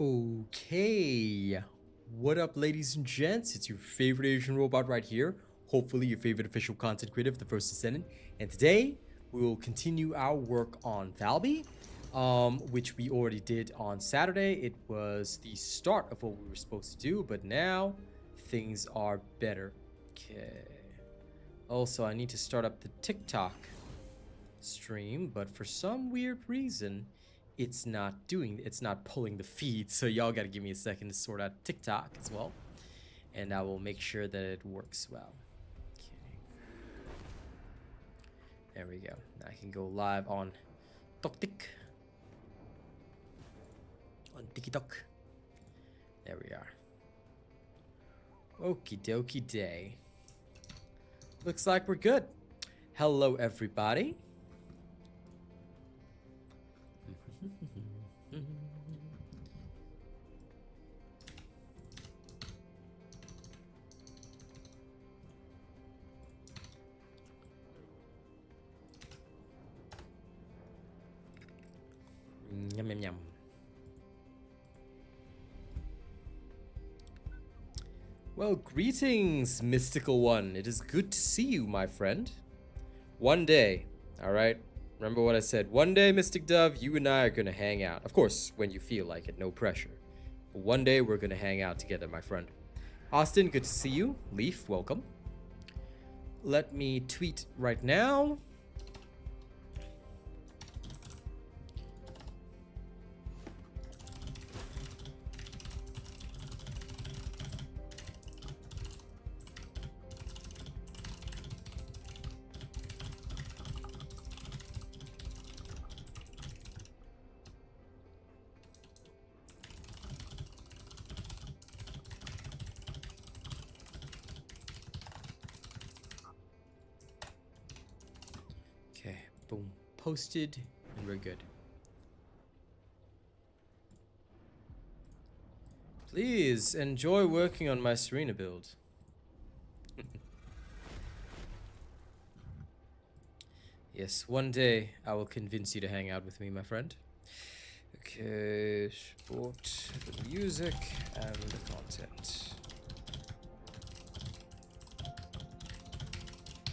Okay, what up, ladies and gents? It's your favorite Asian robot right here. Hopefully, your favorite official content creator of the First Descendant. And today, we will continue our work on Valby, which we already did on Saturday. It was the start of what we were supposed to do, but now things are better. Okay. Also, I need to start up the TikTok stream, but for some weird reason, it's not pulling the feed. So y'all gotta give me a second to sort out TikTok as well, and I will make sure that it works well. Okay, there we go. Now I can go live on TikTok, on TikTok. There we are. Okie dokie day. Looks like we're good. Hello, everybody. Yum, yum, yum. Well, greetings, mystical one. It is good to see you, my friend. One day, all right? Remember what I said. One day, Mystic Dove, you and I are going to hang out. Of course, when you feel like it, no pressure. But one day, we're going to hang out together, my friend. Austin, good to see you. Leaf, welcome. Let me tweet right now. Okay, boom. Posted, and we're good. Please enjoy working on my Serena build. Yes, one day I will convince you to hang out with me, my friend. Okay, support the music and the content.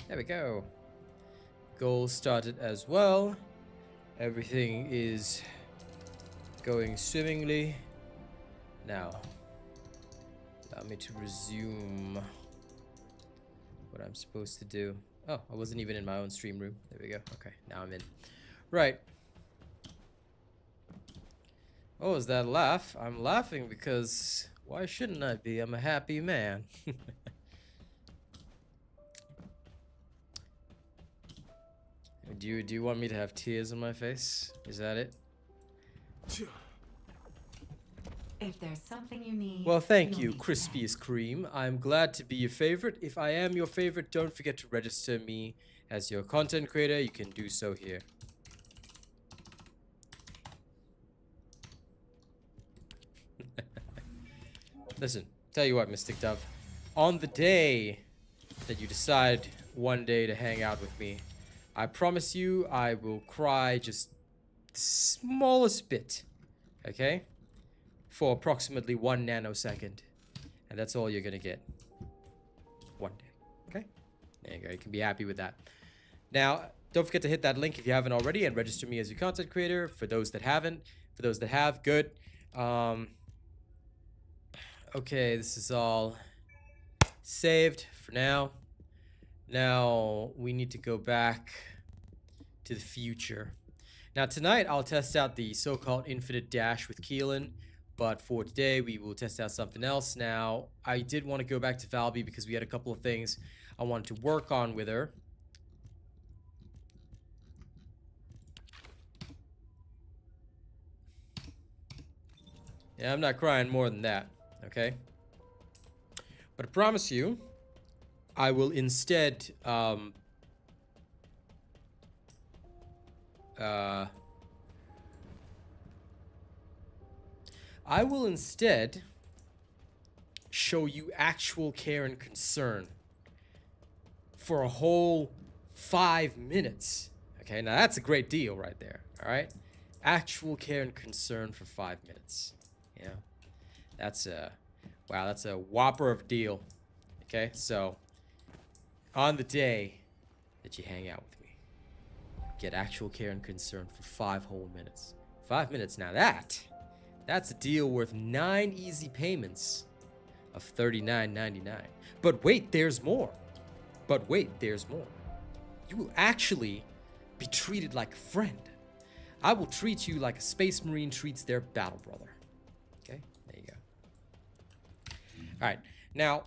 There we go. Goal started as well. Everything is going swimmingly. Now, allow me to resume what I'm supposed to do. Oh, I wasn't even in my own stream room. There we go. Okay, now I'm in. Right. Oh, is that a laugh? I'm laughing because why shouldn't I be? I'm a happy man. Do you want me to have tears on my face? Is that it? If there's something you need. Well, thank you, Crispy's Cream. I'm glad to be your favorite. If I am your favorite, don't forget to register me as your content creator. You can do so here. Listen, tell you what, Mystic Dove. On the day that you decide one day to hang out with me, I promise you I will cry just the smallest bit, okay? For approximately 1 nanosecond. And that's all you're gonna get. One day, okay? There you go, you can be happy with that. Now, don't forget to hit that link if you haven't already and register me as your content creator. For those that haven't, for those that have, good. Okay, this is all saved for now. Now, we need to go back to the future. Now, tonight, I'll test out the so-called infinite dash with Keelin, but for today, we will test out something else. Now, I did want to go back to Valby because we had a couple of things I wanted to work on with her. Yeah, I'm not crying more than that, okay? But I promise you, I will instead, I will instead show you actual care and concern for a whole 5 minutes. Okay, now that's a great deal right there, all right? Actual care and concern for 5 minutes. Yeah, that's a wow. That's a whopper of a deal. Okay, so on the day that you hang out with me, get actual care and concern for 5 whole minutes. 5 minutes. Now that's a deal worth 9 easy payments of $39.99. But wait, there's more. But wait, there's more. You will actually be treated like a friend. I will treat you like a space marine treats their battle brother. Okay, there you go. All right, now,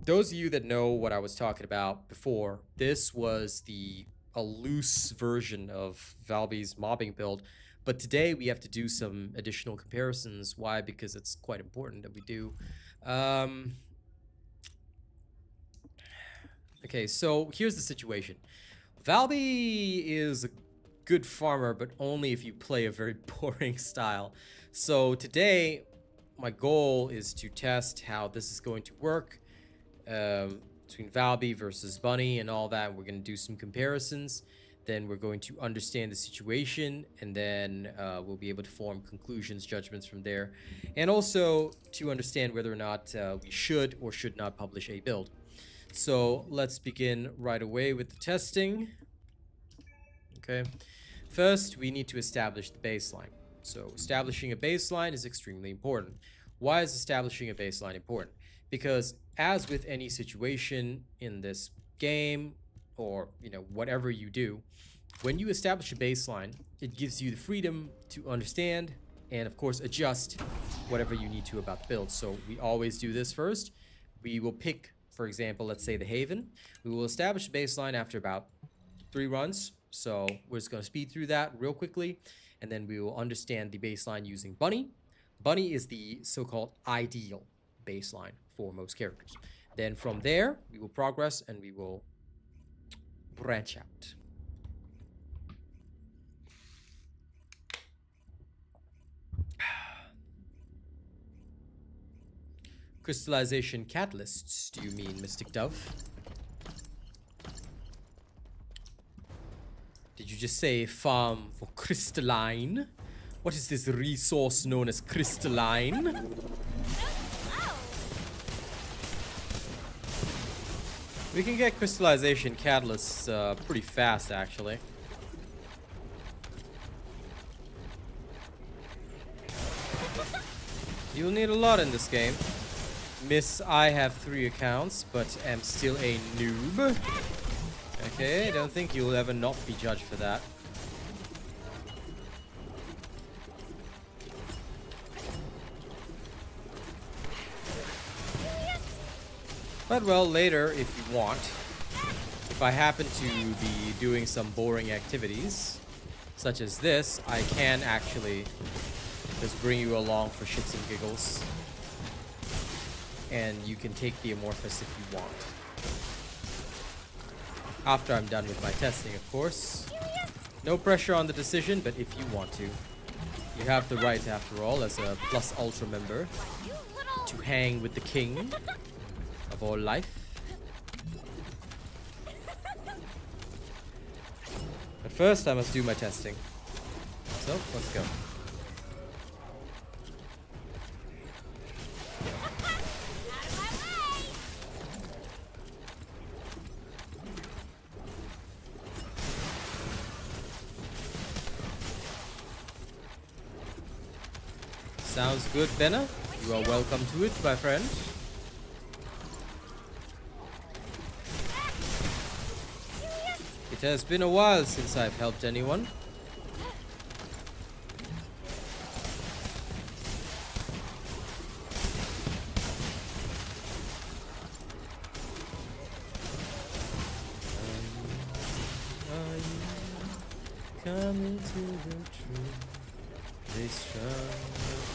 those of you that know what I was talking about before, this was a loose version of Valby's mobbing build. But today we have to do some additional comparisons. Why? Because it's quite important that we do. Okay, so here's the situation. Valby is a good farmer, but only if you play a very boring style. So today, my goal is to test how this is going to work between Valby versus Bunny and all that. We're going to do some comparisons. Then we're going to understand the situation, and then we'll be able to form conclusions, judgments from there. And also to understand whether or not we should or should not publish a build. So let's begin right away with the testing. Okay. First, we need to establish the baseline. So establishing a baseline is extremely important. Why is establishing a baseline important? Because as with any situation in this game, or whatever you do, when you establish a baseline, it gives you the freedom to understand and of course adjust whatever you need to about the build. So we always do this first. We will pick, for example, let's say the Haven. We will establish a baseline after about 3 runs. So we're just going to speed through that real quickly, and then we will understand the baseline using Bunny. Bunny is the so-called ideal baseline for most characters. Then from there, we will progress and we will branch out. Crystallization catalysts, do you mean, Mystic Dove? Did you just say farm for crystalline? What is this resource known as crystalline? We can get crystallization catalysts pretty fast, actually. You'll need a lot in this game. Miss, I have 3 accounts, but am still a noob. Okay, I don't think you'll ever not be judged for that. But well, later, if you want, if I happen to be doing some boring activities, such as this, I can actually just bring you along for shits and giggles. And you can take the Amorphous if you want. After I'm done with my testing, of course. No pressure on the decision, but if you want to. You have the right, after all, as a Plus Ultra member, to hang with the king of all life. But first, I must do my testing. So, let's go. Sounds good, Benna. You are welcome to it, my friend. It has been a while since I've helped anyone. Coming to the truth. They strung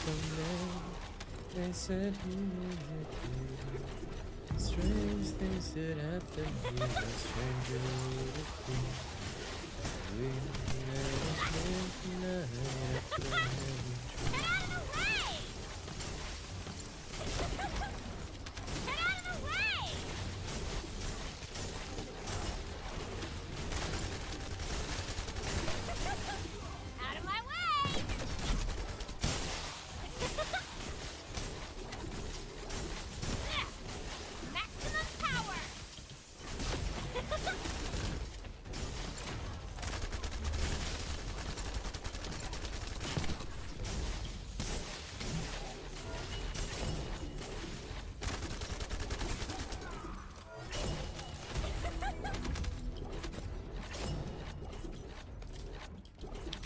from there. They said he was a kid. Strange things that happen here. A stranger would have been. We never lived night after heaven.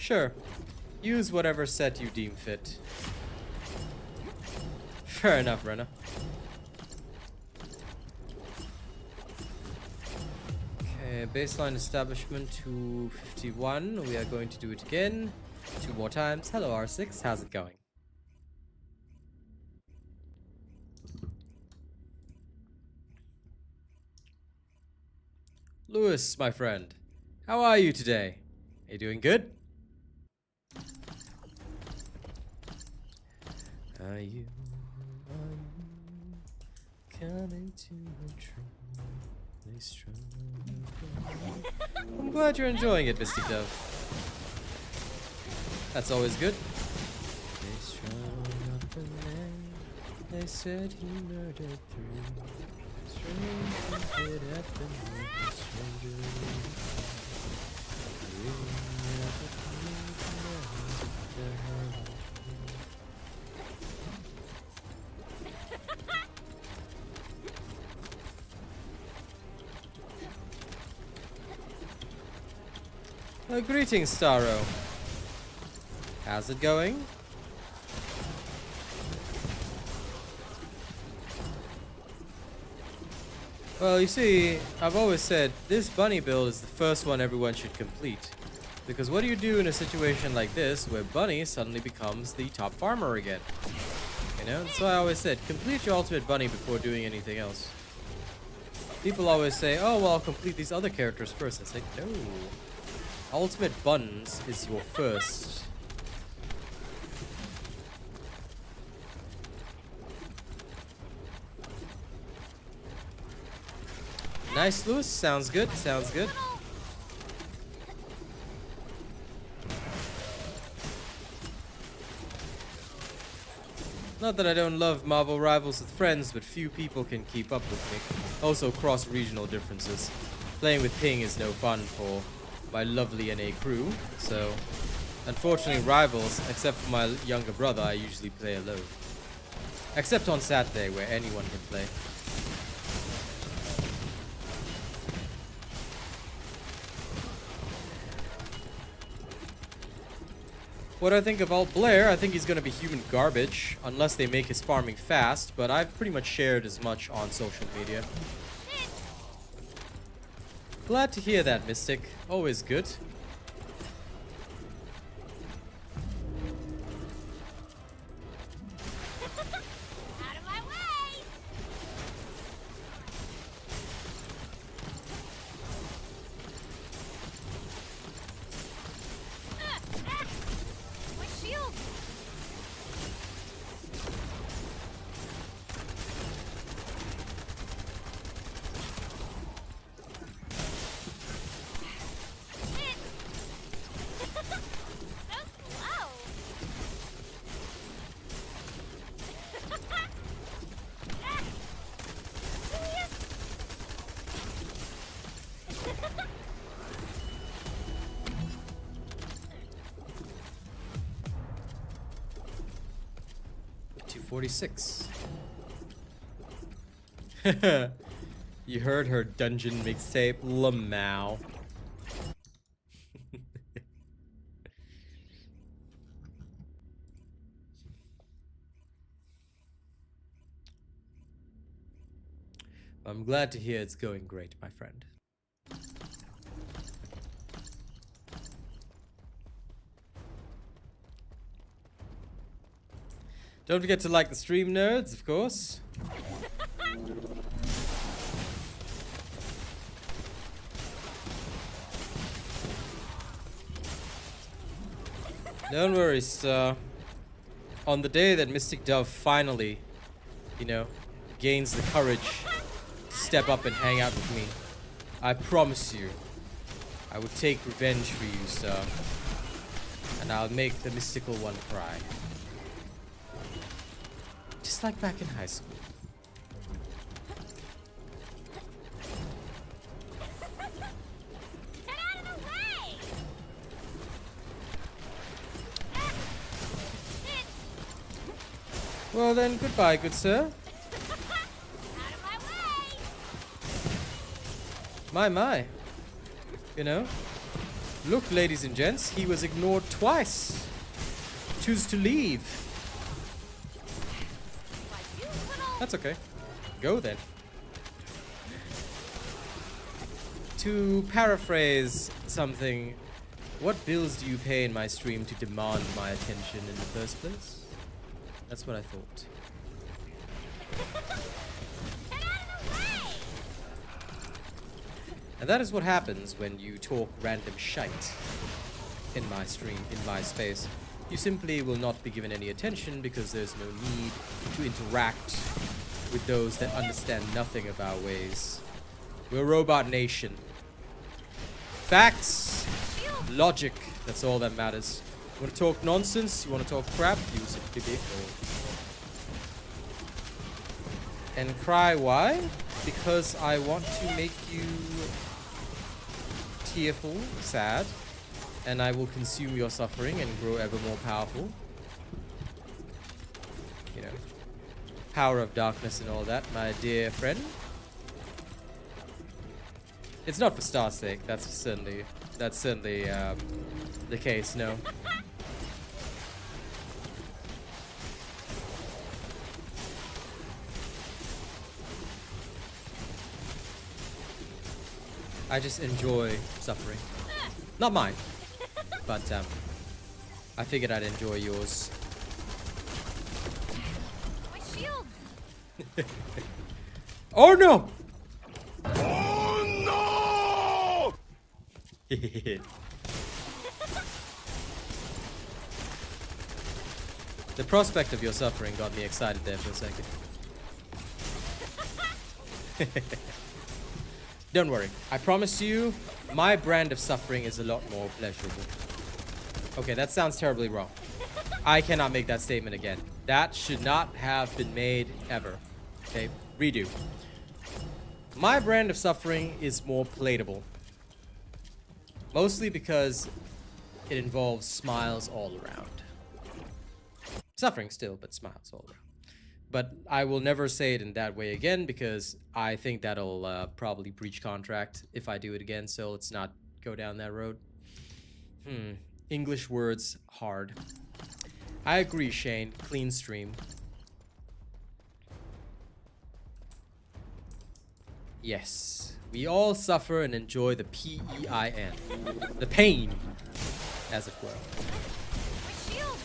Sure. Use whatever set you deem fit. Fair enough, Rena. Okay, baseline establishment 251. We are going to do it again. 2 more times. Hello, R6. How's it going? Lewis, my friend. How are you today? Are you doing good? Are you coming to a train? I'm glad you're enjoying it, Mystic Dove. That's always good. They strung up the man. They said he murdered 3. Strange hit at the night, stranger. Greetings, Starro. How's it going? Well, you see, I've always said this bunny build is the first one everyone should complete. Because what do you do in a situation like this where Bunny suddenly becomes the top farmer again? You know, that's why I always said, complete your ultimate bunny before doing anything else. People always say, oh, well, I'll complete these other characters first. It's like, no. Ultimate buns is your first. Nice, Lewis. Sounds good. Sounds good. Not that I don't love Marvel Rivals with friends, but few people can keep up with me. Also, cross-regional differences. Playing with ping is no fun for my lovely NA crew, so unfortunately Rivals, except for my younger brother, I usually play alone. Except on Saturday, where anyone can play. What I think of Alt Blair, I think he's gonna be human garbage, unless they make his farming fast, but I've pretty much shared as much on social media. Glad to hear that, Mystic. Always good. Out of my way! My shield! .246. You heard her dungeon mixtape, Lamau. I'm glad to hear it's going great, my friend. Don't forget to like the stream, nerds, of course. Don't worry, sir. On the day that Mystic Dove finally, you know, gains the courage to step up and hang out with me, I promise you, I will take revenge for you, sir. And I'll make the mystical one cry. Just like back in high school. Get out of the way! Well then, goodbye, good sir. Out of my way! My. You know? Look, ladies and gents, he was ignored twice. Choose to leave. That's okay. Go then. To paraphrase something, what bills do you pay in my stream to demand my attention in the first place? That's what I thought. Get out of the way! And that is what happens when you talk random shite in my stream, in my space. You simply will not be given any attention because there's no need to interact with those that understand nothing of our ways. We're a robot nation. Facts, logic, that's all that matters. You want to talk nonsense? You want to talk crap? Use it, baby. And cry, why? Because I want to make you tearful, sad, and I will consume your suffering and grow ever more powerful. You know, power of darkness and all that, my dear friend. It's not for Star's sake. That's certainly the case. No. I just enjoy suffering. Not mine, but I figured I'd enjoy yours. My shield! Oh no! Oh no! The prospect of your suffering got me excited there for a second. Don't worry. I promise you, my brand of suffering is a lot more pleasurable. Okay, that sounds terribly wrong. I cannot make that statement again. That should not have been made ever. Okay, redo. My brand of suffering is more palatable. Mostly because it involves smiles all around. Suffering still, but smiles all around. But I will never say it in that way again because I think that'll probably breach contract if I do it again, so let's not go down that road. English words, hard. I agree, Shane. Clean stream. Yes. We all suffer and enjoy the P-E-I-N. The pain, as it were. My shield!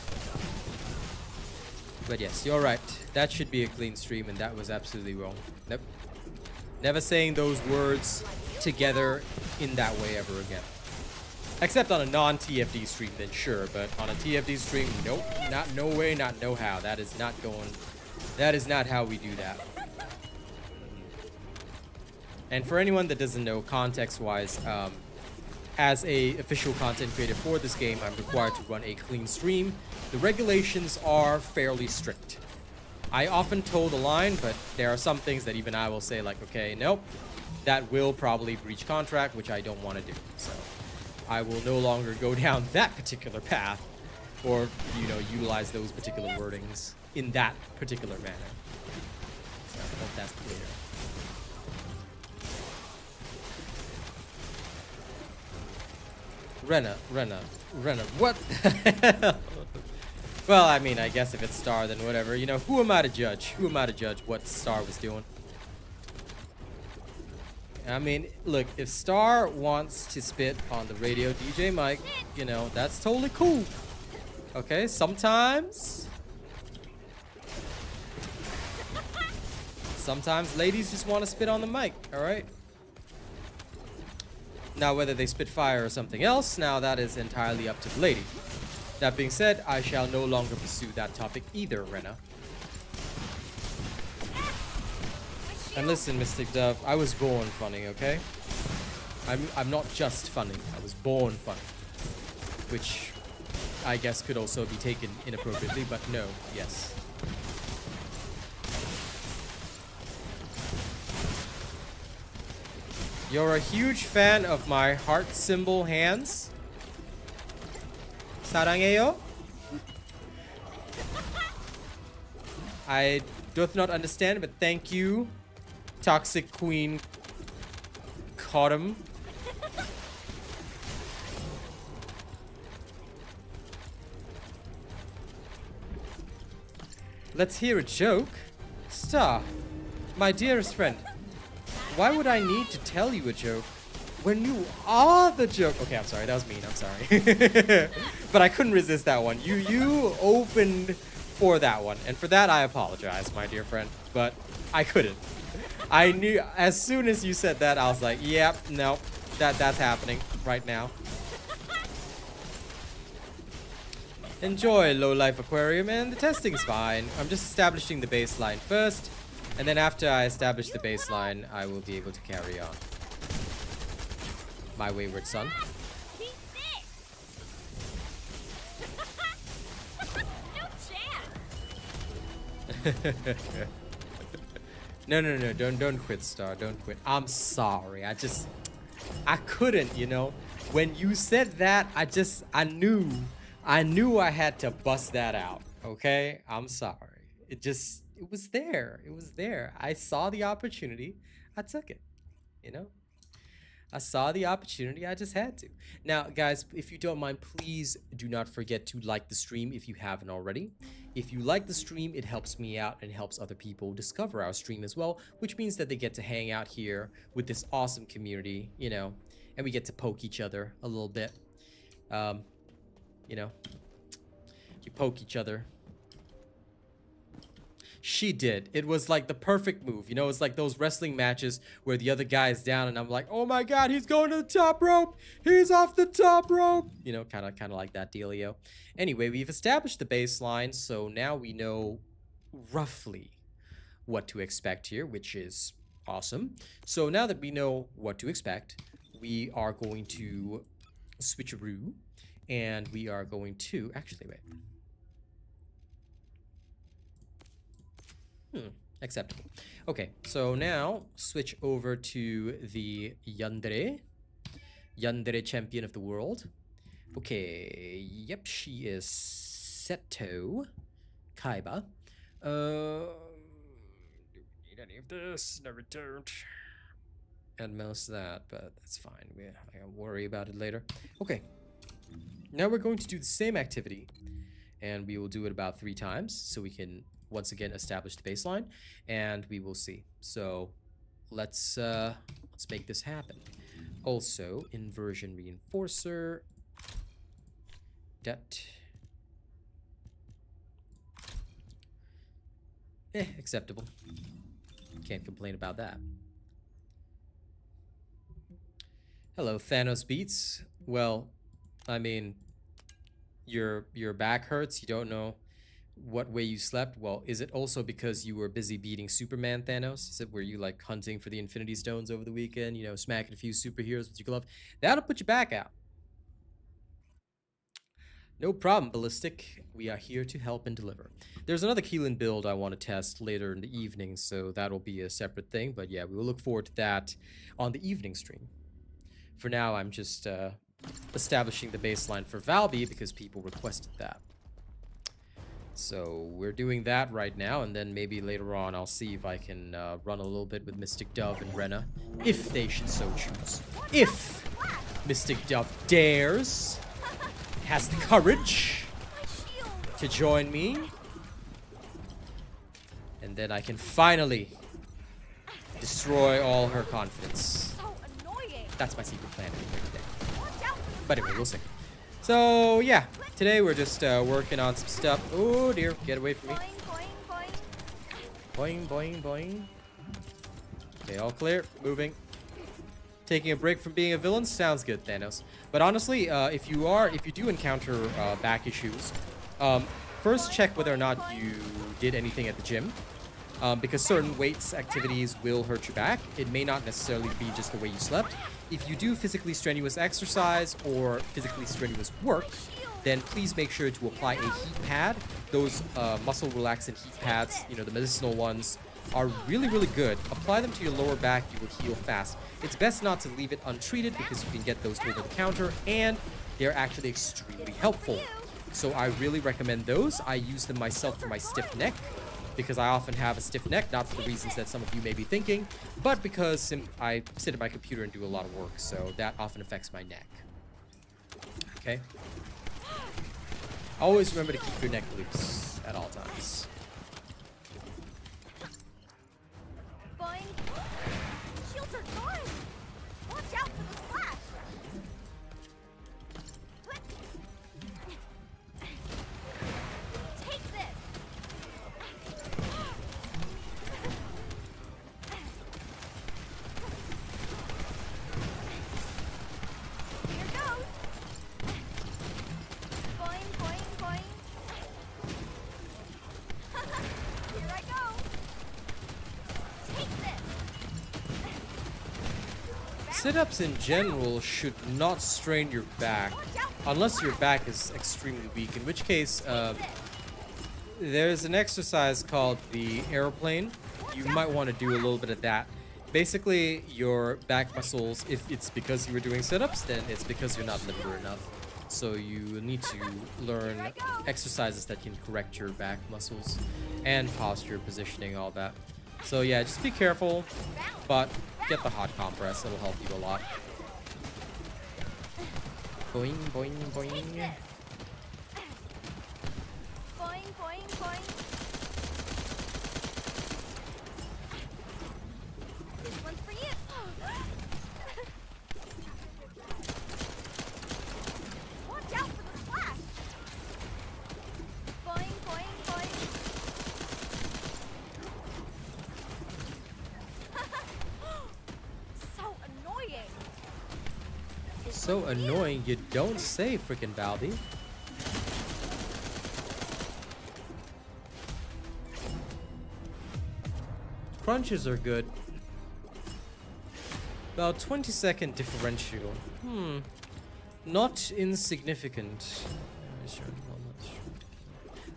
But yes, you're right. That should be a clean stream, and that was absolutely wrong. Nope. Never saying those words together in that way ever again. Except on a non-TFD stream, then sure. But on a TFD stream, nope. Not no way, not no how. That is not going... That is not how we do that. And for anyone that doesn't know, context-wise, as a official content creator for this game, I'm required to run a clean stream. The regulations are fairly strict. I often toe the line, but there are some things that even I will say like, okay, nope, that will probably breach contract, which I don't want to do. So I will no longer go down that particular path or, you know, utilize those particular wordings in that particular manner. So I hope that's clear. Renna, what? Well, I mean, I guess if it's Star, then whatever. You know, who am I to judge? Who am I to judge what Star was doing? I mean, look, if Star wants to spit on the radio DJ mic, you know, that's totally cool. Okay, sometimes ladies just want to spit on the mic, all right? Now, whether they spit fire or something else, now that is entirely up to the lady. That being said, I shall no longer pursue that topic either, Renna. And listen, Mystic Dove, I was born funny, okay? I'm not just funny, I was born funny. Which I guess could also be taken inappropriately, but no, yes. You're a huge fan of my heart symbol hands? 사랑해요? I doth not understand, but thank you, Toxic Queen Cottom. Let's hear a joke. Star, my dearest friend, why would I need to tell you a joke when you are the joke? Okay, I'm sorry. That was mean. I'm sorry. But I couldn't resist that one. You opened for that one. And for that, I apologize, my dear friend. But I couldn't. I knew as soon as you said that, I was like, yep, no, that's happening right now. Enjoy, low-life aquarium, and the testing's fine. I'm just establishing the baseline first, and then after I establish the baseline, I will be able to carry on. My wayward son. Eat this. No chance. No, don't quit, Star, don't quit. I'm sorry, I couldn't, you know. When you said that, I knew I had to bust that out, okay? I'm sorry. It was there. It was there. I saw the opportunity. I took it, you know? I saw the opportunity. I just had to. Now, guys, if you don't mind, please do not forget to like the stream if you haven't already. If you like the stream, it helps me out and helps other people discover our stream as well, which means that they get to hang out here with this awesome community, you know, and we get to poke each other a little bit. You know, you poke each other. She did. It was like the perfect move. You know, it's like those wrestling matches where the other guy is down and I'm like, oh my God, he's going to the top rope. He's off the top rope. You know, kind of like that dealio. Anyway, we've established the baseline. So now we know roughly what to expect here, which is awesome. So now that we know what to expect, we are going to switcheroo. And we are going to, actually, wait. Acceptable. Okay, so now switch over to the Yandere champion of the world. Okay, yep, she is Seto Kaiba. Do we need any of this? No, we don't. And most of that, but that's fine. I gotta worry about it later. Okay. Now we're going to do the same activity, and we will do it about 3 times, so we can once again establish the baseline, and we will see. So let's make this happen. Also, inversion reinforcer, det. Acceptable. Can't complain about that. Hello, Thanos Beats. Well, I mean, your back hurts. You don't know what way you slept. Well, is it also because you were busy beating Superman, Thanos? Is it were you like hunting for the Infinity Stones over the weekend? You know, smacking a few superheroes with your glove? That'll put you back out. No problem, Ballistic. We are here to help and deliver. There's another Keelin build I want to test later in the evening, so that'll be a separate thing. But yeah, we will look forward to that on the evening stream. For now, I'm just establishing the baseline for Valby because people requested that. So we're doing that right now, and then maybe later on I'll see if I can run a little bit with Mystic Dove and Rena, if they should so choose. If Mystic Dove dares, has the courage to join me, and then I can finally destroy all her confidence. So annoying. That's my secret plan today. But anyway, we'll see. So yeah, today we're just working on some stuff. Oh dear, get away from me. Boing, boing, boing. Boing, boing, boing. Okay, all clear. Moving. Taking a break from being a villain sounds good, Thanos. But honestly, if you do encounter back issues, first check whether or not you did anything at the gym. Because certain weights activities will hurt your back. It may not necessarily be just the way you slept. If you do physically strenuous exercise or physically strenuous work, then please make sure to apply a heat pad. Those muscle relaxant heat pads, you know, the medicinal ones, are really, really good. Apply them to your lower back, you will heal fast. It's best not to leave it untreated because you can get those over the counter, and they're actually extremely helpful. So I really recommend those. I use them myself for my stiff neck, because I often have a stiff neck, not for the reasons that some of you may be thinking, but because I sit at my computer and do a lot of work, so that often affects my neck. Okay? Always remember to keep your neck loose at all times. Shields are gone. Watch out for the splash. Take this. Here goes. Boing, boing, boing. Here I go. Take this. Sit-ups in general should not strain your back, unless your back is extremely weak, in which case, there's an exercise called the airplane. You might want to do a little bit of that. Basically, your back muscles, if it's because you were doing sit-ups, then it's because you're not limber enough. So you need to learn exercises that can correct your back muscles and posture, positioning, all that. So yeah, just be careful, but get the hot compress. It'll help you a lot. Boing, boing, boing. Take this. Boing, boing, boing. This one's for you. Watch out for the splash. Boing, boing, boing. So annoying. So annoying, you don't say, freaking Valby. Crunches are good. About 20-second differential. Not insignificant.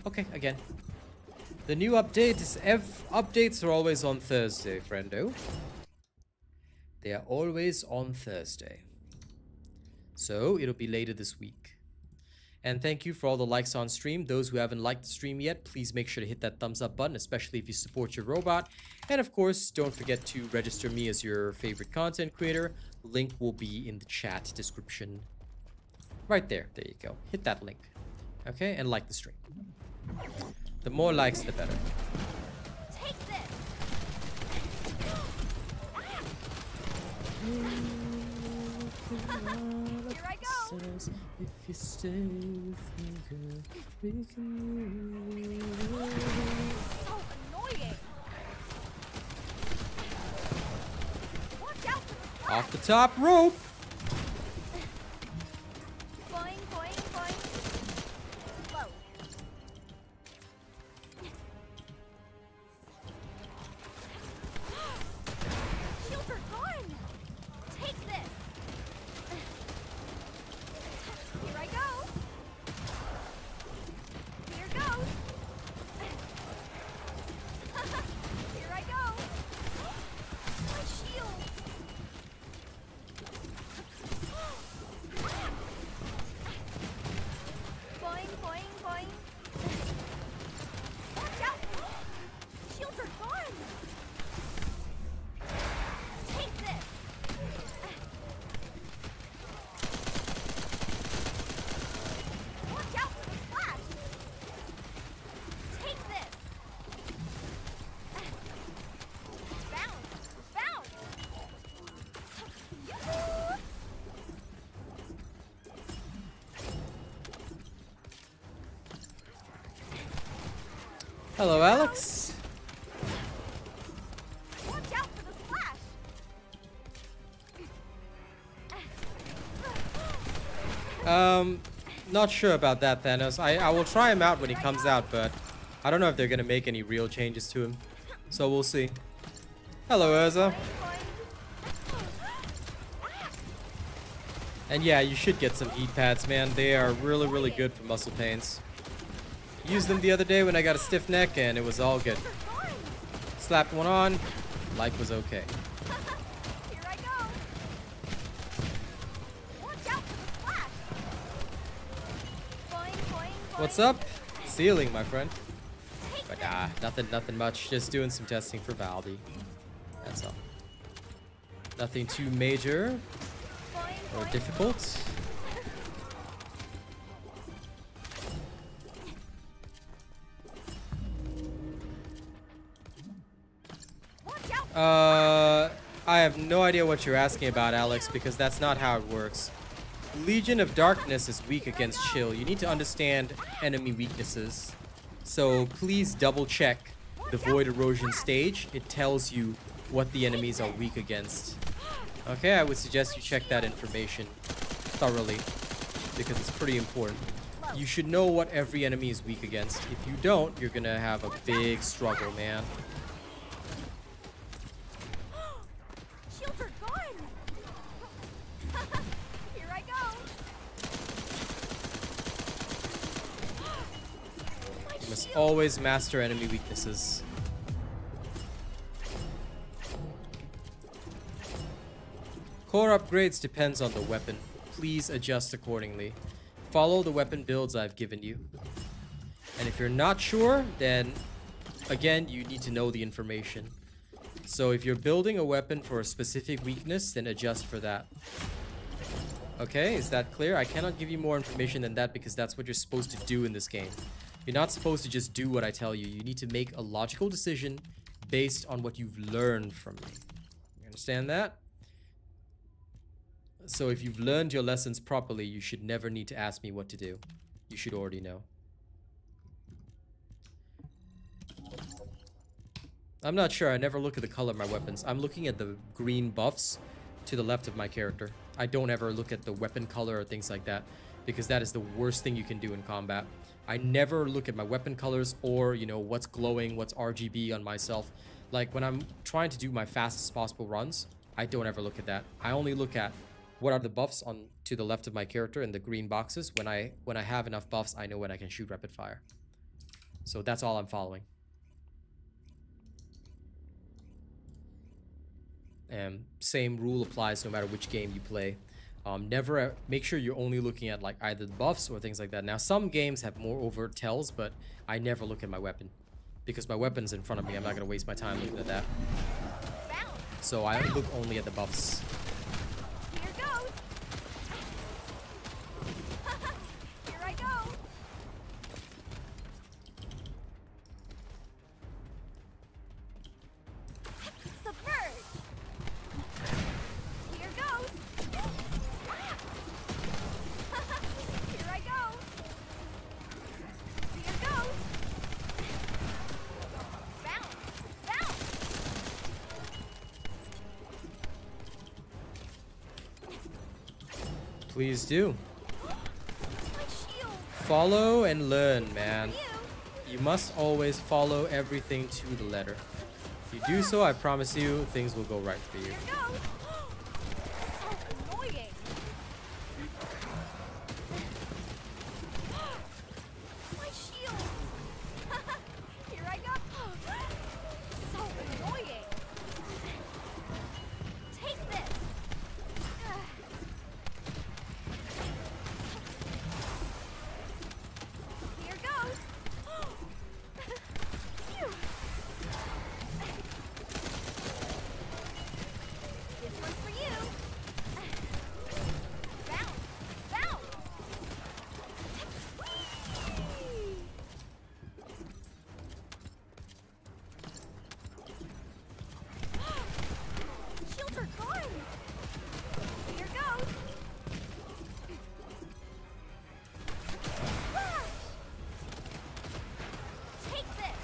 Okay, again. The new update is updates are always on Thursday, friendo. They are always on Thursday. So it'll be later this week. And thank you for all the likes on stream. Those who haven't liked the stream yet, please make sure to hit that thumbs up button, especially if you support your robot. And of course, don't forget to register me as your favorite content creator. Link will be in the chat description. Right there. There you go. Hit that link. Okay, and like the stream. The more likes, the better. Take this. Here I go. If you stay with me, girl, we can So annoying. Watch out for the splash. off the top rope. Boing, boing, boing. Low. Shields are gone. Take this. Here I go. Here goes. Here I go. My shield. Boing, boing, boing. Watch out. Shields are gone. Take this. Watch out for the splash. Take this. Bounce. Bounce. Yoo-hoo. Hello, Alex. Watch out for the splash. Not sure about that, Thanos. I will try him out when he comes out, but I don't know if they're gonna make any real changes to him. So we'll see. Hello, Urza. And yeah, you should get some heat pads, man. They are really, really good for muscle pains. Used them the other day when I got a stiff neck, and it was all good. Slapped one on, life was okay. Here I go. Watch out for the splash. Boing, boing, boing. What's up? Ceiling, my friend. Take But this. nothing much. Just doing some testing for Valby. That's all. Nothing too major Boing, or boing. difficult. Watch out I have no idea what you're asking about, Alex, because that's not how it works. Legion of Darkness is weak against chill. You need to understand enemy weaknesses. So please double check the Void Erosion stage. It tells you what the enemies are weak against. Okay, I would suggest you check that information thoroughly because it's pretty important. You should know what every enemy is weak against. If you don't, you're gonna have a big struggle, man. Shields are gone. Here I go. You must always master enemy weaknesses. Core upgrades depends on the weapon. Please adjust accordingly. Follow the weapon builds I've given you. And if you're not sure, then again, you need to know the information. So if you're building a weapon for a specific weakness, then adjust for that. Okay, is that clear? I cannot give you more information than that because that's what you're supposed to do in this game. You're not supposed to just do what I tell you. You need to make a logical decision based on what you've learned from me. You understand that? So if you've learned your lessons properly, you should never need to ask me what to do. You should already know. I'm not sure. I never look at the color of my weapons. I'm looking at the green buffs to the left of my character. I don't ever look at the weapon color or things like that because that is the worst thing you can do in combat. I never look at my weapon colors or, you know, what's glowing, what's RGB on myself. Like when I'm trying to do my fastest possible runs, I don't ever look at that. I only look at what are the buffs on to the left of my character in the green boxes. When I have enough buffs, I know when I can shoot rapid fire. So that's all I'm following. Same rule applies no matter which game you play. Never make sure you're only looking at like either the buffs or things like that. Now some games have more overt tells, but I never look at my weapon because my weapon's in front of me. I'm not gonna waste my time looking at that. So I look only at the buffs. Here goes. Here I go. Submerge. Here goes. Here I go. Here goes. Bounce. Bounce. Please do. My shield. Follow and learn, man. You. You must always follow everything to the letter. If you do so, I promise you, things will go right for you. Here goes. So annoying. My shield. Here I go. So annoying. Take this. Here goes. Phew. This one's for you. Bounce. Bounce. Whee! Shields are gone. Here goes. Splash! Take this.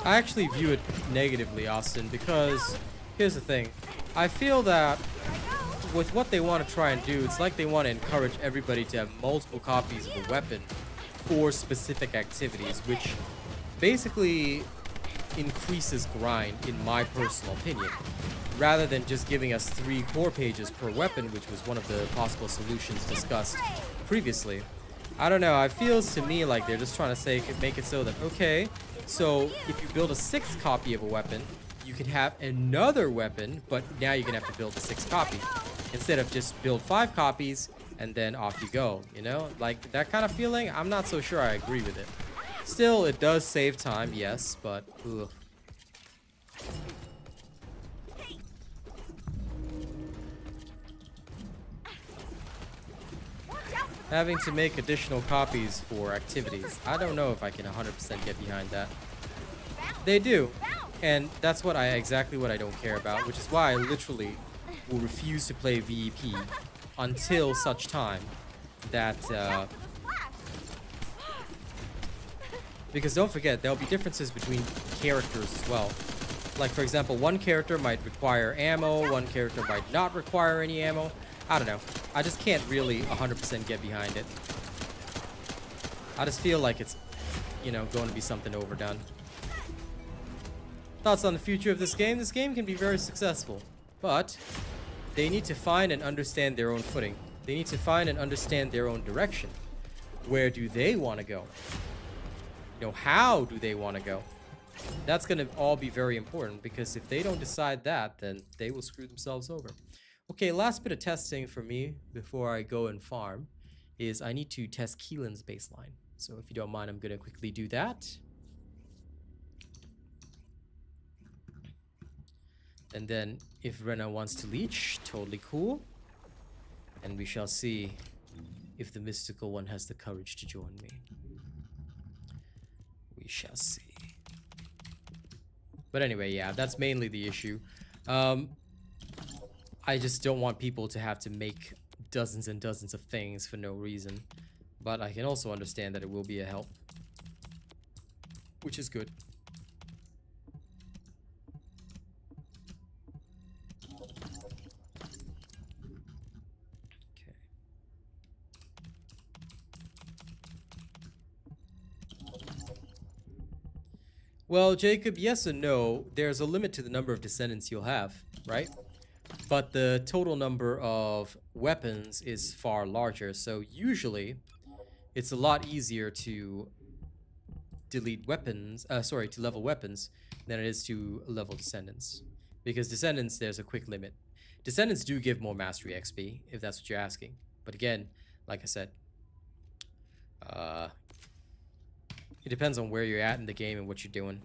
I actually view it negatively, Austin, because here's the thing. I feel that with what they want to try and do, it's like they want to encourage everybody to have multiple copies of a weapon for specific activities, which basically increases grind, in my personal opinion, rather than just giving us 3 core pages per weapon, which was one of the possible solutions discussed previously. I don't know, it feels to me like they're just trying to say, make it so that, okay, so if you build a 6th copy of a weapon, you can have another weapon, but now you're gonna have to build a 6th copy instead of just build 5 copies and then off you go, you know? Like that kind of feeling, I'm not so sure I agree with it. Still, it does save time, yes, but ugh. Having to make additional copies for activities. I don't know if I can 100% get behind that. They do. And that's what exactly what I don't care about, which is why I literally will refuse to play VEP until such time that because don't forget, there'll be differences between characters as well. Like, for example, one character might require ammo, one character might not require any ammo. I don't know. I just can't really 100% get behind it. I just feel like it's, you know, going to be something overdone. Thoughts on the future of this game? This game can be very successful, but they need to find and understand their own footing. They need to find and understand their own direction. Where do they want to go? You know, how do they want to go? That's going to all be very important, because if they don't decide that, then they will screw themselves over. Okay, last bit of testing for me before I go and farm is I need to test Keelin's baseline. So if you don't mind, I'm going to quickly do that. And then if Rena wants to leech, totally cool. And we shall see if the mystical one has the courage to join me. We shall see. But anyway, yeah, that's mainly the issue. I just don't want people to have to make dozens and dozens of things for no reason. But I can also understand that it will be a help, which is good. Okay. Well, Jacob, yes and no. There's a limit to the number of descendants you'll have, right? But the total number of weapons is far larger, so usually it's a lot easier to delete weapons, to level weapons than it is to level descendants. Because descendants, there's a quick limit. Descendants do give more mastery XP, if that's what you're asking. But again, like I said, it depends on where you're at in the game and what you're doing.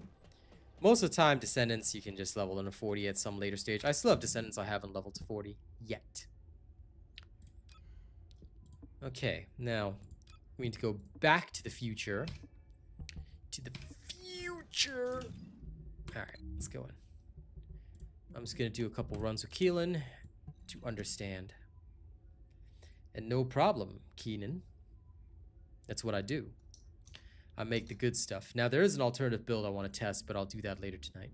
Most of the time, Descendants, you can just level under 40 at some later stage. I still have Descendants I haven't leveled to 40 yet. Okay, now we need to go back to the future. To the future! Alright, let's go in. I'm just going to do a couple runs with Keelin to understand. And no problem, Keenan. That's what I do. I make the good stuff. Now, there is an alternative build I want to test, but I'll do that later tonight.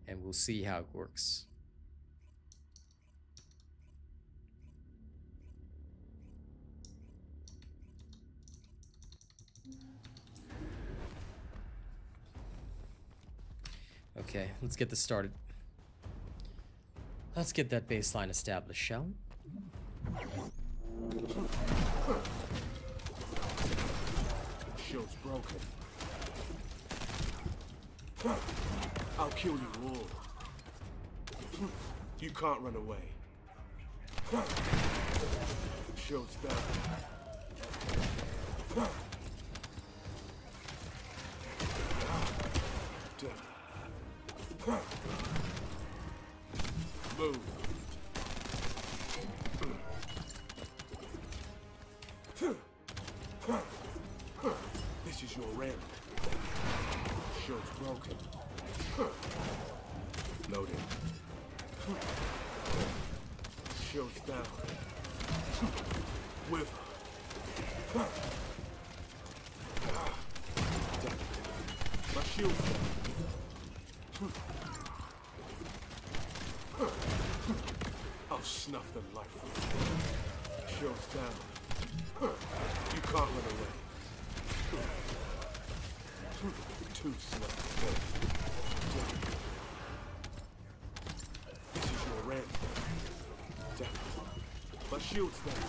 And we'll see how it works. Okay, let's get this started. Let's get that baseline established, shall we? Shield's broken. I'll kill you all. You can't run away. Shield's down. Move. This is your end. Shield's broken. Loading. Shield's down. With. My shield's down. I'll snuff the life from you. Shield's down. You can't run away. Too slow. This is your end. Damn. My shield's down.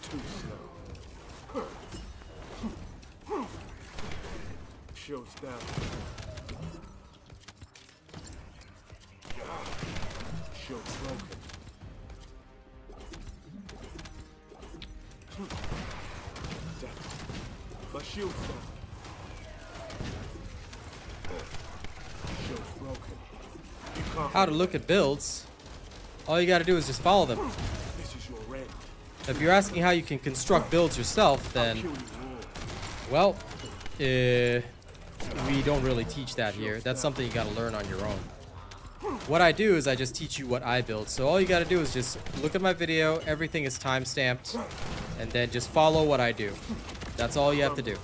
Too slow. Shield's down. Shield's broken. My shield's down. Shield's broken. You can't. How to look at builds. All you gotta do is just follow them. This is your end. If you're asking how you can construct builds yourself, then, Kill you all. well, we don't really teach that here. That's something you gotta learn on your own. What I do is I just teach you what I build. So all you gotta do is just look at my video, everything is time-stamped, and then just follow what I do. That's all you have to do.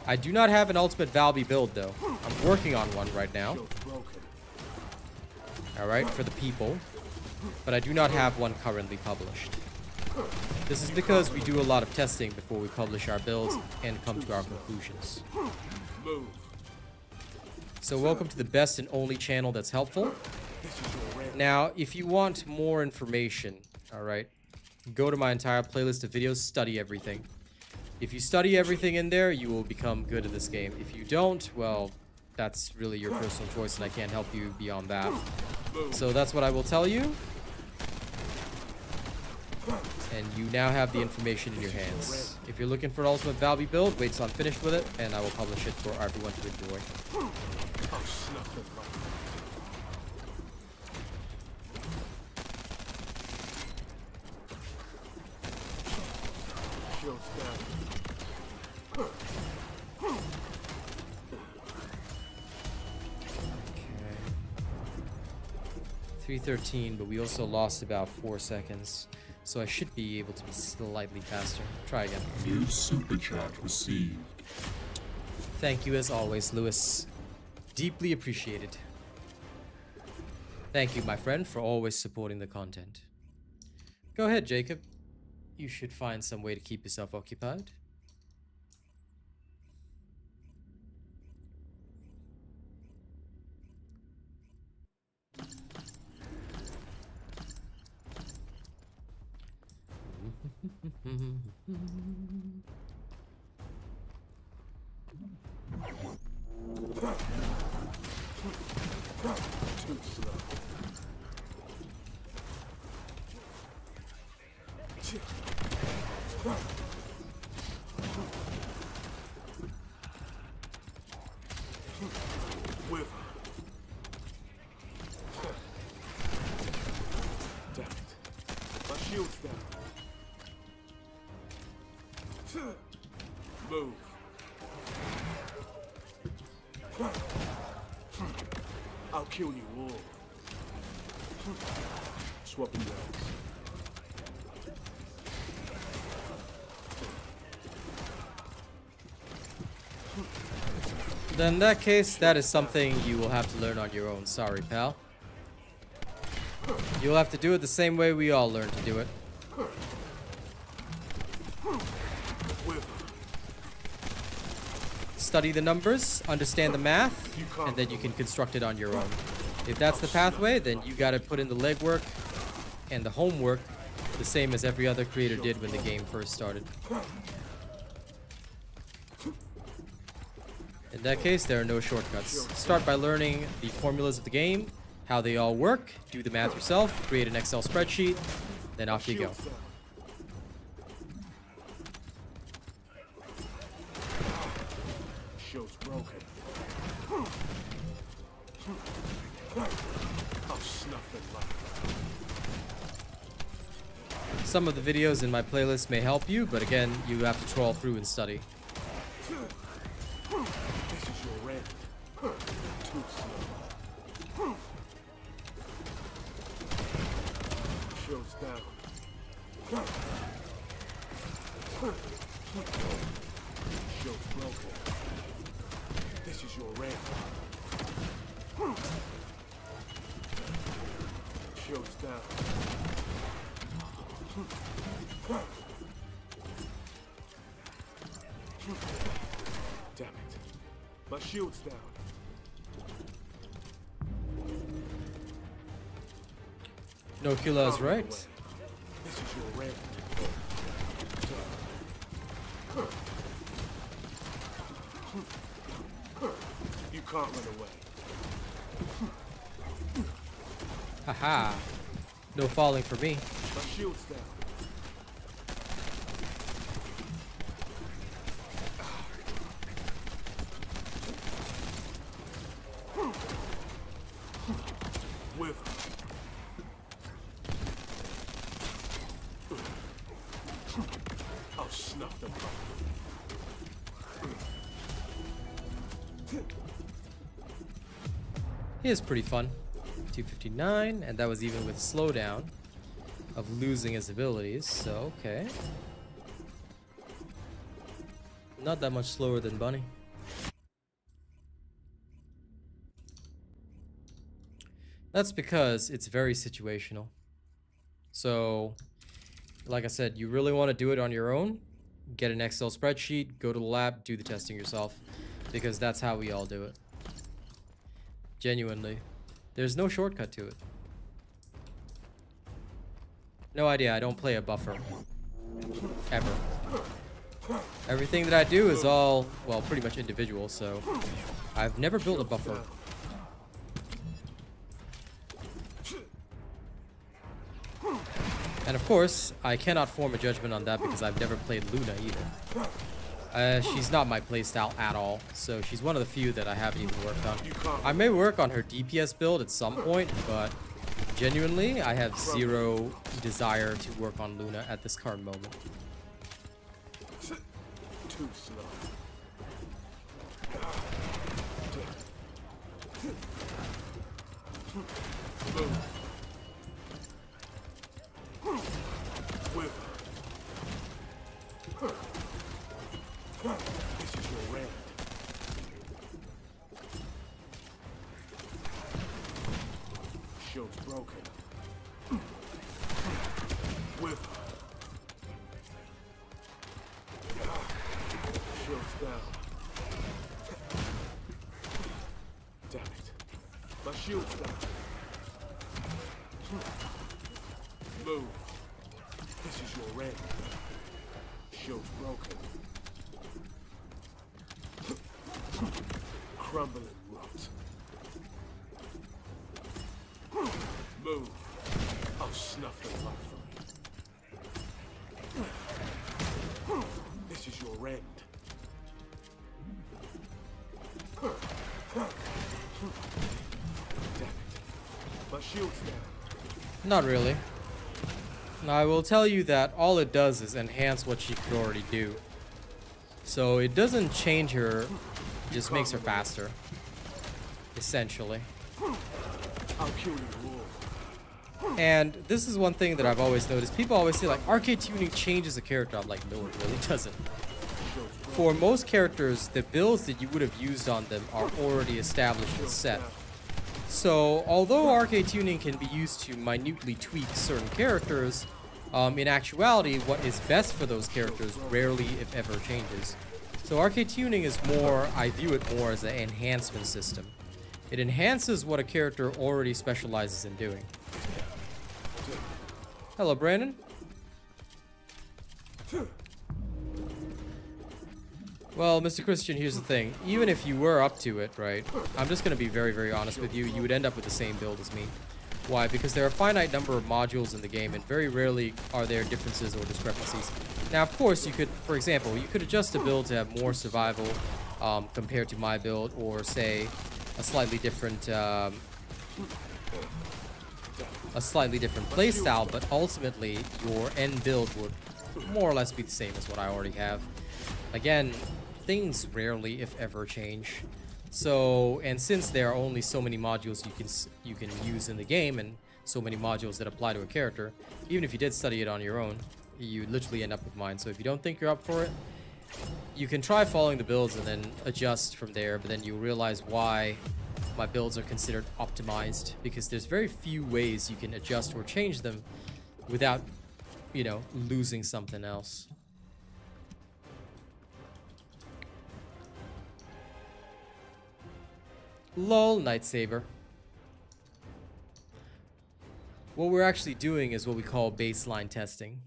I do not have an ultimate Valby build though. I'm working on one right now. Alright, for the people. But I do not have one currently published. This is because we do a lot of testing before we publish our builds and come to our conclusions. Move. So welcome to the best and only channel that's helpful. Now, if you want more information, alright, go to my entire playlist of videos, study everything. If you study everything in there, you will become good at this game. If you don't, well, that's really your personal choice and I can't help you beyond that. So that's what I will tell you. And you now have the information in your hands. If you're looking for an ultimate Valby build, wait till I'm finished with it, and I will publish it for everyone to enjoy. I'll snuff the life. Shields down. 313, but we also lost about 4 seconds. So I should be able to be slightly faster. Try again. New super chat received. Thank you as always, Lewis. Deeply appreciated. Thank you, my friend, for always supporting the content. Go ahead, Jacob. You should find some way to keep yourself occupied. Too slow. With. Damn it. My shield's down. Move. I'll kill you all. Swapping legs. Then in that case, that is something you will have to learn on your own. Sorry, pal. You'll have to do it the same way we all learned to do it. Study the numbers, understand the math, and then you can construct it on your own. If that's the pathway, then you gotta put in the legwork and the homework the same as every other creator did when the game first started. In that case, there are no shortcuts. Start by learning the formulas of the game, how they all work, do the math yourself, create an Excel spreadsheet, then off you go. Shield's broken. I'll snuff the life. Some of the videos in my playlist may help you, but again, you have to trawl through and study. This is your end. Too slow. Shield's down. Shield's broken. This is your end. Shield's down. Damn it. My shield's down. No Kila's right. This is your end. You can't run away. Haha. No falling for me. My shield's down. With I'll snuff them up. He is pretty fun. 259, and that was even with slowdown of losing his abilities, so okay. Not that much slower than Bunny. That's because it's very situational. So, like I said, you really want to do it on your own, get an Excel spreadsheet, go to the lab, do the testing yourself, because that's how we all do it. Genuinely. There's no shortcut to it. No idea, I don't play a buffer. Ever. Everything that I do is all, well, pretty much individual, so I've never built a buffer. And of course, I cannot form a judgment on that because I've never played Luna either. She's not my playstyle at all, so she's one of the few that I haven't even worked on. I may work on her DPS build at some point, but genuinely, I have zero desire to work on Luna at this current moment. Too slow. With this is your end. Shield's broken. With shield's down. Damn it. My shield's down. Move. This is your end. Shield's broken. Crumbling rot. Move. I'll snuff the life from you. This is your end. Damn it. My shield's down. Not really. Now, I will tell you that all it does is enhance what she could already do. So it doesn't change her, it just makes her faster. Essentially. I'll kill you all. And this is one thing that I've always noticed. People always say like, arcade tuning changes a character. I'm like, no, it really doesn't. For most characters, the builds that you would have used on them are already established and set. So, although arcade tuning can be used to minutely tweak certain characters, in actuality, what is best for those characters rarely, if ever, changes. So arcade tuning is more, I view it more as an enhancement system. It enhances what a character already specializes in doing. Hello, Brandon. Well, Mr. Christian, here's the thing. Even if you were up to it, right, I'm just going to be very, very honest with you. You would end up with the same build as me. Why? Because there are a finite number of modules in the game, and very rarely are there differences or discrepancies. Now, of course, you could, for example, you could adjust a build to have more survival compared to my build, or say a slightly different playstyle, but ultimately your end build would more or less be the same as what I already have. Again, things rarely, if ever, change. So, and since there are only so many modules you can use in the game, and so many modules that apply to a character, even if you did study it on your own, you literally end up with mine. So if you don't think you're up for it, you can try following the builds and then adjust from there, but then you realize why my builds are considered optimized, because there's very few ways you can adjust or change them without, you know, losing something else. Lol, Nightsaber. What we're actually doing is what we call baseline testing.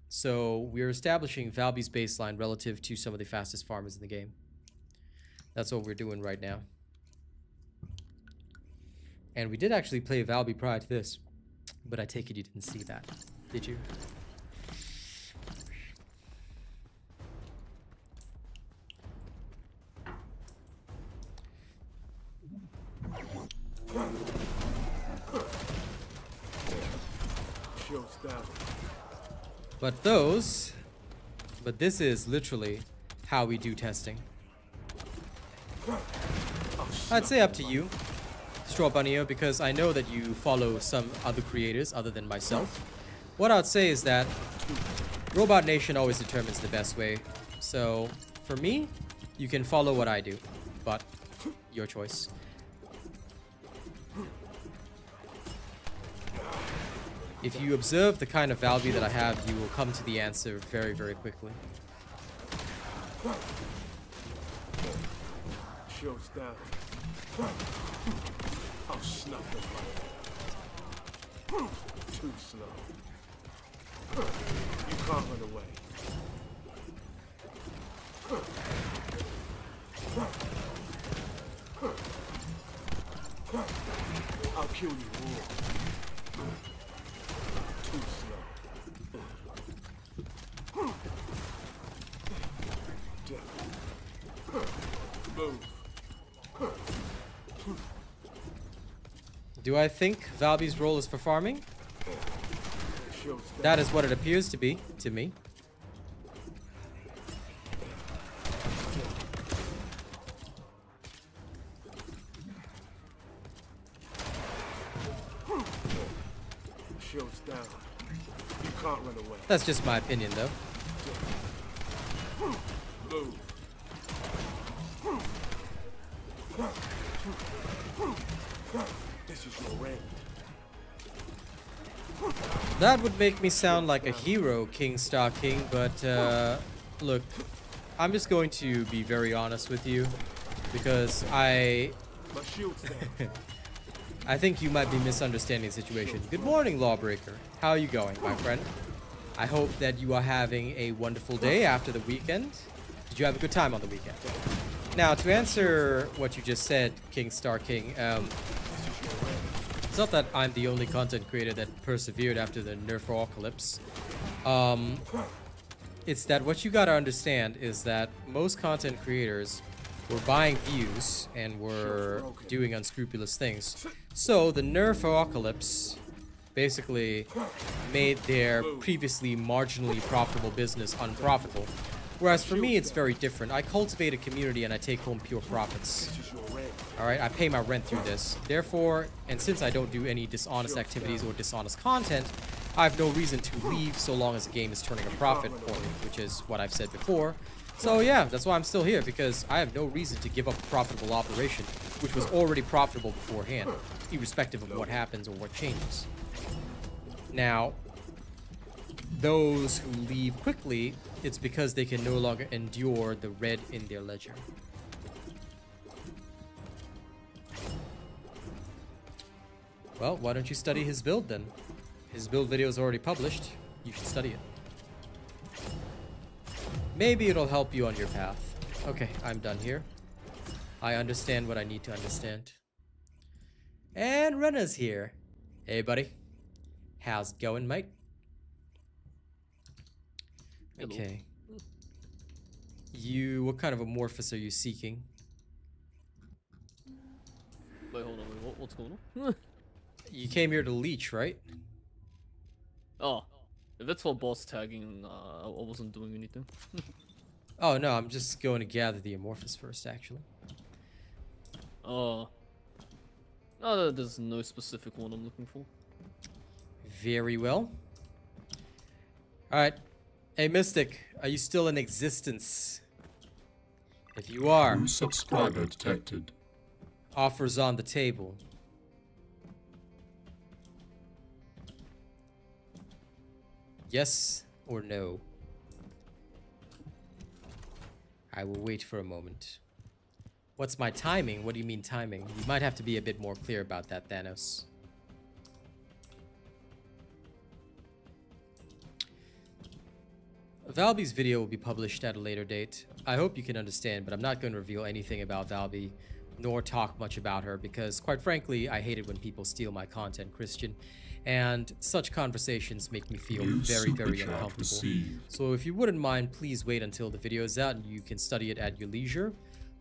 So we're establishing Valby's baseline relative to some of the fastest farmers in the game. That's what we're doing right now. And we did actually play Valby prior to this, but I take it you didn't see that, did you? Shows down. But this is literally how we do testing. I'd say up to you, Straw Bunnyo, because I know that you follow some other creators other than myself. What I'd say is that Robot Nation always determines the best way. So for me, you can follow what I do, but your choice. If you observe the kind of Valby that I have, you will come to the answer very, very quickly. Shows down. I'll snuff the light. Too slow. You can't run away. I'll kill you all. Too slow. Move. Do I think Valby's role is for farming? Shows down. That is what it appears to be, to me. Shows down. You can't run away. That's just my opinion, though. Move. This is your end. That would make me sound like a hero, King Star King, but look, I'm just going to be very honest with you, because My shield's down. I think you might be misunderstanding the situation. Good morning, Lawbreaker. How are you going, my friend? I hope that you are having a wonderful day after the weekend. Did you have a good time on the weekend? Now, to answer what you just said, King Star King, it's not that I'm the only content creator that persevered after the Nerfocalypse. It's that what you gotta understand is that most content creators were buying views and were doing unscrupulous things. So the Nerfocalypse basically made their previously marginally profitable business unprofitable. Whereas for me, it's very different. I cultivate a community and I take home pure profits. Alright, I pay my rent through this. Therefore, and since I don't do any dishonest activities or dishonest content, I have no reason to leave so long as the game is turning a profit for me, which is what I've said before. So yeah, that's why I'm still here, because I have no reason to give up a profitable operation, which was already profitable beforehand, irrespective of what happens or what changes. Now, those who leave quickly, it's because they can no longer endure the red in their ledger. Well, why don't you study his build then? His build video is already published. You should study it. Maybe it'll help you on your path. Okay, I'm done here. I understand what I need to understand. And Renna's here. Hey, buddy. How's it going, mate? Okay. What kind of Amorphous are you seeking? Wait, hold on. What's going on? You came here to leech, right? Oh, if it's for boss tagging, I wasn't doing anything. Oh, no, I'm just going to gather the Amorphous first, actually. Oh. No, there's no specific one I'm looking for. Very well. Alright. Hey, Mystic, are you still in existence? If you are, New subscriber detected. offers on the table. Yes or no? I will wait for a moment. What's my timing? What do you mean timing? You might have to be a bit more clear about that, Thanos. Valby's video will be published at a later date. I hope you can understand, but I'm not going to reveal anything about Valby, nor talk much about her, because quite frankly, I hate it when people steal my content, Christian, and such conversations make me feel New very, very super chat uncomfortable. received. So if you wouldn't mind, please wait until the video is out and you can study it at your leisure.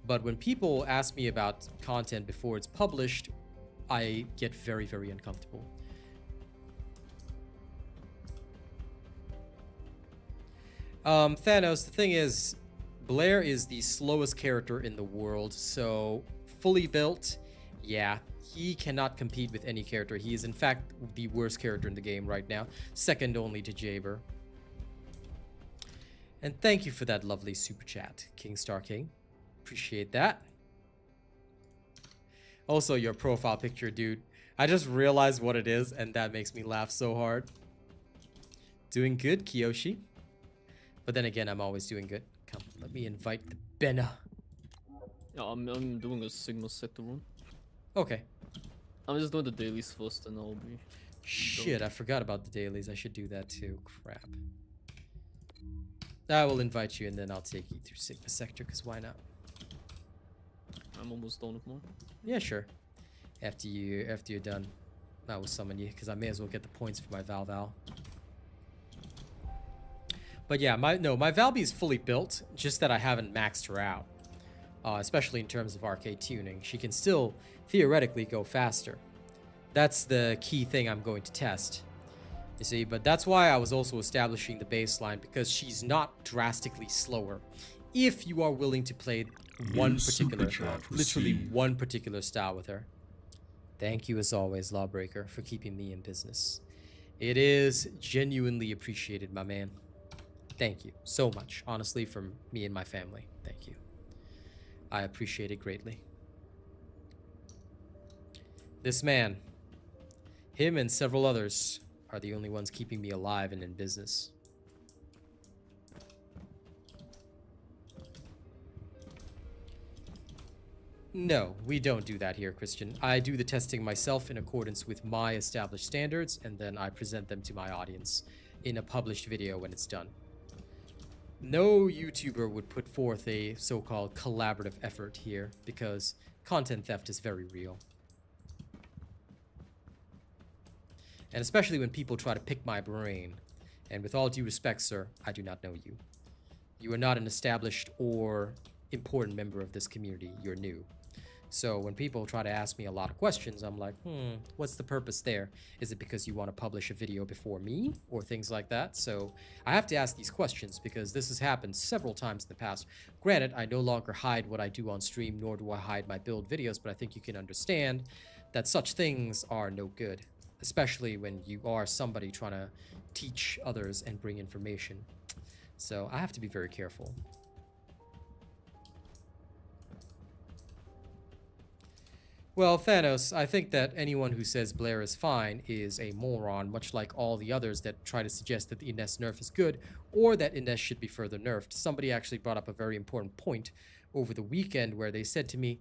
But when people ask me about content before it's published, I get very, very uncomfortable. Thanos, the thing is, Blair is the slowest character in the world, so fully built, yeah, he cannot compete with any character. He is, in fact, the worst character in the game right now, second only to Jaber. And thank you for that lovely super chat, King Star King. Appreciate that. Also, your profile picture, dude. I just realized what it is, and that makes me laugh so hard. Doing good, Kiyoshi. But then again, I'm always doing good. Come, let me invite the Benna. Yeah, I'm doing a Sigma sector run. Okay. I'm just doing the dailies first, and I'll be. Shit, I forgot about the dailies. I should do that too. Crap. I will invite you, and then I'll take you through Sigma sector, because why not? I'm almost done with mine. Yeah, sure. After you're done, I will summon you, because I may as well get the points for my Val. But yeah, my Valby is fully built, just that I haven't maxed her out. Especially in terms of arcade tuning. She can still theoretically go faster. That's the key thing I'm going to test. You see, but that's why I was also establishing the baseline, because she's not drastically slower. If you are willing to play one particular, literally one particular style with her. Thank you as always, Lawbreaker, for keeping me in business. It is genuinely appreciated, my man. Thank you so much, honestly, from me and my family. Thank you. I appreciate it greatly. This man, him and several others, are the only ones keeping me alive and in business. No, we don't do that here, Christian. I do the testing myself in accordance with my established standards, and then I present them to my audience in a published video when it's done. No YouTuber would put forth a so-called collaborative effort here, because content theft is very real. And especially when people try to pick my brain. And with all due respect, sir, I do not know you. You are not an established or important member of this community. You're new. So when people try to ask me a lot of questions, I'm like, what's the purpose there? Is it because you want to publish a video before me or things like that? So I have to ask these questions because this has happened several times in the past. Granted, I no longer hide what I do on stream, nor do I hide my build videos, but I think you can understand that such things are no good, especially when you are somebody trying to teach others and bring information. So I have to be very careful. Well, Thanos, I think that anyone who says Blair is fine is a moron, much like all the others that try to suggest that the Ines nerf is good, or that Ines should be further nerfed. Somebody actually brought up a very important point over the weekend where they said to me,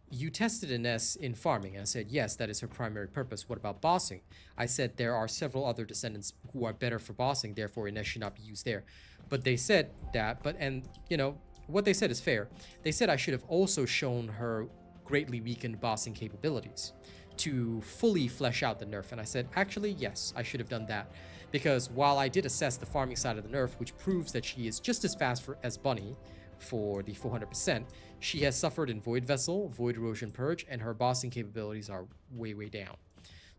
you tested Ines in farming. I said, yes, that is her primary purpose. What about bossing? I said, there are several other descendants who are better for bossing, therefore Ines should not be used there. But they said that, and, you know, what they said is fair. They said I should have also shown her greatly weakened bossing capabilities to fully flesh out the nerf. And I said, actually, yes, I should have done that. Because while I did assess the farming side of the nerf, which proves that she is just as fast as Bunny for the 400%, she has suffered in Void Vessel, Void Erosion Purge, and her bossing capabilities are way, way down.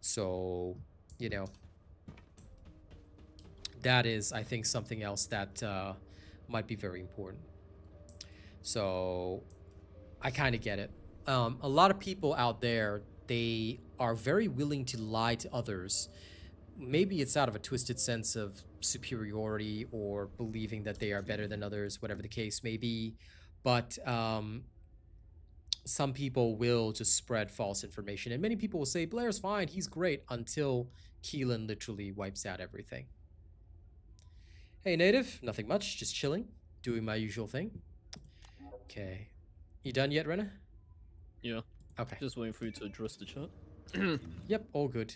So, you know, that is, I think, something else that might be very important. So, I kind of get it. A lot of people out there, they are very willing to lie to others. Maybe it's out of a twisted sense of superiority or believing that they are better than others, whatever the case may be. But some people will just spread false information. And many people will say, Blair's fine, he's great, until Keelin literally wipes out everything. Hey, Native. Nothing much. Just chilling. Doing my usual thing. Okay. You done yet, Renna? Yeah. Okay. Just waiting for you to address the chat. Yep, all good.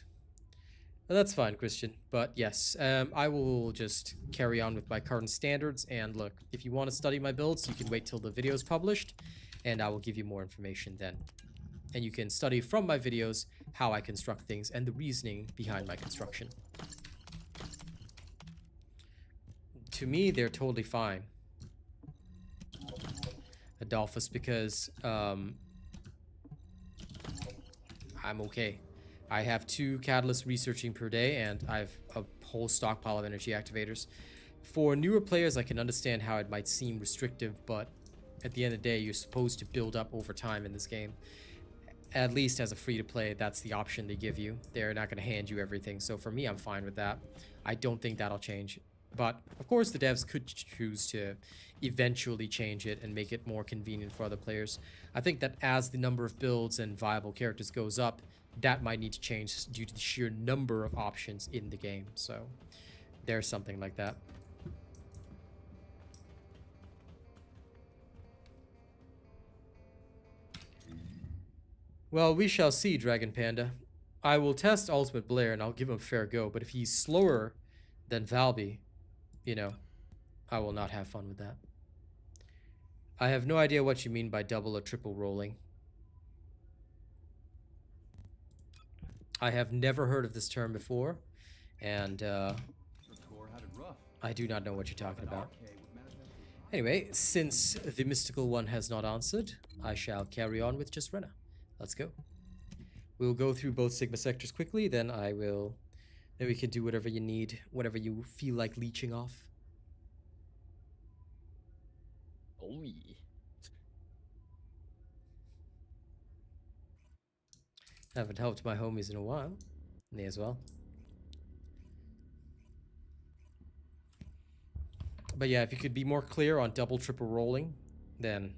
Well, that's fine, Christian. But yes, I will just carry on with my current standards. And look, if you want to study my builds, you can wait till the video is published, and I will give you more information then. And you can study from my videos how I construct things and the reasoning behind my construction. To me, they're totally fine. Adolphus, because I'm okay. I have 2 catalysts researching per day, and I have a whole stockpile of energy activators. For newer players, I can understand how it might seem restrictive, but at the end of the day, you're supposed to build up over time in this game. At least as a free-to-play, that's the option they give you. They're not going to hand you everything, so for me, I'm fine with that. I don't think that'll change. But, of course, the devs could choose to eventually change it and make it more convenient for other players. I think that as the number of builds and viable characters goes up, that might need to change due to the sheer number of options in the game. So, there's something like that. Well, we shall see, Dragon Panda. I will test Ultimate Blair and I'll give him a fair go, but if he's slower than Valby, you know, I will not have fun with that. I have no idea what you mean by double or triple rolling. I have never heard of this term before, and I do not know what you're talking about. Anyway, since the mystical one has not answered, I shall carry on with just Rena. Let's go. We'll go through both Sigma sectors quickly, then we can do whatever you need, whatever you feel like leeching off. Oh yeah. Haven't helped my homies in a while. Me as well. But yeah, if you could be more clear on double, triple rolling, then...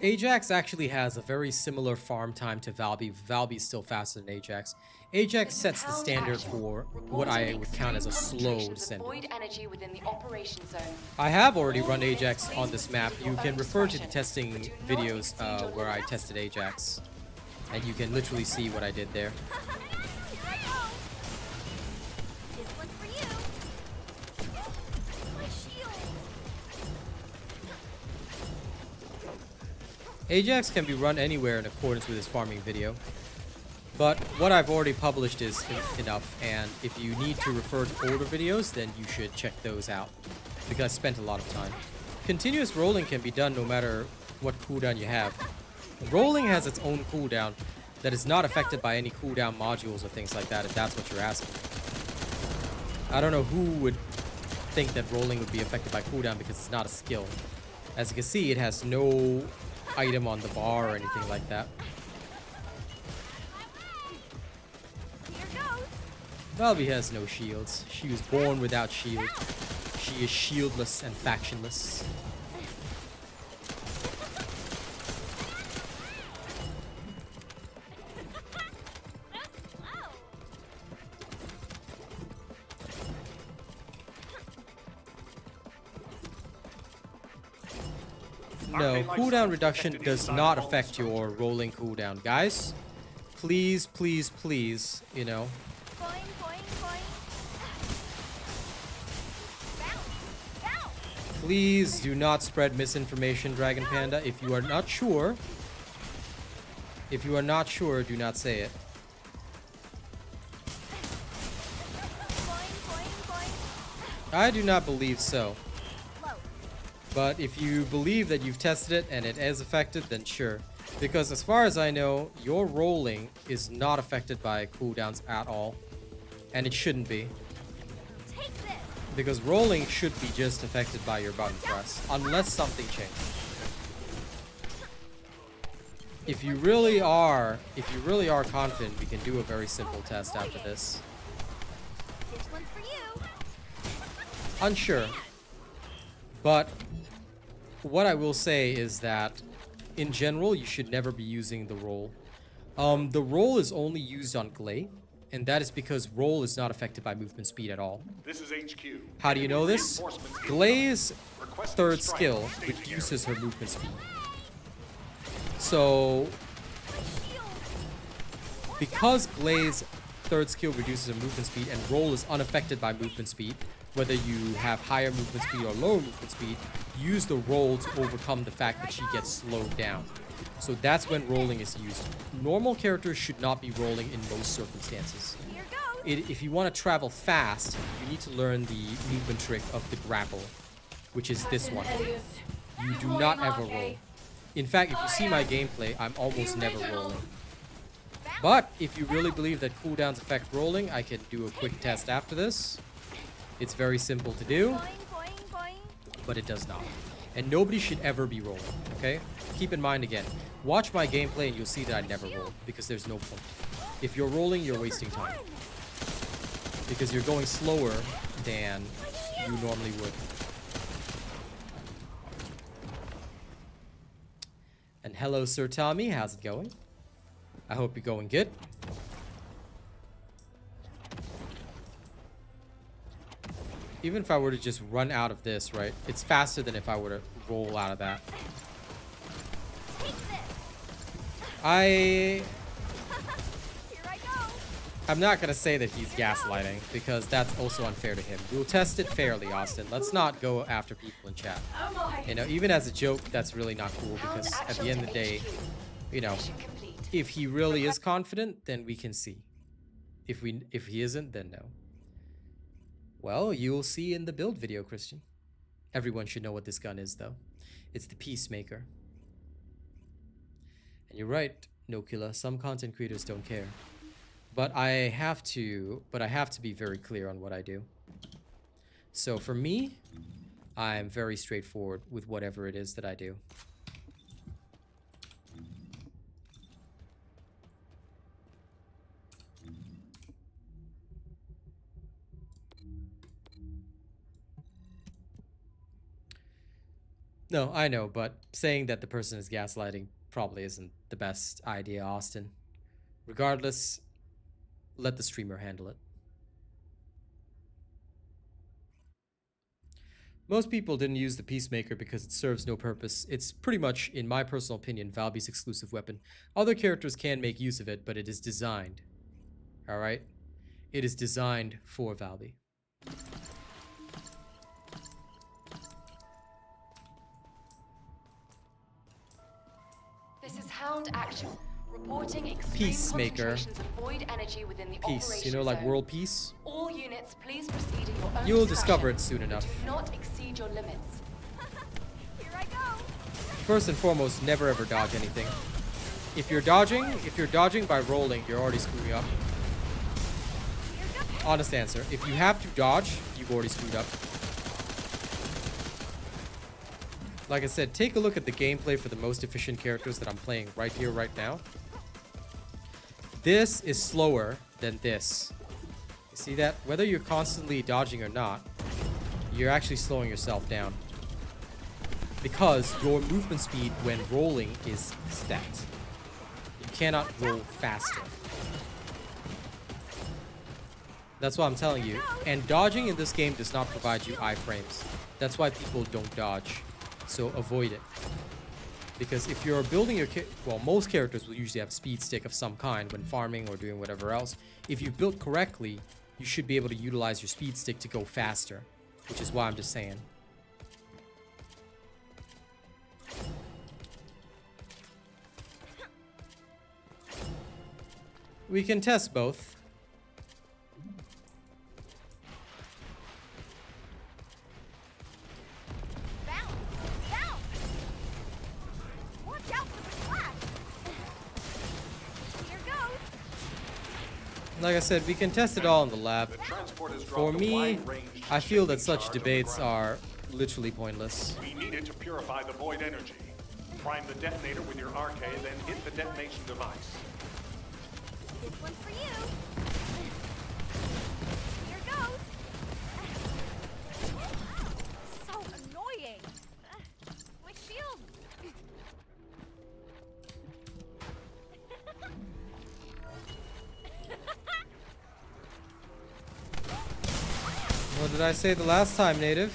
Ajax actually has a very similar farm time to Valby. Valby is still faster than Ajax. Ajax sets the standard for what I would count as a slow descendant. I have already run Ajax on this map. You can refer to the testing videos where I tested Ajax. And you can literally see what I did there. Ajax can be run anywhere in accordance with his farming video, but what I've already published is enough, and if you need to refer to older videos, then you should check those out, because I spent a lot of time. Continuous rolling can be done no matter what cooldown you have. Rolling has its own cooldown that is not affected by any cooldown modules or things like that, if that's what you're asking. I don't know who would think that rolling would be affected by cooldown because it's not a skill. As you can see, it has no item on the bar or anything like that. Valby has no shields. She was born without shield. She is shieldless and factionless. No, cooldown reduction does not affect your rolling cooldown. Guys, please, please, please, you know. Please do not spread misinformation, Dragon Panda. If you are not sure, do not say it. I do not believe so. But if you believe that you've tested it and it is affected, then sure. Because as far as I know, your rolling is not affected by cooldowns at all. And it shouldn't be. Because rolling should be just affected by your button press. Unless something changes. If you really are confident, we can do a very simple test after this. Unsure. But what I will say is that in general, you should never be using the roll. The roll is only used on Glay, and that is because roll is not affected by movement speed at all. This is HQ. How do you know this? Glay's third skill reduces her movement speed. So, because Glay's third skill reduces her movement speed and roll is unaffected by movement speed, whether you have higher movement speed or lower movement speed, use the roll to overcome the fact that she gets slowed down. So that's when rolling is used. Normal characters should not be rolling in most circumstances. If you want to travel fast, you need to learn the movement trick of the grapple, which is this one. You do not ever roll. In fact, if you see my gameplay, I'm almost never rolling. But if you really believe that cooldowns affect rolling, I can do a quick test after this. It's very simple to do, Boing, boing, boing. but it does not. And nobody should ever be rolling, okay? Keep in mind again, watch my gameplay and you'll see that I never roll, because there's no point. If you're rolling, you're wasting time. Because you're going slower than you normally would. And hello, Sir Tommy, how's it going? I hope you're going good. Even if I were to just run out of this, right? It's faster than if I were to roll out of that. Take this. Here I go. I'm not gonna say that he's gaslighting, because that's also unfair to him. We'll test it fairly, Austin. Let's not go after people in chat. You know, even as a joke, that's really not cool, because at the end of the day, you know, if he really is confident, then we can see. If he isn't, then no. Well, you'll see in the build video, Christian. Everyone should know what this gun is, though. It's the Peacemaker. And you're right, Nokula. Some content creators don't care. But I have to be very clear on what I do. So for me, I'm very straightforward with whatever it is that I do. No, I know, but saying that the person is gaslighting probably isn't the best idea, Austin. Regardless, let the streamer handle it. Most people didn't use the Peacemaker because it serves no purpose. It's pretty much, in my personal opinion, Valby's exclusive weapon. Other characters can make use of it, but it is designed. Alright? It is designed for Valby. This is Hound Action. Reporting extreme Peacemaker. concentrations of void energy within the Peace. You operation know, like zone. world peace? All units, please proceed at your own You'll discretion. discover it soon enough. Do not exceed your limits. Here I go. First and foremost, never ever dodge anything. If you're dodging by rolling, you're already screwing up. Honest answer. If you have to dodge, you've already screwed up. Like I said, take a look at the gameplay for the most efficient characters that I'm playing right here, right now. This is slower than this. You see that? Whether you're constantly dodging or not, you're actually slowing yourself down. Because your movement speed when rolling is stat. You cannot roll faster. That's what I'm telling you. And dodging in this game does not provide you iframes. That's why people don't dodge. So avoid it. Because if you're building your most characters will usually have a speed stick of some kind when farming or doing whatever else. If you built correctly, you should be able to utilize your speed stick to go faster. Which is why I'm just saying. We can test both. Like I said, we can test it all in the lab. For me, I feel that such debates are literally pointless. We need it to purify the void energy. Prime the detonator with your RK, then hit the detonation device. This one's for you. Here goes. So annoying. My shield. What did I say the last time, Native?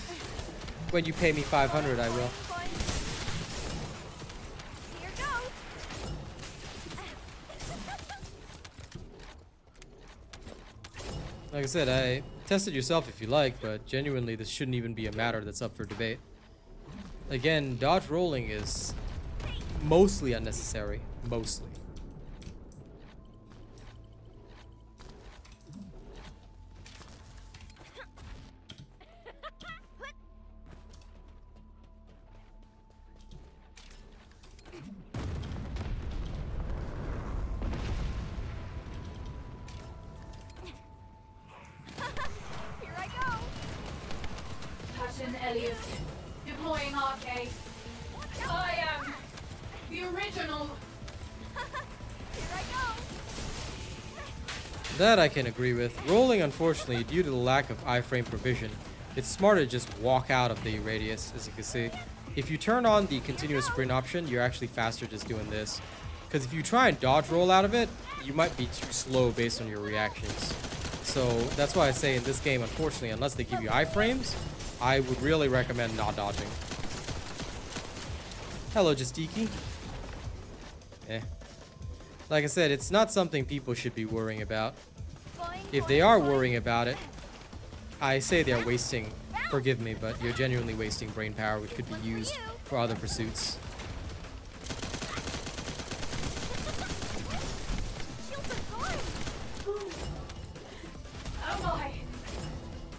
When you pay me 500, I will. Here goes. Like I said, I test it yourself if you like, but genuinely this shouldn't even be a matter that's up for debate. Again, dodge rolling is mostly unnecessary. Mostly. Here I go. That I can agree with. Rolling, unfortunately, due to the lack of iframe provision, it's smarter to just walk out of the radius, as you can see. If you turn on the continuous sprint option, you're actually faster just doing this. Because if you try and dodge roll out of it, you might be too slow based on your reactions. So that's why I say in this game, unfortunately, unless they give you iframes, I would really recommend not dodging. Hello, Justiki. Like I said, it's not something people should be worrying about. If they are worrying about it, I say they're wasting, forgive me, but you're genuinely wasting brain power, which could be used for other pursuits.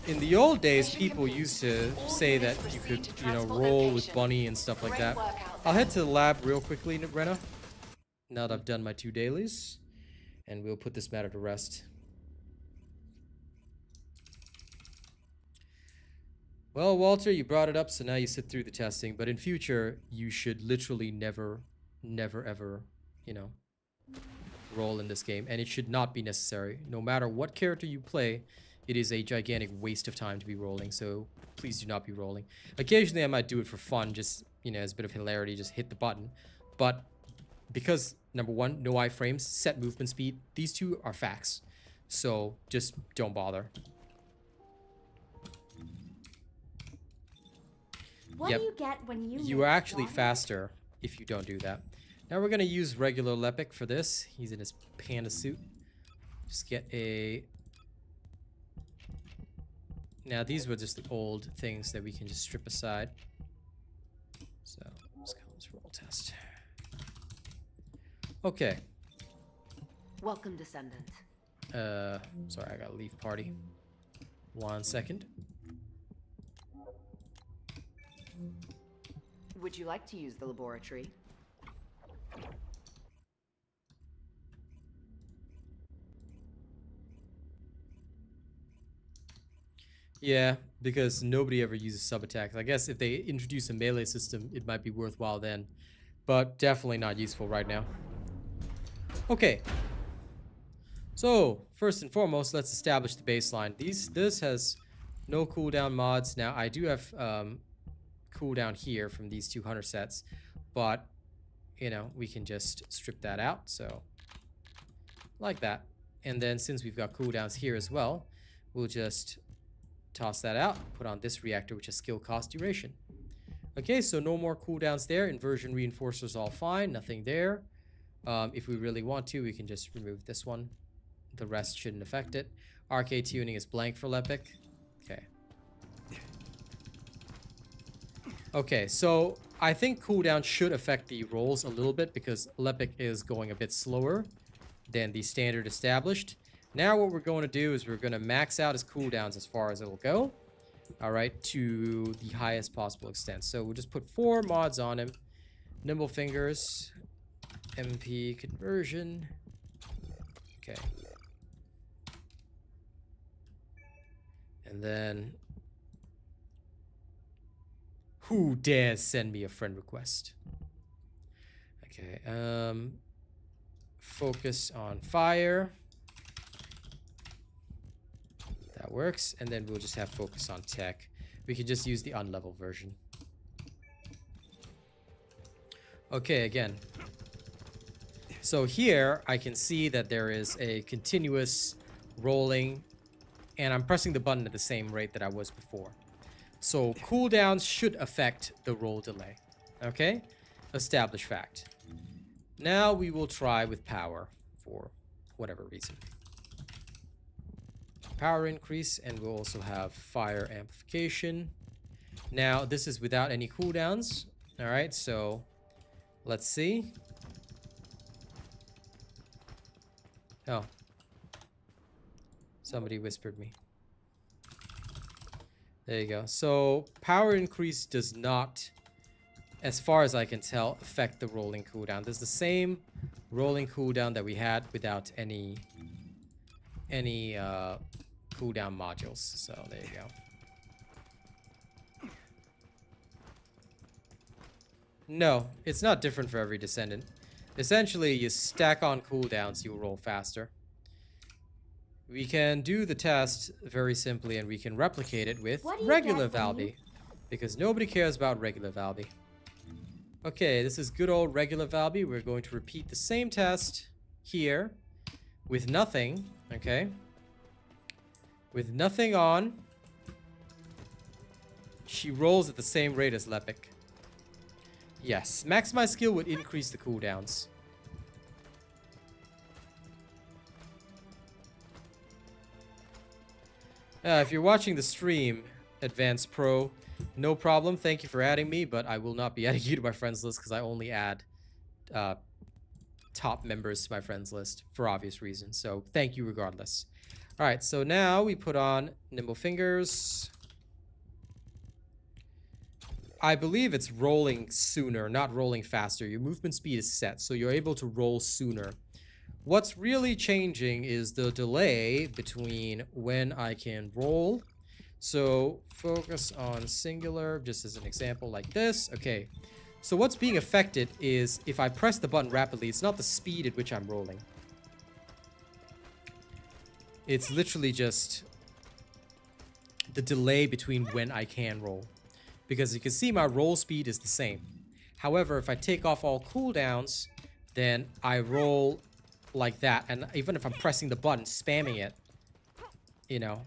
In the old days, people used to say that you could, you know, roll with bunny and stuff like that. I'll head to the lab real quickly, Brenna, now that I've done my 2 dailies, and we'll put this matter to rest. Well, Walter, you brought it up, so now you sit through the testing, but in future, you should literally never, ever, you know, roll in this game, and it should not be necessary. No matter what character you play, it is a gigantic waste of time to be rolling, so please do not be rolling. Occasionally, I might do it for fun, just, you know, as a bit of hilarity, just hit the button. But because, number one, no iframes, set movement speed, these two are facts. So just don't bother. What do you get when you are actually faster if you don't do that. Now we're going to use regular Lepic for this. He's in his panda suit. Just get a... Now, these were just the old things that we can just strip aside. So, let's go. Let's roll test. Okay. Welcome, Descendant. Sorry, I gotta leave party. 1 second. Would you like to use the laboratory? Yeah, because nobody ever uses sub-attacks. I guess if they introduce a melee system, it might be worthwhile then. But definitely not useful right now. Okay. So, first and foremost, let's establish the baseline. This has no cooldown mods. Now, I do have cooldown here from these 200 sets. But, you know, we can just strip that out. So, like that. And then since we've got cooldowns here as well, we'll just... toss that out, put on this reactor, which is skill cost duration. Okay, so no more cooldowns there. Inversion reinforcers all fine, nothing there. If we really want to, we can just remove this one. The rest shouldn't affect it. RK tuning is blank for Lepic. Okay. Okay, so I think cooldown should affect the rolls a little bit because Lepic is going a bit slower than the standard established. Now what we're going to do is we're going to max out his cooldowns as far as it'll go. Alright, to the highest possible extent. So we'll just put 4 mods on him. Nimble Fingers. MP Conversion. Okay. And then... who dares send me a friend request? Okay, focus on fire. That works, and then we'll just have focus on tech. We could just use the unlevel version. Okay, again. So here, I can see that there is a continuous rolling, and I'm pressing the button at the same rate that I was before. So cooldowns should affect the roll delay. Okay? Established fact. Now we will try with power for whatever reason. Power increase, and we'll also have fire amplification. Now this is without any cooldowns. All right, so let's see. Oh, somebody whispered me. There you go. So power increase does not, as far as I can tell, affect the rolling cooldown. There's the same rolling cooldown that we had without any cooldown modules. So there you go. No, it's not different for every Descendant. Essentially, you stack on cooldowns, you roll faster. We can do the test very simply, and we can replicate it with What do you regular get when you- Valby. Because nobody cares about regular Valby. Okay, this is good old regular Valby. We're going to repeat the same test here with nothing, okay? With nothing on. She rolls at the same rate as Lepic. Yes, maximize skill would increase the cooldowns. If you're watching the stream, Advanced Pro, no problem. Thank you for adding me, but I will not be adding you to my friends list because I only add top members to my friends list for obvious reasons. So thank you regardless. All right, so now we put on Nimble Fingers. I believe it's rolling sooner, not rolling faster. Your movement speed is set, so you're able to roll sooner. What's really changing is the delay between when I can roll. So focus on singular, just as an example like this. Okay, so what's being affected is if I press the button rapidly, it's not the speed at which I'm rolling. It's literally just the delay between when I can roll. Because you can see my roll speed is the same. However, if I take off all cooldowns, then I roll like that. And even if I'm pressing the button, spamming it, you know,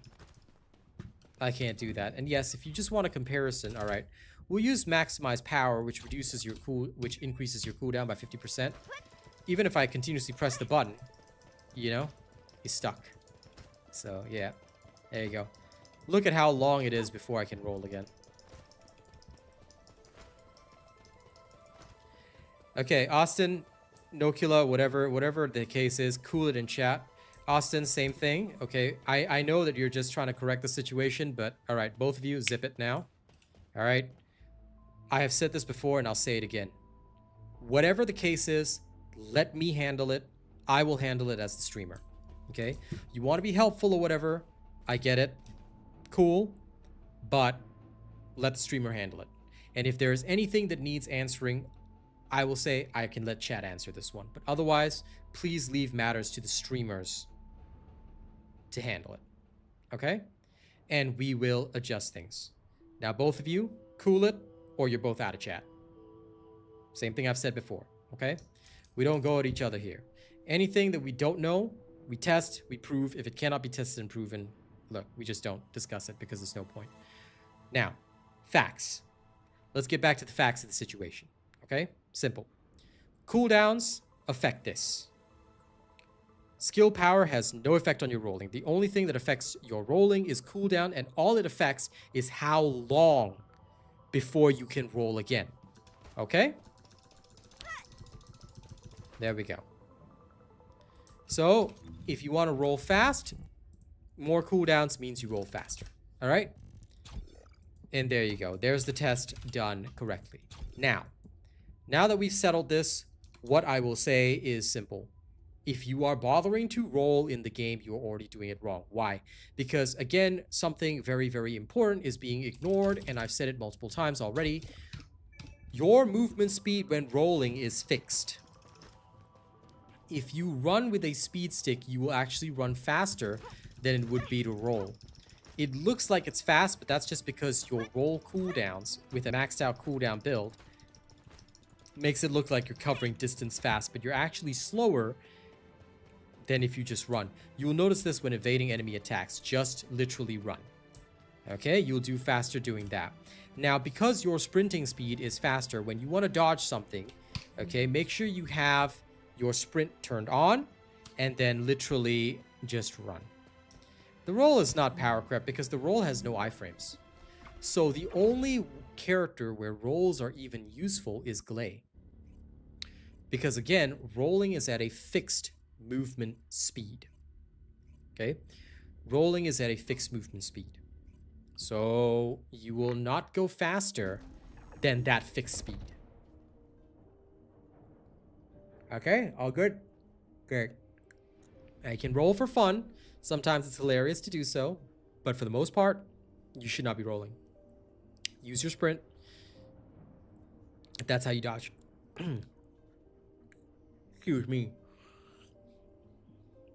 I can't do that. And yes, if you just want a comparison, all right, we'll use maximize power, which reduces your which increases your cooldown by 50%. Even if I continuously press the button, you know, he's stuck. So yeah, there you go. Look at how long it is before I can roll again. Okay, Austin, Nokula, whatever the case is, cool it in chat. Austin, same thing. Okay, I know that you're just trying to correct the situation, but all right, both of you, zip it now. All right. I have said this before, and I'll say it again. Whatever the case is, let me handle it. I will handle it as the streamer. Okay? You want to be helpful or whatever, I get it. Cool. But let the streamer handle it. And if there is anything that needs answering, I will say I can let chat answer this one. But otherwise, please leave matters to the streamers to handle it. Okay? And we will adjust things. Now, both of you, cool it, or you're both out of chat. Same thing I've said before. Okay? We don't go at each other here. Anything that we don't know, we test, we prove. If it cannot be tested and proven, look, we just don't discuss it because there's no point. Now, facts. Let's get back to the facts of the situation. Okay? Simple. Cooldowns affect this. Skill power has no effect on your rolling. The only thing that affects your rolling is cooldown, and all it affects is how long before you can roll again. Okay? There we go. So, if you want to roll fast, more cooldowns means you roll faster. All right? And there you go. There's the test done correctly. Now that we've settled this, what I will say is simple. If you are bothering to roll in the game, you're already doing it wrong. Why? Because, again, something very, very important is being ignored, and I've said it multiple times already. Your movement speed when rolling is fixed. If you run with a speed stick, you will actually run faster than it would be to roll. It looks like it's fast, but that's just because your roll cooldowns with a maxed out cooldown build makes it look like you're covering distance fast, but you're actually slower than if you just run. You'll notice this when evading enemy attacks. Just literally run. Okay, you'll do faster doing that. Now, because your sprinting speed is faster, when you want to dodge something, okay, make sure you have your sprint turned on and then literally just run. The roll is not power creep because the roll has no iframes. So the only character where rolls are even useful is Glay. Because again, rolling is at a fixed movement speed. Okay? Rolling is at a fixed movement speed. So you will not go faster than that fixed speed. Okay, all good? Good. I can roll for fun. Sometimes it's hilarious to do so. But for the most part, you should not be rolling. Use your sprint. That's how you dodge. Excuse me.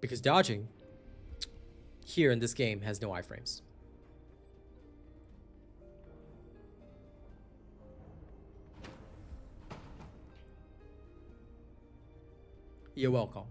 Because dodging here in this game has no iframes. You're welcome.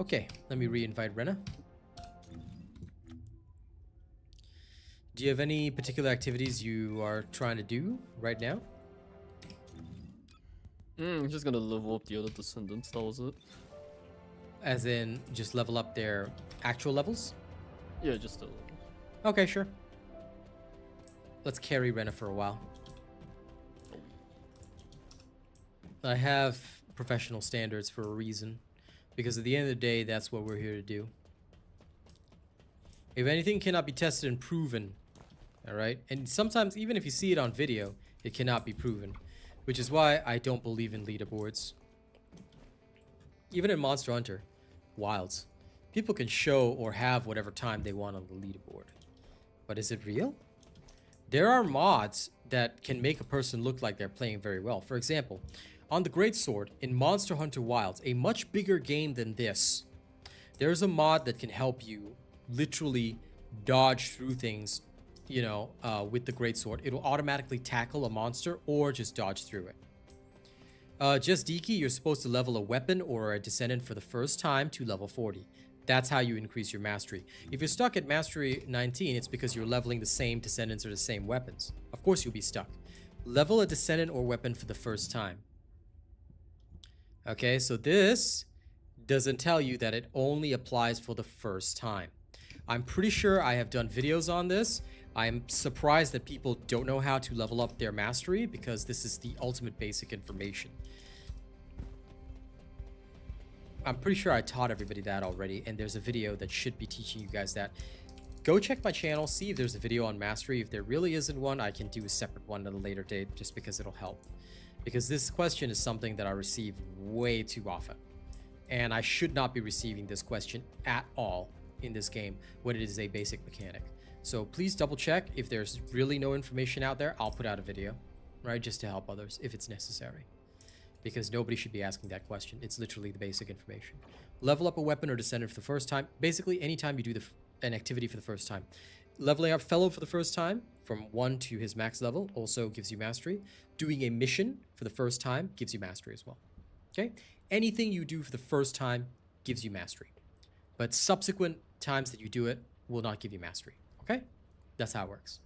Okay, let me re-invite Rena. Do you have any particular activities you are trying to do right now? I'm just gonna level up the other descendants, that was it. As in, just level up their actual levels? Yeah, just a level. Okay, sure. Let's carry Rena for a while. I have professional standards for a reason. Because at the end of the day, that's what we're here to do. If anything cannot be tested and proven, alright? And sometimes, even if you see it on video, it cannot be proven. Which is why I don't believe in leaderboards. Even in Monster Hunter Wilds, people can show or have whatever time they want on the leaderboard. But is it real? There are mods that can make a person look like they're playing very well. For example, on the Greatsword in Monster Hunter Wilds, a much bigger game than this, there's a mod that can help you literally dodge through things, you know, with the Greatsword. It'll automatically tackle a monster or just dodge through it. Just Diki, you're supposed to level a weapon or a descendant for the first time to level 40. That's how you increase your mastery. If you're stuck at mastery 19, it's because you're leveling the same descendants or the same weapons. Of course you'll be stuck. Level a descendant or weapon for the first time. Okay, so this doesn't tell you that it only applies for the first time. I'm pretty sure I have done videos on this. I'm surprised that people don't know how to level up their mastery because this is the ultimate basic information. I'm pretty sure I taught everybody that already, and there's a video that should be teaching you guys that. Go check my channel, see if there's a video on mastery. If there really isn't one, I can do a separate one at a later date just because it'll help. Because this question is something that I receive way too often. And I should not be receiving this question at all in this game when it is a basic mechanic. So please double check. If there's really no information out there, I'll put out a video, right? Just to help others if it's necessary. Because nobody should be asking that question. It's literally the basic information. Level up a weapon or descendant for the first time. Basically, anytime you do an activity for the first time. Leveling up Fellow for the first time from 1 to his max level also gives you mastery. Doing a mission for the first time gives you mastery as well. Okay? Anything you do for the first time gives you mastery. But subsequent times that you do it will not give you mastery. Okay? That's how it works.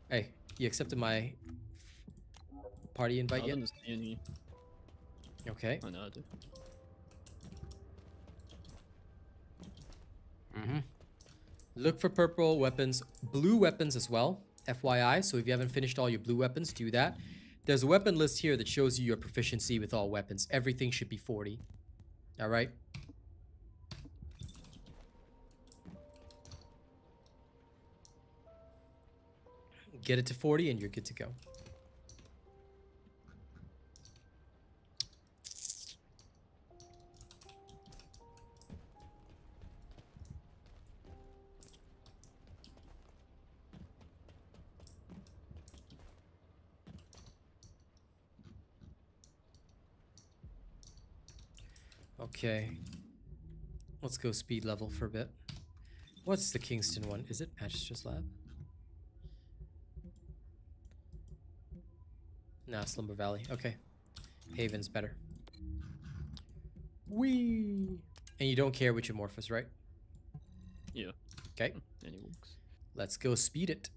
Hey, you accepted my party invite I yet? didn't see any. Okay. I know I do. Look for purple weapons, blue weapons as well, FYI. So if you haven't finished all your blue weapons, do that. There's a weapon list here that shows you your proficiency with all weapons. Everything should be 40. All right. Get it to 40 and you're good to go. Okay. Let's go speed level for a bit. What's the Kingston one? Is it Magistrate's Lab? Nah, Slumber Valley. Okay. Haven's better. Whee! And you don't care which Amorphous, right? Yeah. Okay. Any works. Let's go speed it.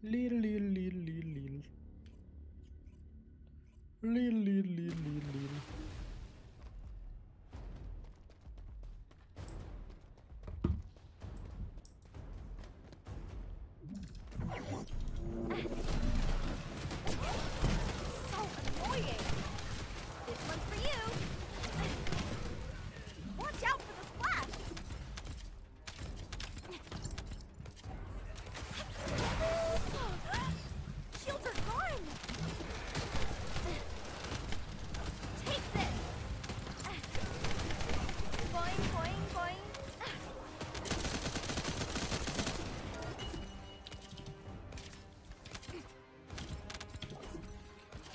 Little, little, little, little, little. Little, little, little, little, little.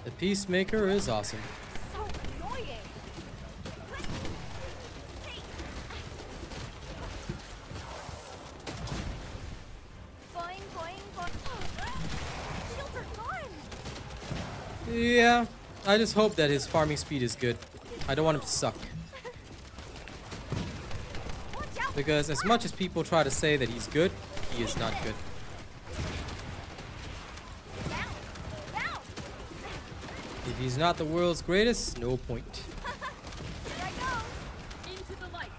The Peacemaker is awesome. So annoying. Boing, boing, boing. Shields are gone. Yeah, I just hope that his farming speed is good. I don't want him to suck. Watch out. Because as much as people try to say that he's good, he is not good. Bounce, bounce. If he's not the world's greatest, no point. Here I go. Into the light.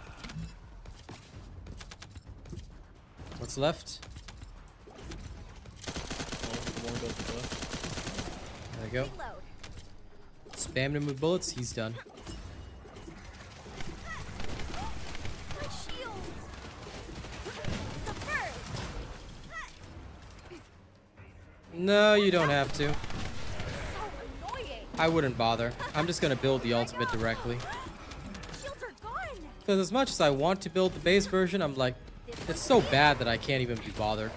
What's left? One goes to left. There we go. Reload. Spam him with bullets, he's done. My shields. Subvert. No, you don't have to. So annoying. I wouldn't bother. I'm just gonna build the ultimate directly. Shields are gone. Because as much as I want to build the base version, I'm like, it's so bad that I can't even be bothered.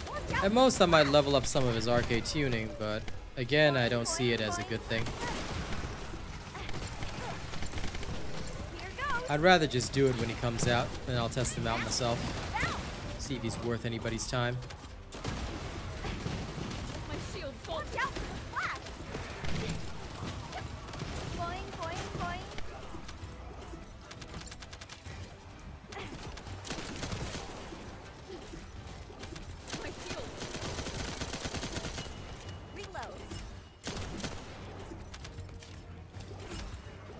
Watch out. At most, I might level up some of his arcade tuning, but again, I don't see it as a good thing. Here goes. I'd rather just do it when he comes out, and I'll test him out myself. Bounce. See if he's worth anybody's time. My shield falls. Watch out for the flash. Boing, boing, boing. My shield. Reload.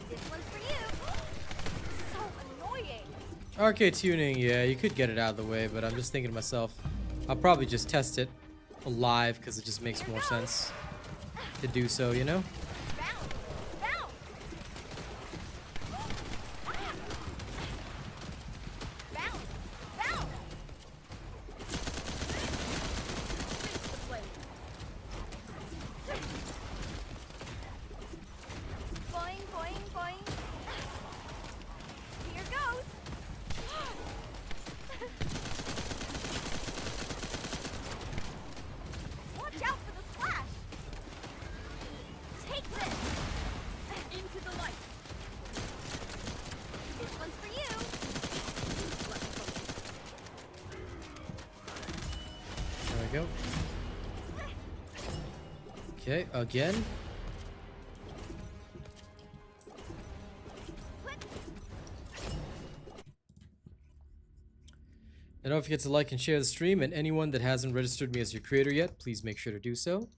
This one's for you. So annoying. Arcade tuning, yeah, you could get it out of the way, but I'm just thinking to myself, I'll probably just test it live because it just makes more sense to do so, you know? Bounce, bounce. Bounce, bounce. Boing, boing, boing. Here goes. Watch out for the splash. Take this. Into the light. This one's for you. There we go. Okay, again. And don't forget to like and share the stream, and anyone that hasn't registered me as your creator yet, please make sure to do so.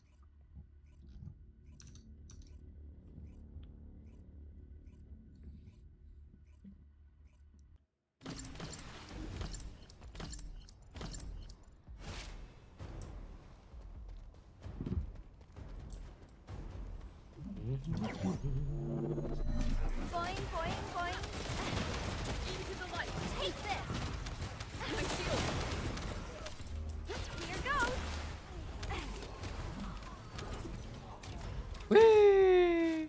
Boing, boing, boing. Into the light. Take this. My shield. Here goes. Whee!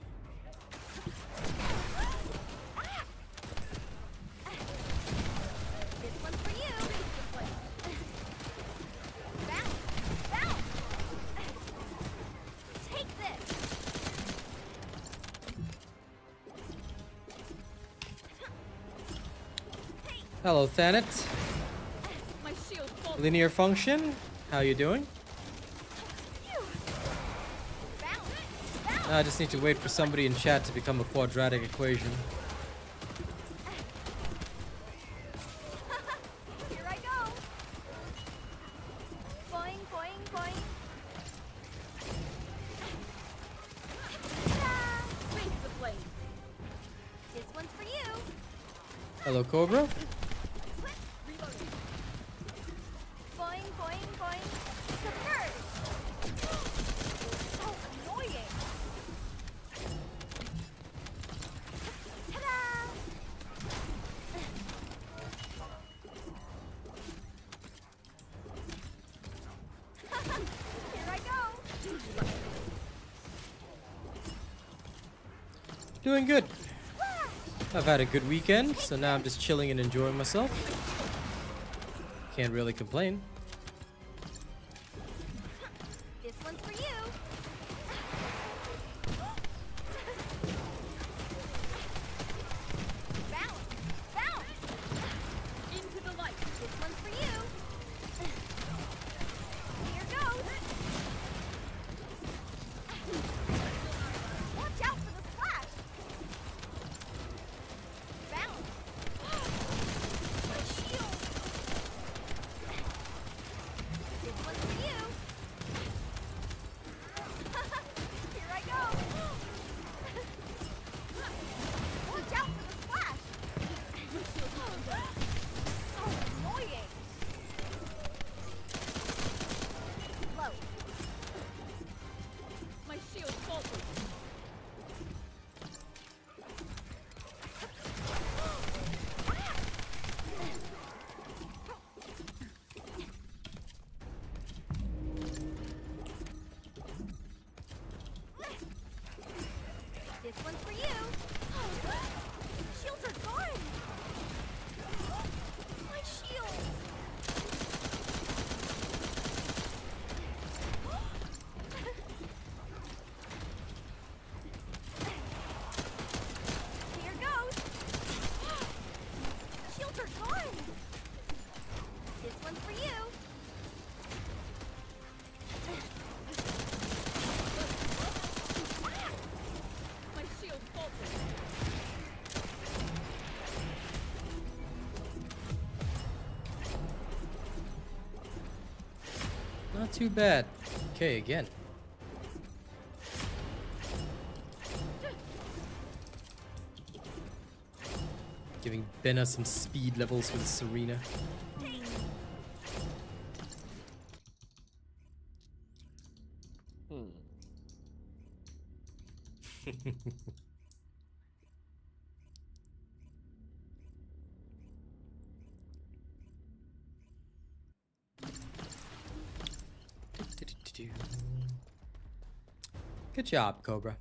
This one's for you. Bounce, bounce. Take this. Hello, Thanet. My shield falls. Linear function. How you doing? Phew. Bounce, bounce. I just need to wait for somebody in chat to become a quadratic equation. Here I go. Boing, boing, boing. Ta-da! Face the flame. This one's for you. Hello, Cobra. Reloading. Boing, boing, boing. Subvert. So annoying. Ta-da! Here I go. Doing good. I've had a good weekend, so now I'm just chilling and enjoying myself. Can't really complain. This one's for you. This one's for you. My shield faltered. Not too bad. Okay, again. Giving Benna some speed levels with Serena. Good job, Cobra.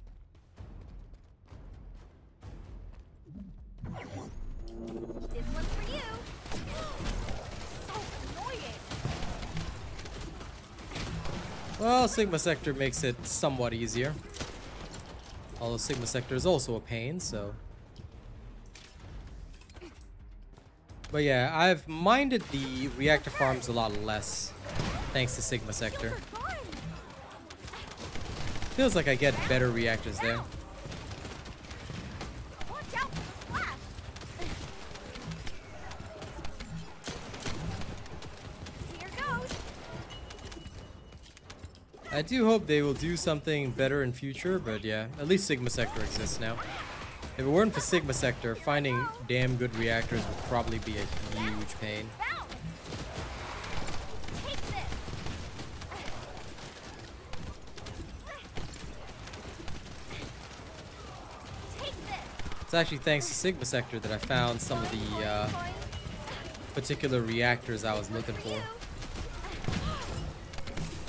This one's for you. So annoying. Well, Sigma Sector makes it somewhat easier. Although Sigma Sector is also a pain, so... But yeah, I've minded the reactor farms a lot less, thanks to Sigma Sector. Feels like I get better reactors there. Watch out for the splash. Here goes. I do hope they will do something better in future, but yeah, at least Sigma Sector exists now. If it weren't for Sigma Sector, finding damn good reactors would probably be a huge pain. Bounce. Take this. Take this. It's actually thanks to Sigma Sector that I found some of the Boing. particular reactors I was looking for.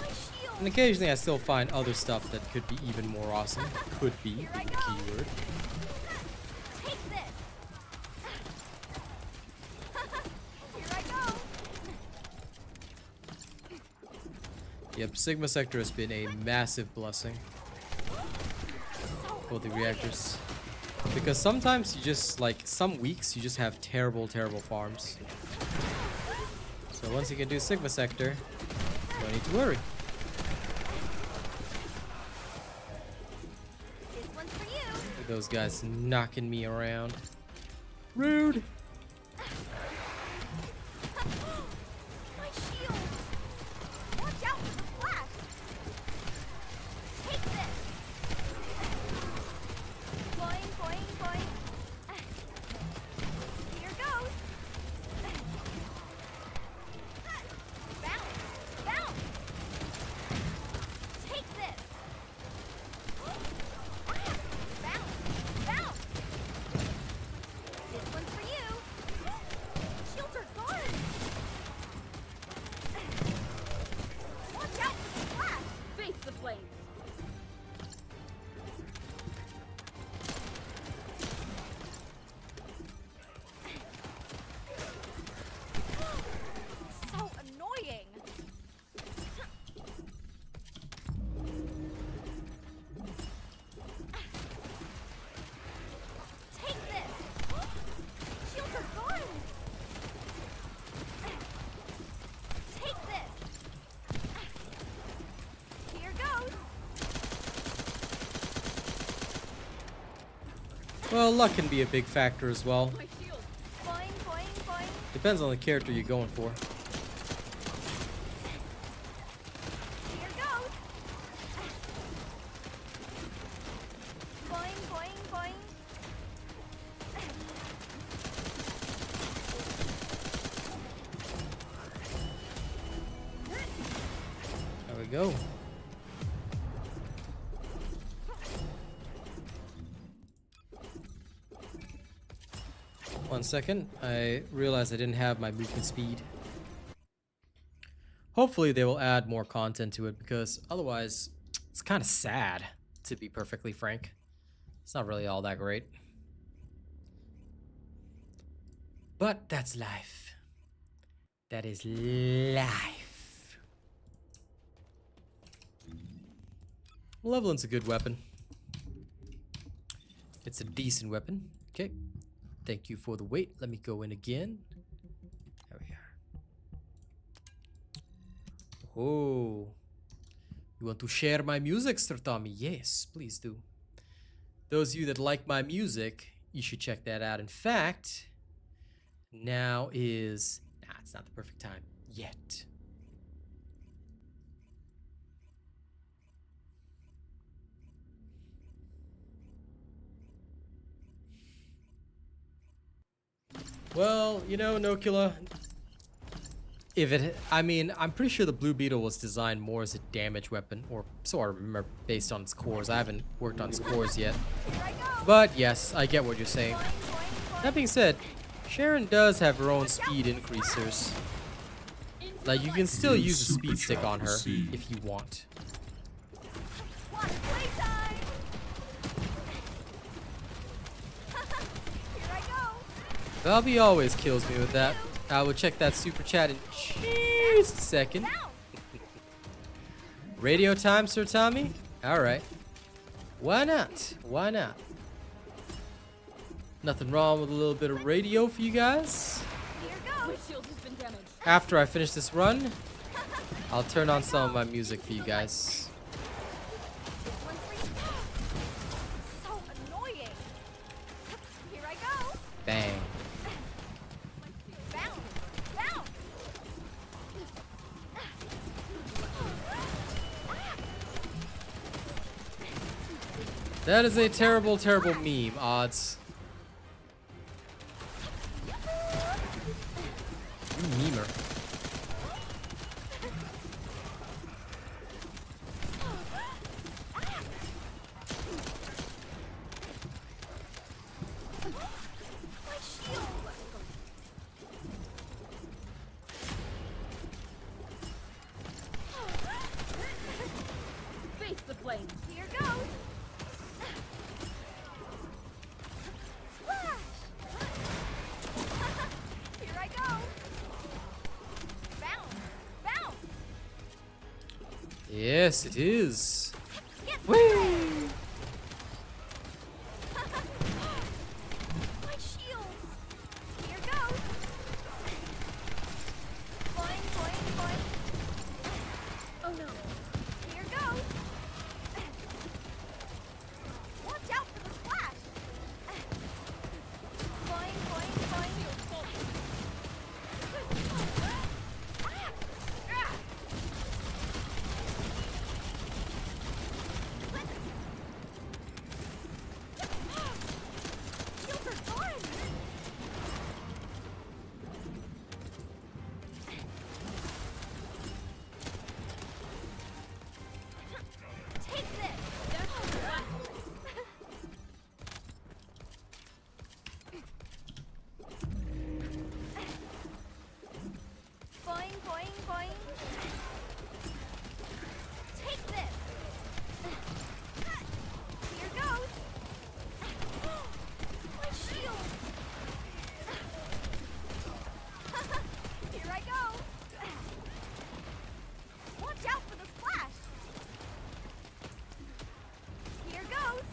My shield. And occasionally I still find other stuff that could be even more awesome. Could be, Here I the go. keyword. Take this. Here I go. Yep, Sigma Sector has been a massive blessing for the reactors. Because sometimes you just, like, some weeks you just have terrible, terrible farms. So once you can do Sigma Sector, you don't need to worry. This one's for you. Look at those guys knocking me around. Rude! My shield. Watch out for the splash. Take this. Boing, boing, boing. Here goes. Bounce, bounce. Take this. Bounce, bounce. This one's for you. Shields are gone. Watch out for the splash. Face the flames. So annoying. Take this. Shields are gone. Take this. Here goes. Well, luck can be a big factor as well. My shield. Boing, boing, boing. Depends on the character you're going for. Here goes. Boing, boing, boing. There we go. One second. I realized I didn't have my movement speed. Hopefully they will add more content to it, because otherwise it's kind of sad, to be perfectly frank. It's not really all that great. But that's life. That is life. Leveling's a good weapon. It's a decent weapon. Okay. Thank you for the wait. Let me go in again. Oh. You want to share my music, Sir Tommy? Yes, please do. Those of you that like my music, you should check that out. In fact, now is... Nah, it's not the perfect time yet. Well, you know, Nocula, I mean, I'm pretty sure the Blue Beetle was designed more as a damage weapon, or so I remember based on its cores. I haven't worked on its cores yet. But yes, I get what you're saying. That being said, Sharon does have her own speed increasers. Like, you can still use a speed stick on her if you want. Watch playtime! Here I go! Valby always kills me with that. I will check that super chat in just a second. Radio time, Sir Tommy? Alright. Why not? Why not? Nothing wrong with a little bit of radio for you guys. Here goes! My shield has been damaged. After I finish this run, I'll turn on some of my music for you guys. This one's for you. So annoying! Here I go! Bang. Bounce! Bounce! That is a terrible, terrible meme, odds. You memer. My shield! Face the flames. Here goes! Splash! Here I go! Bounce! Bounce! Yes, it is. Get Whee! my shield! Here goes! Boing, boing, boing! Oh no. Here goes! Watch out for the splash! Boing, boing, boing! Shields are gone! Take this! Boing, boing, boing. Take this. Here goes. My shield. Here I go. Watch out for the splash. Here goes.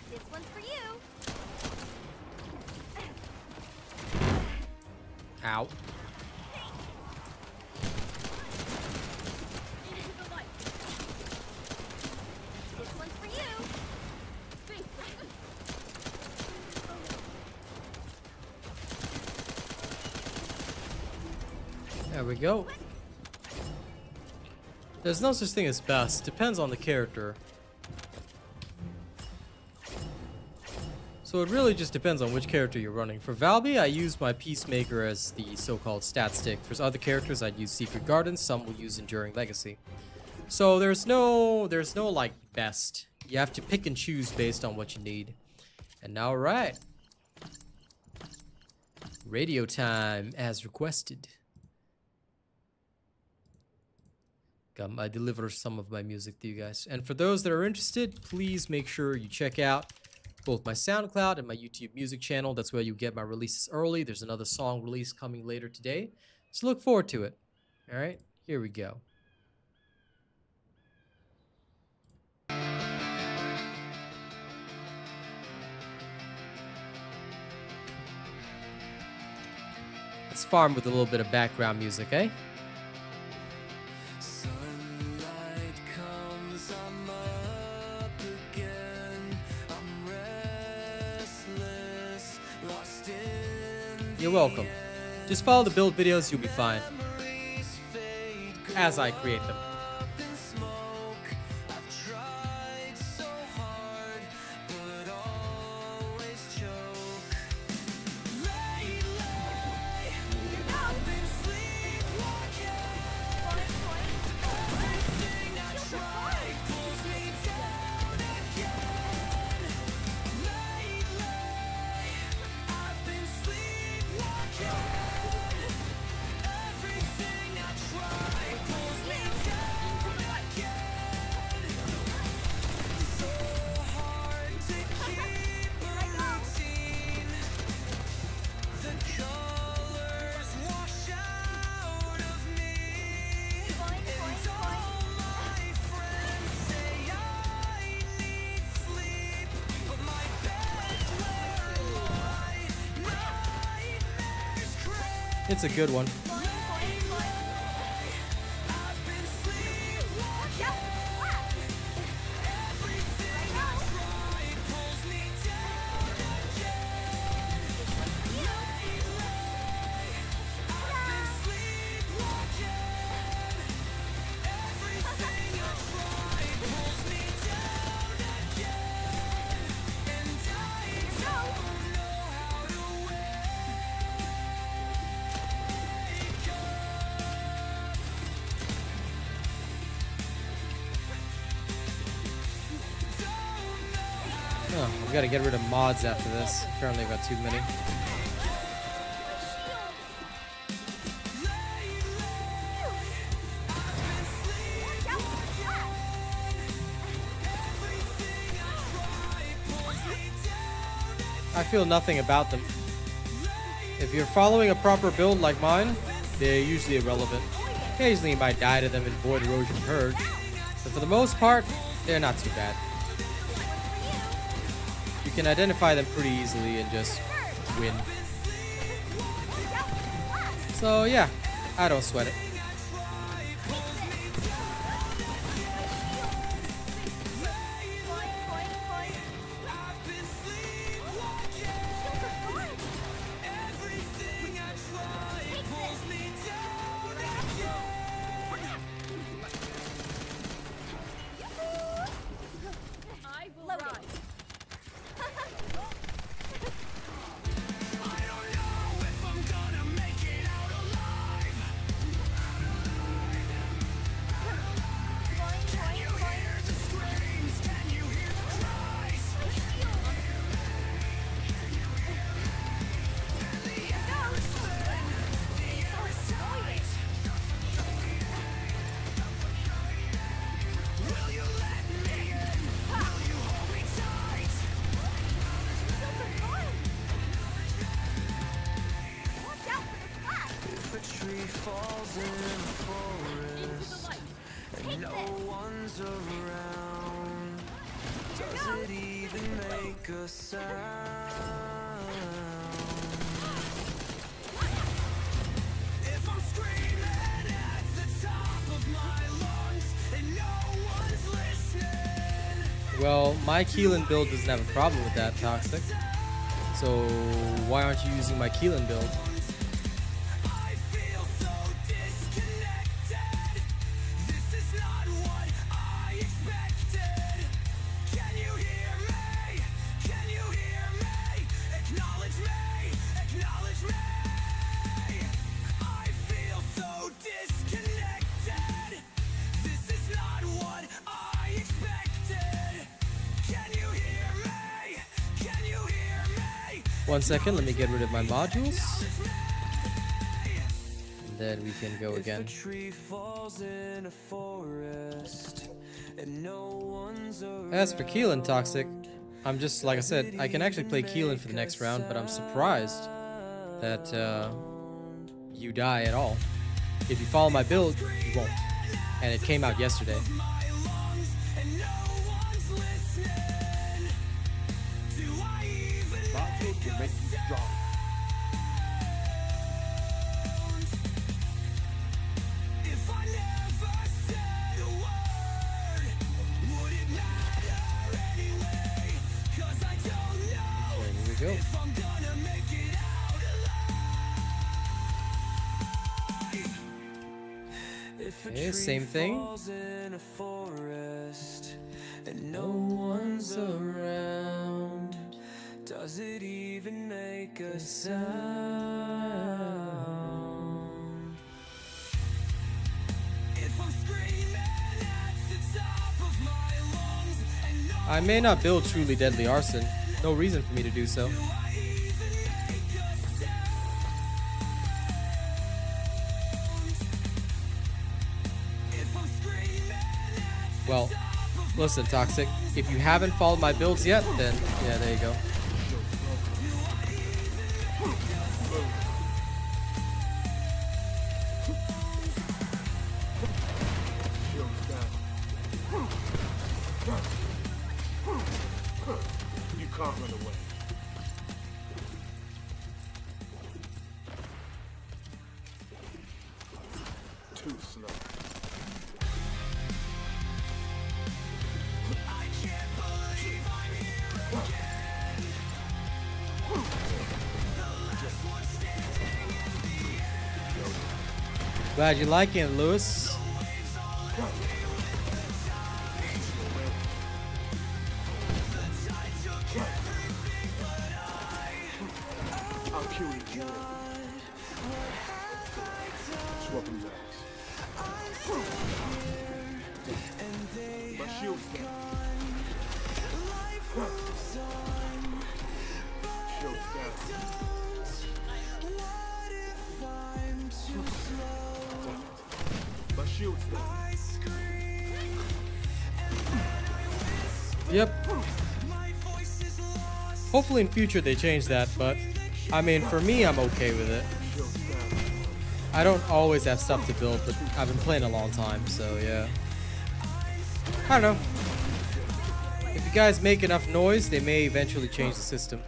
This one's for you. Ow. Into the light. This one's for you. Face the There we go. There's no such thing as best. Depends on the character. So it really just depends on which character you're running. For Valby, I use my Peacemaker as the so-called stat stick. For other characters, I'd use Secret Garden. Some will use Enduring Legacy. So there's no like best. You have to pick and choose based on what you need. And now, right. Radio time as requested. I deliver some of my music to you guys. And for those that are interested, please make sure you check out both my SoundCloud and my YouTube music channel. That's where you get my releases early. There's another song release coming later today. So look forward to it. All right, here we go. Let's farm with a little bit of background music, eh? You're welcome. Just follow the build videos, you'll be fine. As I create them. It's a good one. Oh, we gotta get rid of mods after this. Apparently I've got too many. I feel nothing about them. If you're following a proper build like mine, they're usually irrelevant. Occasionally you might die to them in Void Erosion Purge, but for the most part, they're not too bad. You can identify them pretty easily and just win. So yeah, I don't sweat it. I will rise. Well, my Keelin build doesn't have a problem with that, Toxic. So why aren't you using my Keelin build? One second, let me get rid of my modules. And then we can go again. As for Keelin, Toxic, I'm just, like I said, I can actually play Keelin for the next round, but I'm surprised that you die at all. If you follow my build, you won't. And it came out yesterday. go. Okay, same thing. And no one's around. Does it even make a sound? If I'm screaming at the top of my lungs, I may not build truly deadly arson. No reason for me to do so. Well, listen, Toxic. If you haven't followed my builds yet, then yeah, there you go. You can't run away. Too slow. Glad you like it, Lewis. I'll kill you. Swapping bags. My shield's down. Shield's down. My shield's down. Yep. Hopefully in future they change that, but I mean, for me, I'm okay with it. I don't always have stuff to build, but I've been playing a long time, so yeah. I don't know. If you guys make enough noise, they may eventually change the system.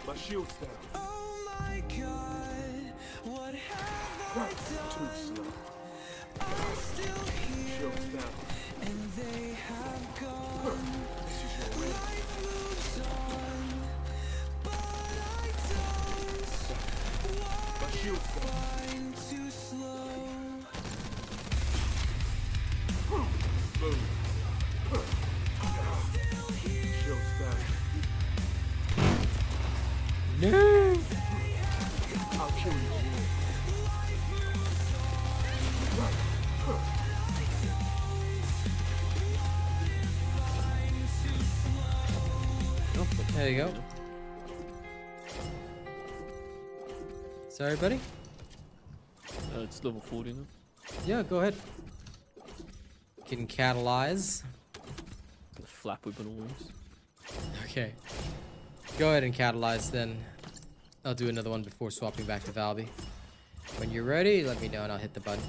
My shield's down. Oh my God, what have I done? Too slow. I'm still here. Shield's down. And they have gone. This is your way. Life moves on, but I don't. My shield's down. Too slow. Move. Shield's down. No. I'll kill you. Oh, there you go. Sorry, buddy. It's level 40 now. Yeah, go ahead. Can catalyze. The flap weapon wings. Okay. Go ahead and catalyze then. I'll do another one before swapping back to Valby. When you're ready, let me know and I'll hit the button.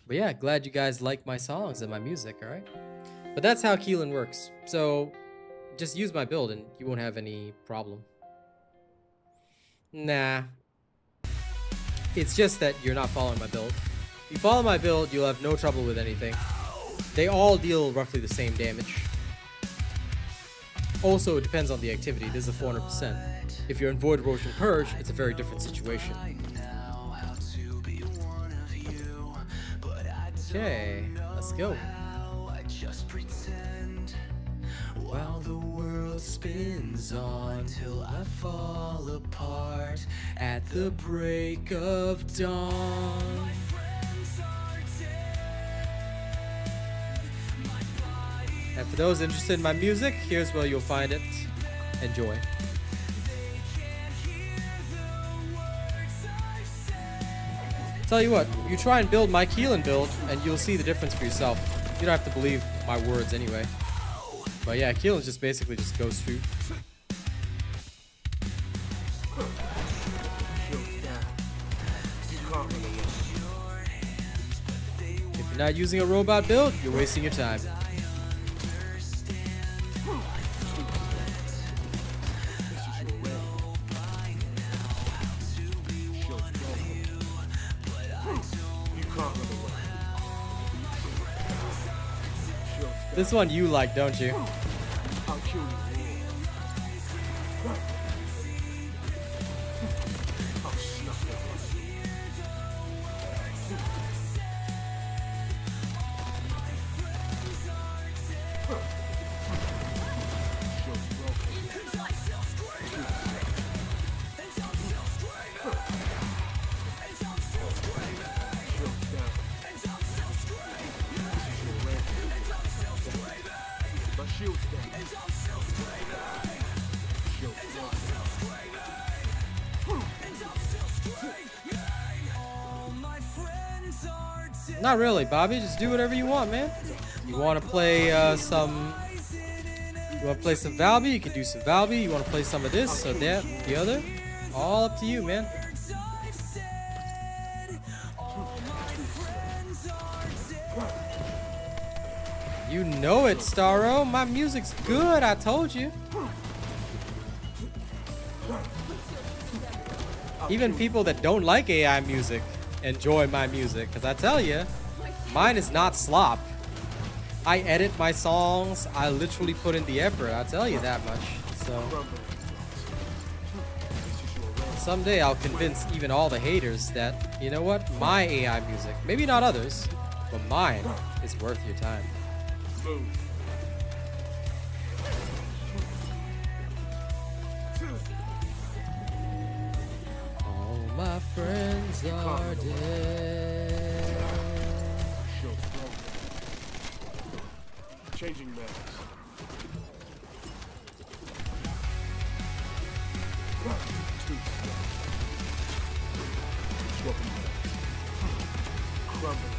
But yeah, glad you guys like my songs and my music, alright? But that's how Keelin works. So just use my build and you won't have any problem. Nah. It's just that you're not following my build. If you follow my build, you'll have no trouble with anything. They all deal roughly the same damage. Also, it depends on the activity. This is a 400%. If you're in Void Erosion Purge, it's a very different situation. Okay, let's go. While the world spins on till I fall apart at the break of dawn. And for those interested in my music, here's where you'll find it. Enjoy. Tell you what, you try and build my Keelin build, and you'll see the difference for yourself. You don't have to believe my words anyway. But yeah, Keelin's just basically just goes through. If you're not using a robot build, you're wasting your time. This one you like, don't you? I'll kill you. I'll snuff it. Not really, Bobby. Just do whatever you want, man. You want to play some Valby? You can do some Valby. You want to play some of this or that, the other? All up to you, man. You know it, Starro. My music's good. I told you. Even people that don't like AI music enjoy my music, because I tell you, mine is not slop. I edit my songs. I literally put in the effort. I tell you that much. So someday I'll convince even all the haters that, you know what, my AI music, maybe not others, but mine is worth your time. All my friends are dead. Changing maps. Swapping maps. Crumbling.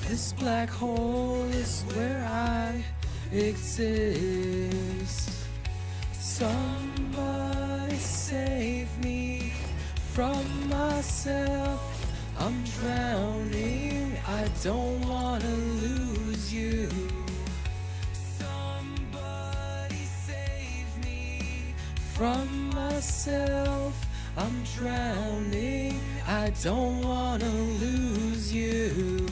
This black hole is where I exist. Somebody save me from myself. I'm drowning. I don't wanna lose you. Somebody save me from myself. I'm drowning. I don't wanna lose you.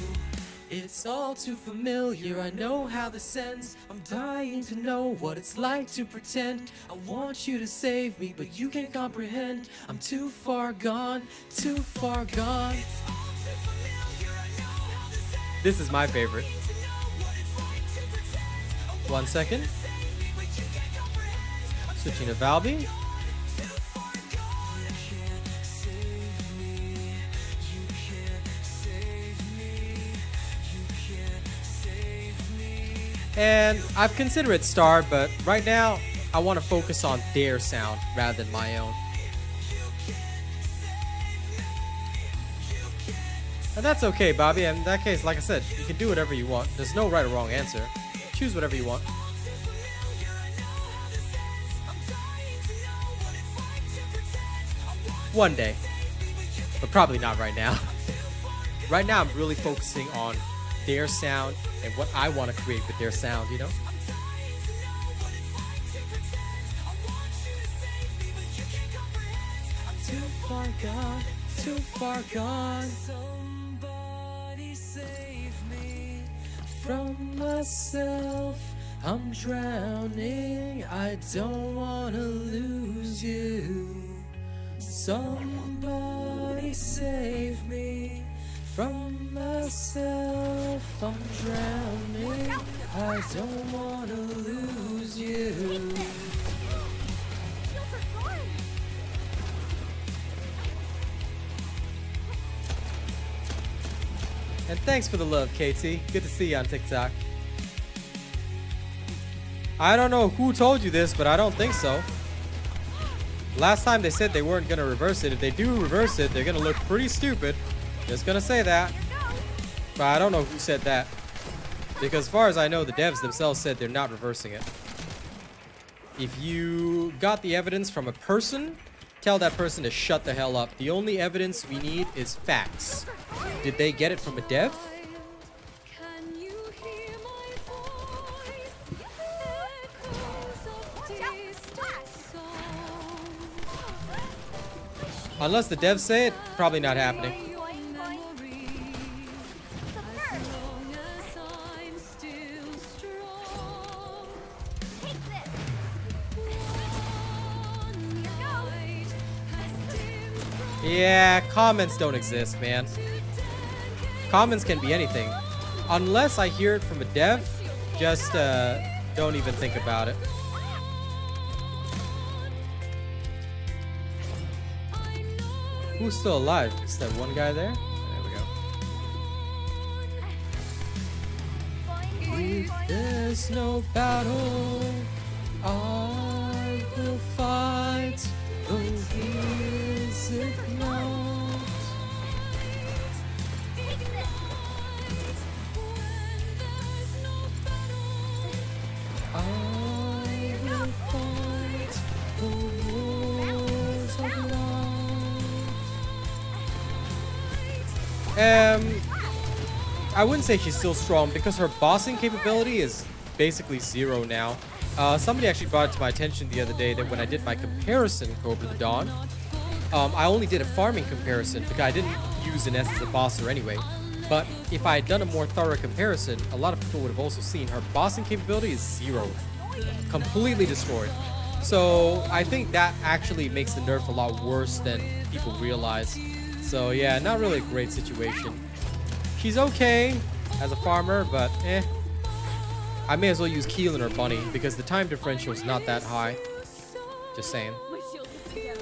It's all too familiar, I know how this ends. I'm dying to know what it's like to pretend. I want you to save me, but you can't comprehend. I'm too far gone, too far gone. This is my favorite. 1 second. Switching to Valby. And I've considered it star, but right now I want to focus on their sound rather than my own. And that's okay, Bobby. In that case, like I said, you can do whatever you want. There's no right or wrong answer. Choose whatever you want. One day. But probably not right now. Right now I'm really focusing on their sound and what I want to create with their sound, you know? Too far gone, too far gone. Somebody save me from myself. I'm drowning. I don't want to lose you. Somebody save me from myself. I'm drowning. I don't want to lose you. And thanks for the love, KT. Good to see you on TikTok. I don't know who told you this, but I don't think so. Last time they said they weren't going to reverse it. If they do reverse it, they're going to look pretty stupid. Just going to say that. But I don't know who said that. Because as far as I know, the devs themselves said they're not reversing it. If you got the evidence from a person, tell that person to shut the hell up. The only evidence we need is facts. Did they get it from a dev? Unless the devs say it, probably not happening. Yeah, comments don't exist, man. Comments can be anything. Unless I hear it from a dev, just don't even think about it. Who's still alive? Is that one guy there? There we go. If there's no battle, I will fight. Oh, is it not? I will fight the wars of life. I wouldn't say she's still strong because her bossing capability is basically zero now. Somebody actually brought it to my attention the other day that when I did my comparison for Over the Dawn, I only did a farming comparison because I didn't use Ines as a bosser anyway. But if I had done a more thorough comparison, a lot of people would have also seen her bossing capability is zero. Completely destroyed. So I think that actually makes the nerf a lot worse than people realize. So yeah, not really a great situation. She's okay as a farmer, but eh. I may as well use Keelin or Bunny because the time differential is not that high. Just saying. My shield is together.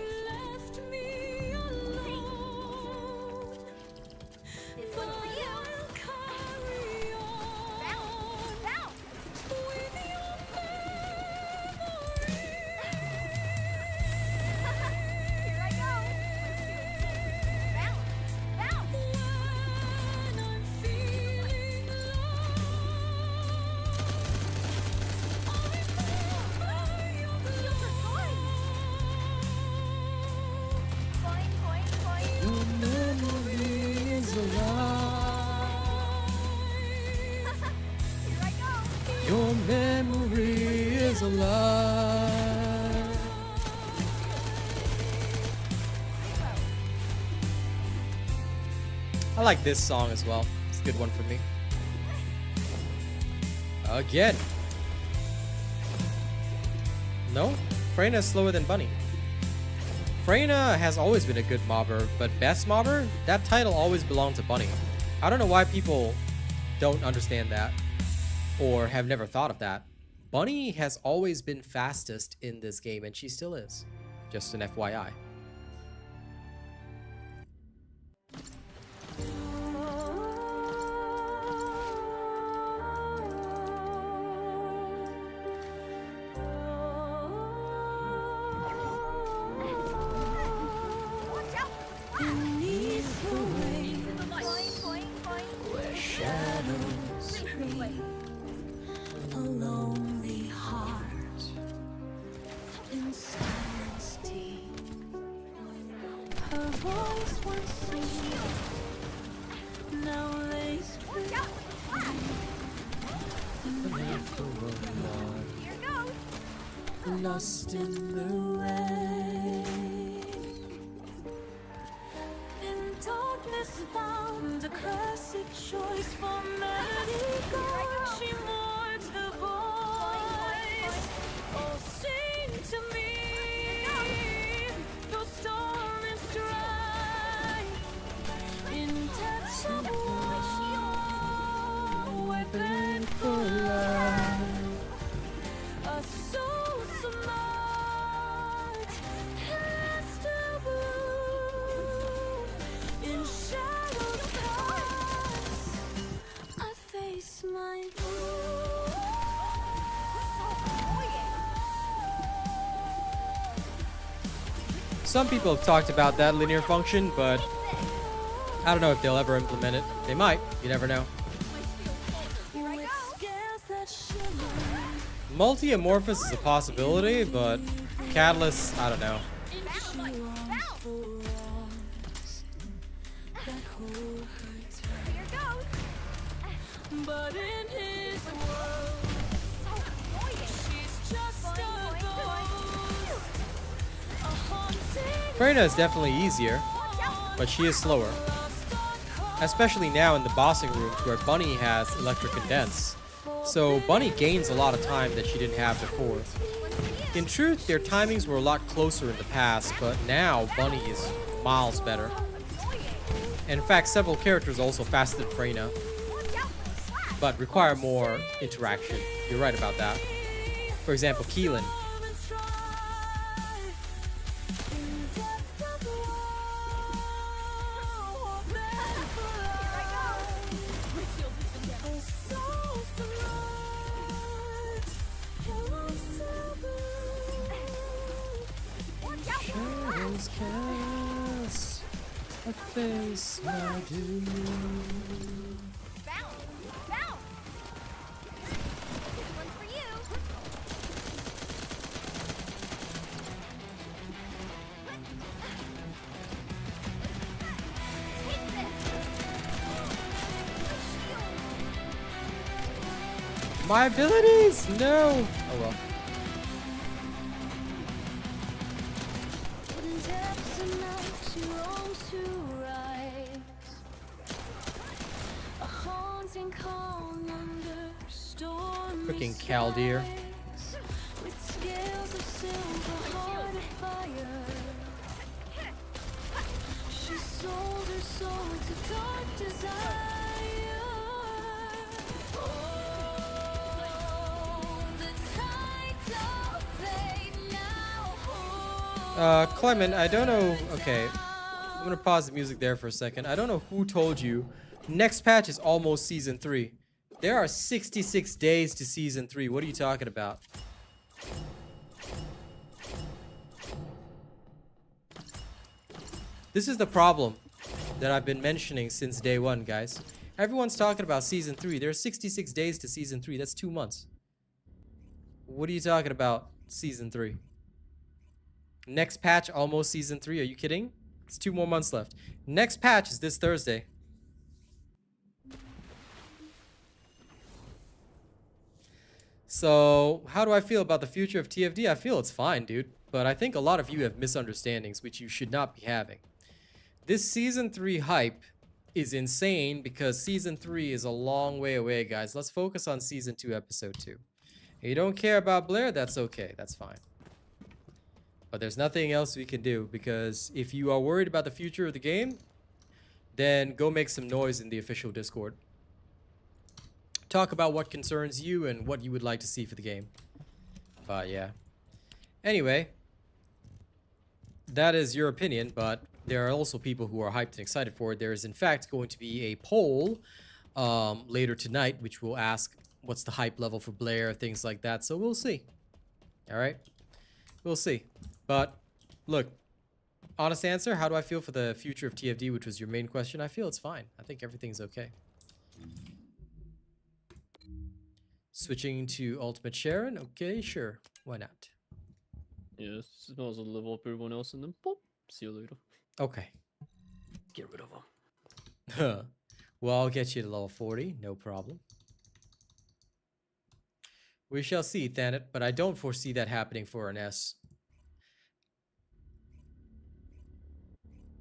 This one's for you. Bounce, bounce. Here I go. Bounce, bounce. Your memory is alive. Here I go. Your memory is alive. I like this song as well. It's a good one for me. Again. No? Freyna is slower than Bunny. Freyna has always been a good mobber, but best mobber? That title always belonged to Bunny. I don't know why people don't understand that or have never thought of that. Bunny has always been fastest in this game, and she still is. Just an FYI. Watch out. Boing, boing, boing. Shadows creep, a lonely heart in silence deep. Her voice once sweet, now laced with Here goes. lost in the rain. In darkness found a classic choice for melody gone. She mourns her voice. Oh, sing to me through storm and strife. In depths of war, weapon for life. A soul so much has taboo in shadows cast. some people have talked about that linear function, but I don't know if they'll ever implement it. They might. You never know. Multi-amorphous is a possibility, but Catalyst, I don't know. But in his world, she's just a ghost. A haunting Freyna is definitely easier, but she is slower. Especially now in the bossing rooms where Bunny has electric condense. So Bunny gains a lot of time that she didn't have before. In truth, their timings were a lot closer in the past, but now Bunny is miles better. And in fact, several characters are also faster than Freyna, but require more interaction. You're right about that. For example, Keelin. Shadows cast a face I do. Bounce! Bounce! This one's for you! Take this! My abilities! No! Oh well. Freaking Caldeer. Clement, I don't know. Okay, I'm gonna pause the music there for a second. I don't know who told you. Next patch is almost season 3. There are 66 days to season 3. What are you talking about? This is the problem that I've been mentioning since day one, guys. Everyone's talking about season 3. There are 66 days to season 3. That's 2 months. What are you talking about, season 3? Next patch, almost season 3. Are you kidding? It's 2 more months left. Next patch is this Thursday. So, how do I feel about the future of TFD? I feel it's fine, dude. But I think a lot of you have misunderstandings, which you should not be having. This Season 3 hype is insane because Season 3 is a long way away, guys. Let's focus on Season 2, Episode 2. If you don't care about Blair, that's okay. That's fine. But there's nothing else we can do because if you are worried about the future of the game, then go make some noise in the official Discord. Talk about what concerns you and what you would like to see for the game. But yeah. Anyway, that is your opinion, but there are also people who are hyped and excited for it. There is in fact going to be a poll later tonight, which will ask what's the hype level for Blair, things like that. So we'll see. All right, we'll see. But look, honest answer, how do I feel for the future of TFD, which was your main question? I feel it's fine. I think everything's okay. Switching to Ultimate Sharon? Okay, sure. Why not? Yeah, might as well level up everyone else and then boop. See you later. Okay. Get rid of them. Well, I'll get you to level 40. No problem. We shall see, Thanet, but I don't foresee that happening for an S.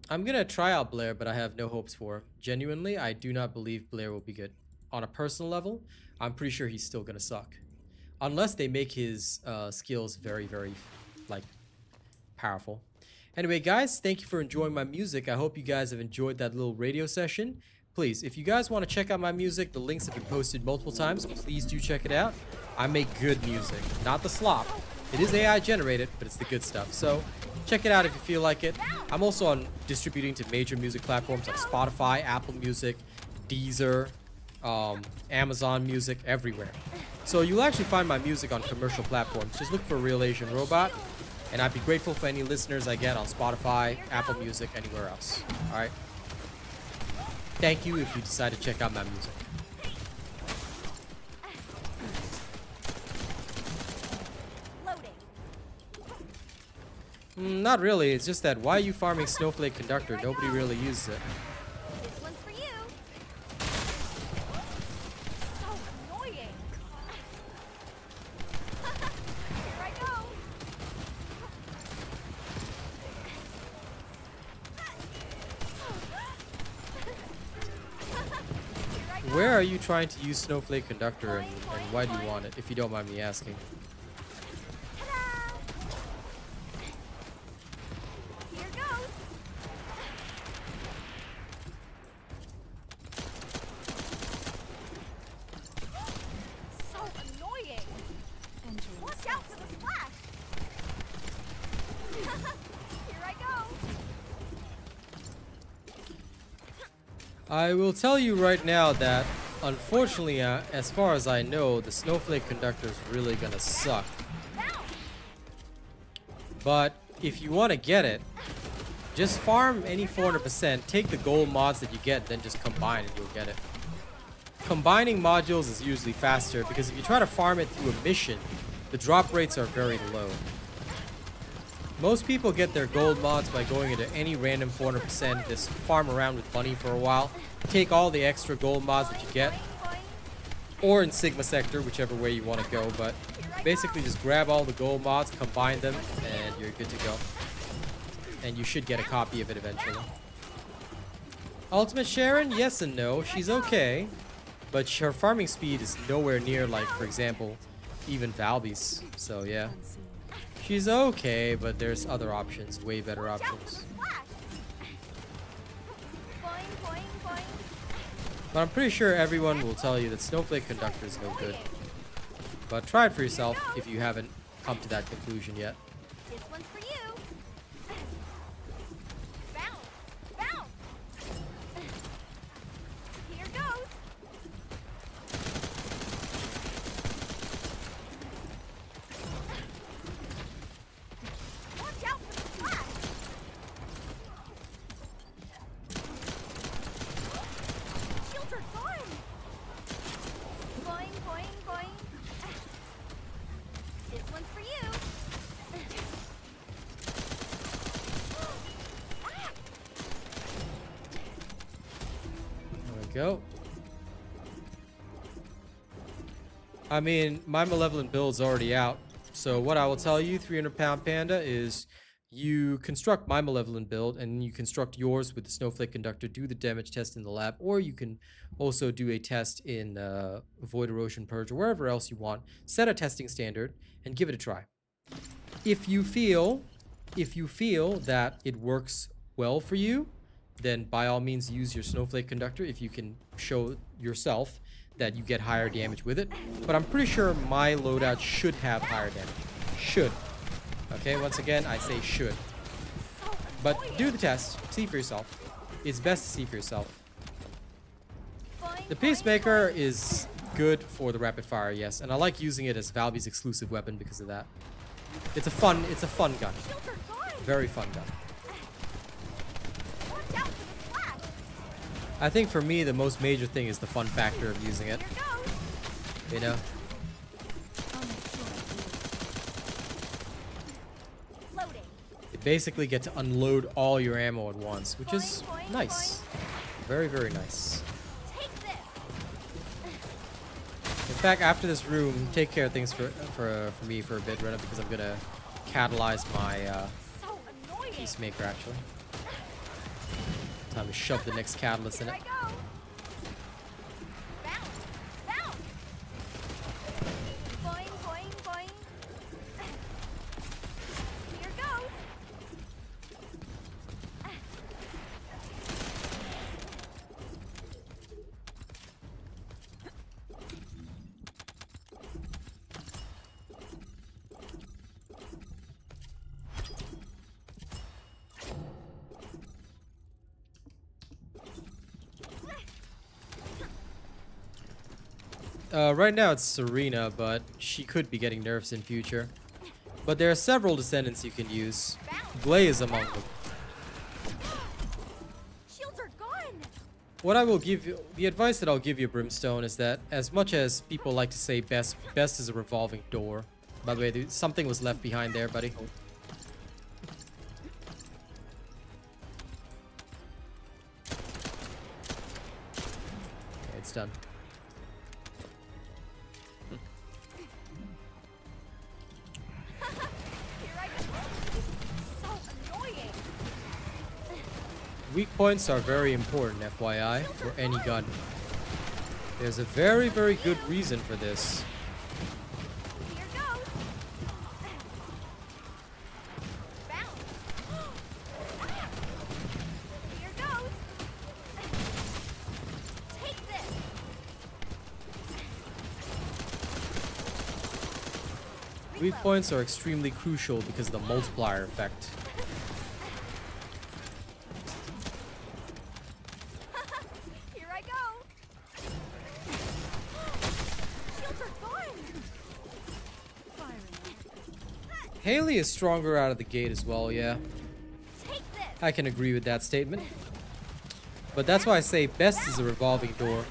I'm gonna try out Blair, but I have no hopes for him. Genuinely, I do not believe Blair will be good. On a personal level, I'm pretty sure he's still gonna suck. Unless they make his skills very, very, like, powerful. Anyway, guys, thank you for enjoying my music. I hope you guys have enjoyed that little radio session. Please, if you guys want to check out my music, the links have been posted multiple times. Please do check it out. I make good music, not the slop. It is AI generated, but it's the good stuff. So check it out if you feel like it. I'm also on distributing to major music platforms like Spotify, Apple Music, Deezer, Amazon Music, everywhere. So you'll actually find my music on commercial platforms. Just look for RealAsianRobot. And I'd be grateful for any listeners I get on Spotify, Apple Music, anywhere else. Alright? Thank you if you decide to check out my music. Not really. It's just that why are you farming Snowflake Conductor? Nobody really uses it. This one's for you. So annoying. Here I go. Where are you trying to use Snowflake Conductor and why do you want it, if you don't mind me asking? Here goes. So annoying. Watch out for the splash. Here I go. I will tell you right now that, unfortunately, as far as I know, the Snowflake Conductor is really gonna suck. But if you want to get it, just farm any 400%, take the gold mods that you get, then just combine and you'll get it. Combining modules is usually faster because if you try to farm it through a mission, the drop rates are very low. Most people get their gold mods by going into any random 400%, just farm around with Bunny for a while, take all the extra gold mods that you get, or in Sigma Sector, whichever way you want to go, but basically just grab all the gold mods, combine them, and you're good to go. And you should get a copy of it eventually. Ultimate Sharon? Yes and no. She's okay, but her farming speed is nowhere near, like, for example, even Valby's. So yeah. She's okay, but there's other options, way better options. But I'm pretty sure everyone will tell you that Snowflake Conductor is no good. But try it for yourself if you haven't come to that conclusion yet. This one's for you. Bounce, bounce. Here goes. Watch out for the splash. Shields are gone. Boing, boing, boing. This one's for you. There we go. I mean, my Malevolent build's already out. So what I will tell you, 300-pound Panda, is you construct my Malevolent build and you construct yours with the Snowflake Conductor, do the damage test in the lab, or you can also do a test in Void Erosion Purge or wherever else you want. Set a testing standard and give it a try. If you feel that it works well for you, then by all means use your Snowflake Conductor if you can show yourself that you get higher damage with it. But I'm pretty sure my loadout should have higher damage. Should. Okay, once again, I say should. But do the test. See for yourself. It's best to see for yourself. The Peacemaker is good for the rapid fire, yes. And I like using it as Valby's exclusive weapon because of that. It's a fun gun. Very fun gun. Watch out for the splash. I think for me, the most major thing is the fun factor of using it. Here goes. You know? Loading. You basically get to unload all your ammo at once, which is nice. Very, very nice. Take this. In fact, after this room, take care of things for me for a bit, Rena, because I'm gonna catalyze my So annoying. Peacemaker actually. Time to shove the next catalyst in Here it. I go. Bounce, bounce. Boing, boing, boing. Here goes. Right now it's Serena, but she could be getting nerfs in future. But there are several Descendants you can use. Glay is among them. Shields are gone. What I will give you, the advice that I'll give you, Brimstone, is that as much as people like to say best is a revolving door. By the way, something was left behind there, buddy. Okay, it's done. Here I go. So annoying. Weak points are very important, FYI, for any gun. There's a very, very good reason for this. Here goes. Bounce. Here goes. Take this. Weak points are extremely crucial because of the multiplier effect. Here I go. Shields are gone. Haley is stronger out of the gate as well, yeah. Take this. I can agree with that statement. But that's why I say best is a revolving door.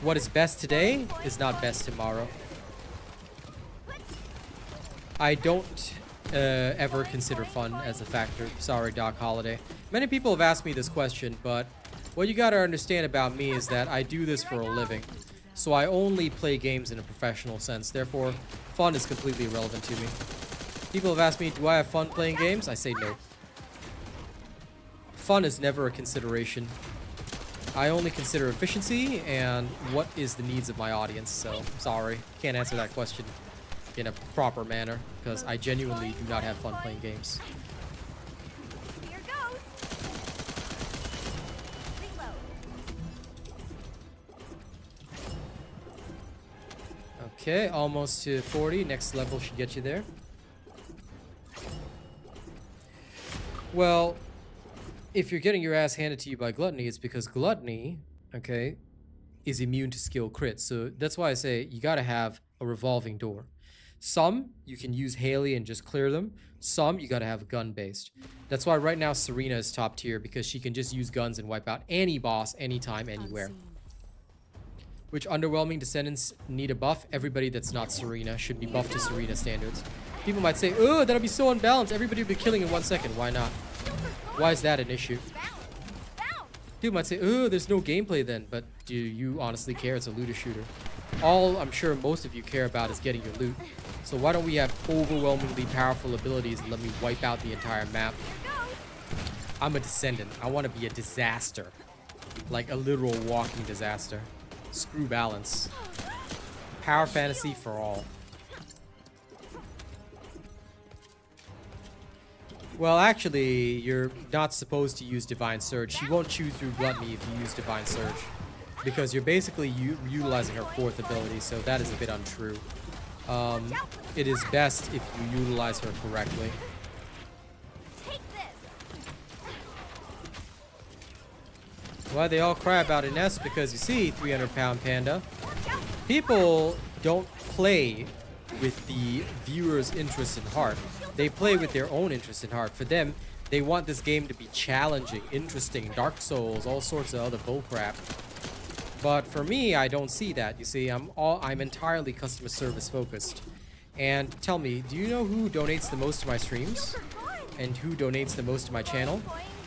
What is best today is not best tomorrow. I don't ever consider fun as a factor. Sorry, Doc Holliday. Many people have asked me this question, but what you gotta understand about me is that I do this for a living. So I only play games in a professional sense. Therefore, fun is completely irrelevant to me. People have asked me, do I have fun playing games? I say no. Fun is never a consideration. I only consider efficiency and what is the needs of my audience. So, sorry, can't answer that question in a proper manner because I genuinely do not have fun playing games. Here goes. Reload. Okay, almost to 40. Next level should get you there. Well, if you're getting your ass handed to you by Gluttony, it's because Gluttony, okay, is immune to skill crits. So that's why I say you gotta have a revolving door. Some, you can use Haley and just clear them. Some, you gotta have gun-based. That's why right now Serena is top tier, because she can just use guns and wipe out any boss, anytime, anywhere. Which underwhelming Descendants need a buff? Everybody that's not Serena should be buffed to Serena standards. People might say, oh, that'll be so unbalanced. Everybody will be killing in 1 second. Why not? Why is that an issue? People might say, oh, there's no gameplay then. But do you honestly care? It's a looter shooter. All I'm sure most of you care about is getting your loot. So why don't we have overwhelmingly powerful abilities and let me wipe out the entire map? I'm a Descendant. I want to be a disaster. Like a literal walking disaster. Screw balance. Power fantasy for all. Well, actually, you're not supposed to use Divine Surge. She won't chew through Gluttony if you use Divine Surge. Because you're basically utilizing her fourth ability, so that is a bit untrue. It is best if you utilize her correctly. Why they all cry about Ines? Because you see, 300-pound panda, people don't play with the viewer's interest in heart. They play with their own interest in heart. For them, they want this game to be challenging, interesting, Dark Souls, all sorts of other bullcrap. But for me, I don't see that. You see, I'm entirely customer service focused. And tell me, do you know who donates the most to my streams? And who donates the most to my channel?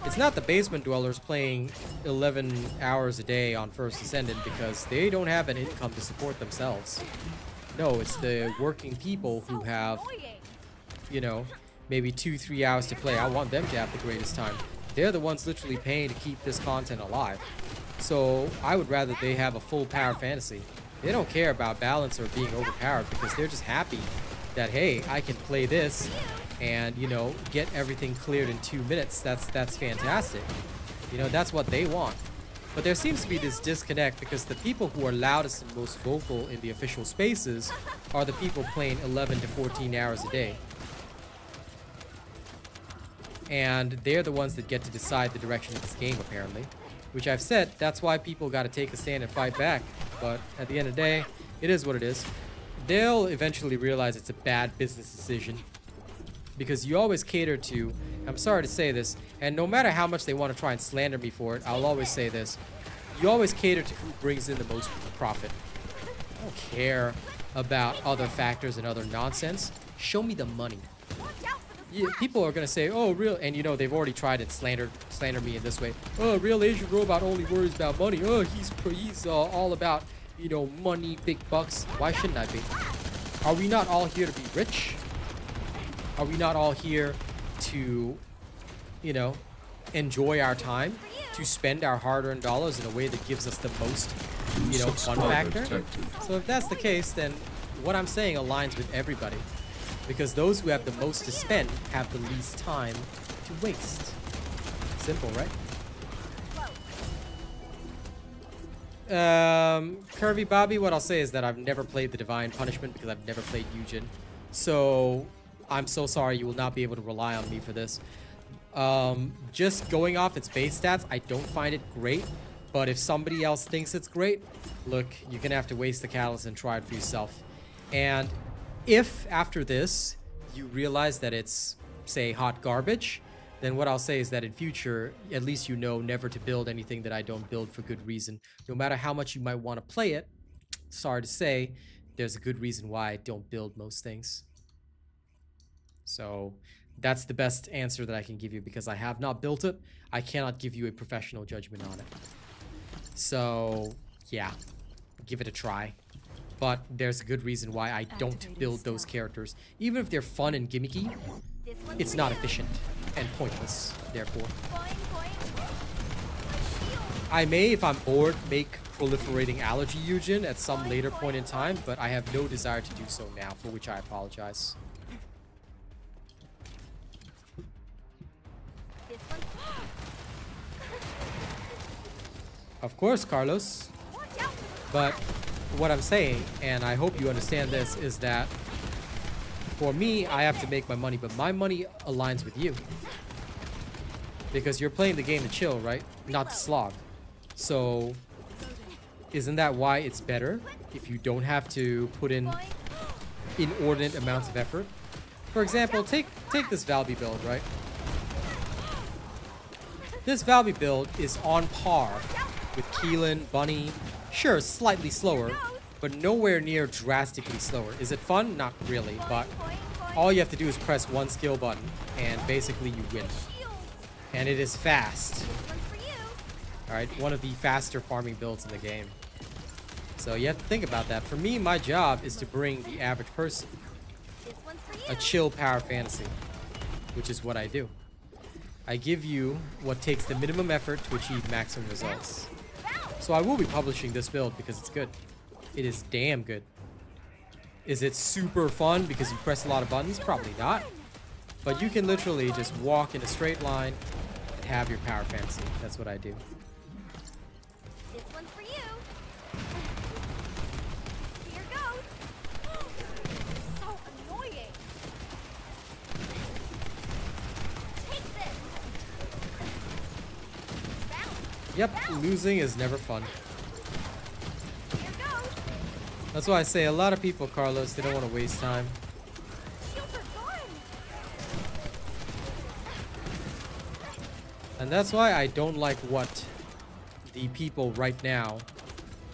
It's not the basement dwellers playing 11 hours a day on First Descendant because they don't have an income to support themselves. No, it's the working people who have, you know, maybe 2-3 hours to play. I want them to have the greatest time. They're the ones literally paying to keep this content alive. So I would rather they have a full power fantasy. They don't care about balance or being overpowered because they're just happy that, hey, I can play this and, you know, get everything cleared in 2 minutes. That's fantastic. You know, that's what they want. But there seems to be this disconnect because the people who are loudest and most vocal in the official spaces are the people playing 11 to 14 hours a day. And they're the ones that get to decide the direction of this game, apparently. Which I've said, that's why people got to take a stand and fight back. But at the end of the day, it is what it is. They'll eventually realize it's a bad business decision. because you always cater to, I'm sorry to say this, and no matter how much they want to try and slander me for it, I'll always say this. You always cater to who brings in the most profit. I don't care about other factors and other nonsense. Show me the money. Yeah, people are gonna say, oh, real, and you know they've already tried and slander me in this way. Oh, Real Asian Robot only worries about money. Oh, he's all about, you know, money, big bucks. Why shouldn't I be? Are we not all here to be rich? Are we not all here to, you know, enjoy our time, to spend our hard-earned dollars in a way that gives us the most, you know, fun factor? So if that's the case, then what I'm saying aligns with everybody. Because those who have the most to spend have the least time to waste. Simple, right? Curvy Bobby, what I'll say is that I've never played the Divine Punishment because I've never played Yujin. So I'm so sorry, you will not be able to rely on me for this. Just going off its base stats, I don't find it great. But if somebody else thinks it's great, look, you're gonna have to waste the catalyst and try it for yourself. And if after this you realize that it's, say, hot garbage, then what I'll say is that in future, at least you know never to build anything that I don't build for good reason. No matter how much you might want to play it, sorry to say, there's a good reason why I don't build most things. So that's the best answer that I can give you because I have not built it. I cannot give you a professional judgment on it. So yeah, give it a try. But there's a good reason why I don't build those characters. Even if they're fun and gimmicky, it's not efficient and pointless, therefore. I may, if I'm bored, make proliferating allergy Yujin at some later point in time, but I have no desire to do so now, for which I apologize. Of course, Carlos. But what I'm saying, and I hope you understand this, is that for me, I have to make my money, but my money aligns with you. Because you're playing the game to chill, right? Not to slog. So, isn't that why it's better if you don't have to put in inordinate amounts of effort? For example, take this Valby build, right? This Valby build is on par with Keelin, Bunny. Sure, slightly slower, but nowhere near drastically slower. Is it fun? Not really, but all you have to do is press one skill button, and basically you win. And it is fast. Alright, one of the faster farming builds in the game. So you have to think about that. For me, my job is to bring the average person a chill power fantasy, which is what I do. I give you what takes the minimum effort to achieve maximum results. So I will be publishing this build because it's good. It is damn good. Is it super fun because you press a lot of buttons? Probably not. But you can literally just walk in a straight line and have your power fantasy. That's what I do. This one's for you. Here goes. So annoying. Take this. Bounce. Yep, losing is never fun. Here goes. That's why I say a lot of people, Carlos, they don't want to waste time. Shields are gone. And that's why I don't like what the people right now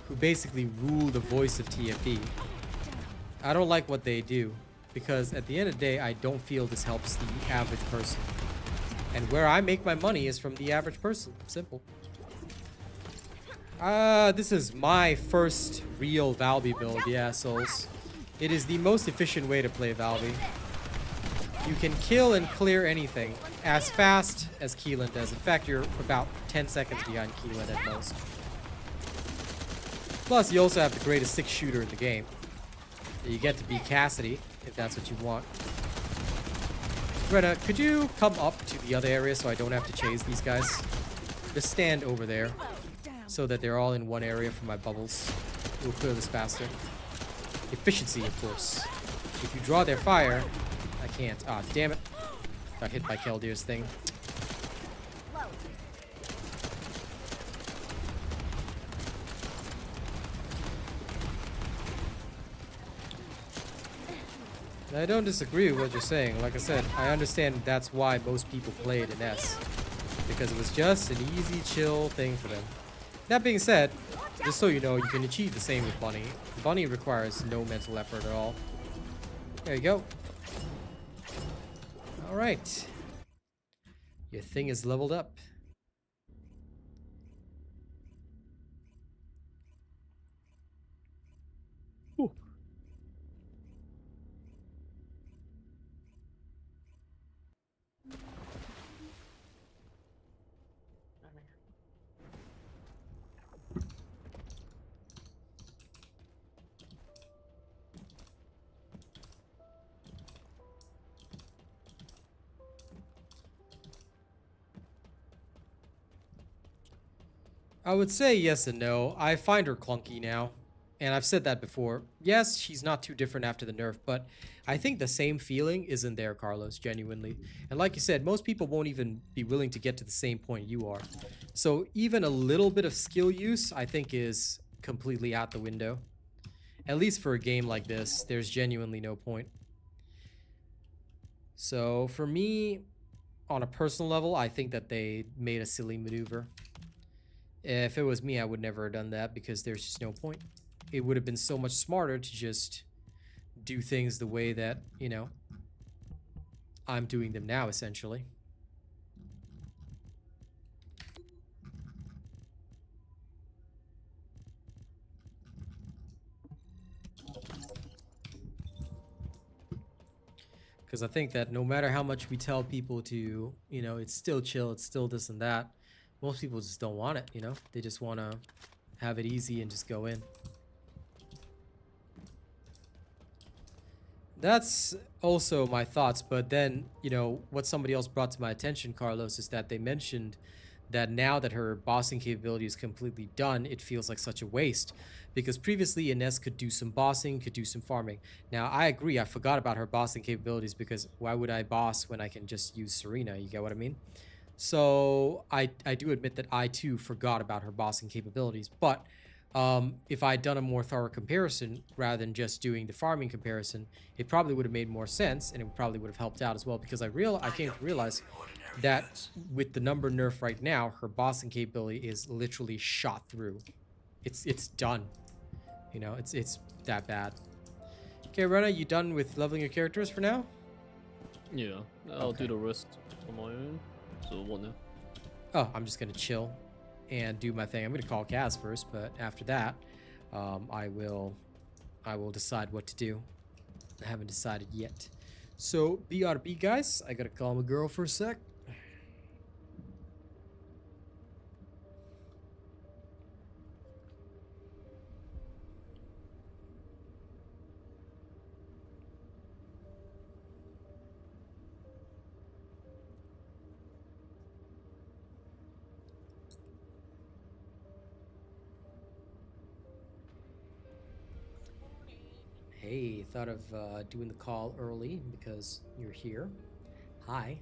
who basically rule the voice of TFD. I don't like what they do because at the end of the day, I don't feel this helps the average person. And where I make my money is from the average person. Simple. This is my first real Valby build. Yeah, souls. It is the most efficient way to play Valby. You can kill and clear anything as fast as Keelin does. In fact, you're about 10 seconds behind Keelin at most. Plus, you also have the greatest 6-shooter in the game. You get to be Cassidy, if that's what you want. Greta, could you come up to the other area so I don't have to chase these guys? Just stand over there so that they're all in one area for my bubbles. It will clear this faster. Efficiency, of course. If you draw their fire, I can't. Ah, damn it. Got hit by Keldir's thing. I don't disagree with what you're saying. Like I said, I understand that's why most people played in S. Because it was just an easy, chill thing for them. That being said, just so you know, you can achieve the same with Bunny. Bunny requires no mental effort at all. There you go. Alright. Your thing is leveled up. Ooh. I would say yes and no. I find her clunky now. And I've said that before. Yes, she's not too different after the nerf, but I think the same feeling isn't there, Carlos, genuinely. And like you said, most people won't even be willing to get to the same point you are. So even a little bit of skill use, I think, is completely out the window. At least for a game like this, there's genuinely no point. So for me, on a personal level, I think that they made a silly maneuver. If it was me, I would never have done that because there's just no point. It would have been so much smarter to just do things the way that, you know, I'm doing them now, essentially. Because I think that no matter how much we tell people to, you know, it's still chill, it's still this and that, most people just don't want it, you know? They just want to have it easy and just go in. That's also my thoughts, but then, you know, what somebody else brought to my attention, Carlos, is that they mentioned that now that her bossing capability is completely done, it feels like such a waste. Because previously, Ines could do some bossing, could do some farming. Now, I agree, I forgot about her bossing capabilities because why would I boss when I can just use Serena? You get what I mean? So I do admit that I too forgot about her bossing capabilities, but if I'd done a more thorough comparison rather than just doing the farming comparison, it probably would have made more sense and it probably would have helped out as well because I came to realize that with the number nerf right now, her bossing capability is literally shot through. It's done. You know, it's that bad. Okay, Rena, you done with leveling your characters for now? Yeah, I'll do the rest on my own. So what now? Oh, I'm just gonna chill and do my thing. I'm gonna call Kaz first, but after that, I will decide what to do. I haven't decided yet. So BRB, guys. I gotta call my girl for a sec. Hey, thought of doing the call early because you're here. Hi.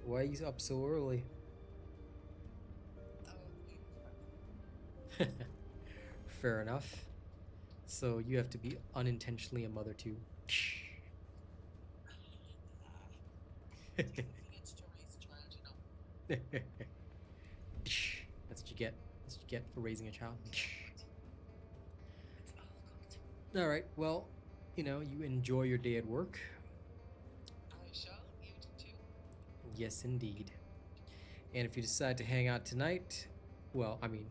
Why are you up so early? Fair enough. So you have to be unintentionally a mother too. That's what you get. That's what you get for raising a child. All right. Well, you know, you enjoy your day at work. I shall. You too. Yes, indeed. And if you decide to hang out tonight, well, I mean,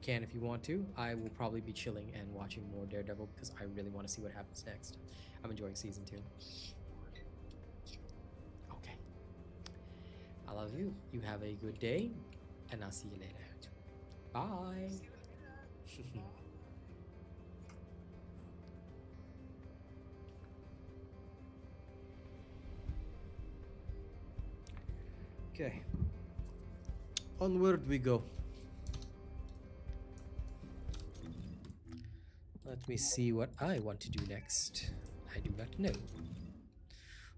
can if you want to. I will probably be chilling and watching more Daredevil because I really want to see what happens next. I'm enjoying season 2. Okay. I love you. You have a good day, and I'll see you later. Bye. Okay. Onward we go. Let me see what I want to do next. I do not know.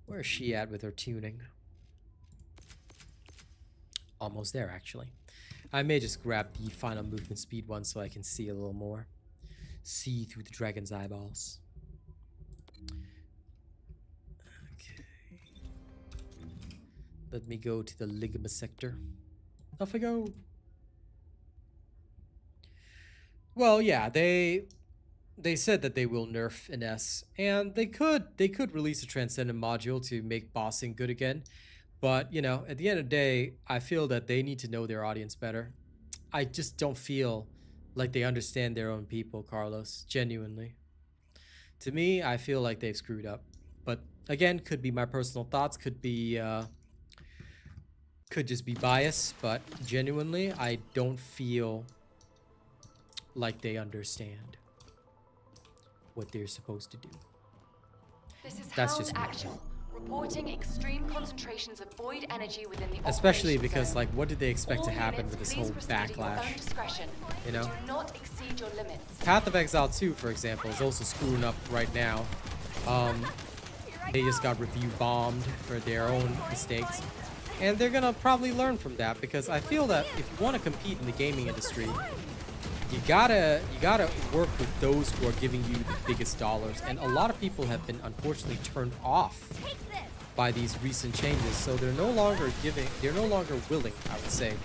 Where is she at with her tuning? Almost there, actually. I may just grab the final movement speed one so I can see a little more. See through the dragon's eyeballs. Let me go to the ligament sector. Off I go. Well, yeah, they said that they will nerf an S, and they could release a Transcendent module to make bossing good again. But, you know, at the end of the day, I feel that they need to know their audience better. I just don't feel like they understand their own people, Carlos, genuinely. To me, I feel like they've screwed up. But again, could be my personal thoughts, could just be bias, but genuinely, I don't feel like they understand what they're supposed to do. This is That's Hound just me. Actual, reporting extreme concentrations of void energy within the Especially operation because, zone. like, what did they expect All to happen units, with this please whole proceed at your own backlash? discretion. You know? Do not exceed your limits. Path of Exile 2, for example, is also screwing up right now. They just got review bombed for their own mistakes. And they're gonna probably learn from that, because I feel that if you want to compete in the gaming industry, you gotta work with those who are giving you the biggest dollars. And a lot of people have been unfortunately turned off by these recent changes, so they're no longer willing, I would say,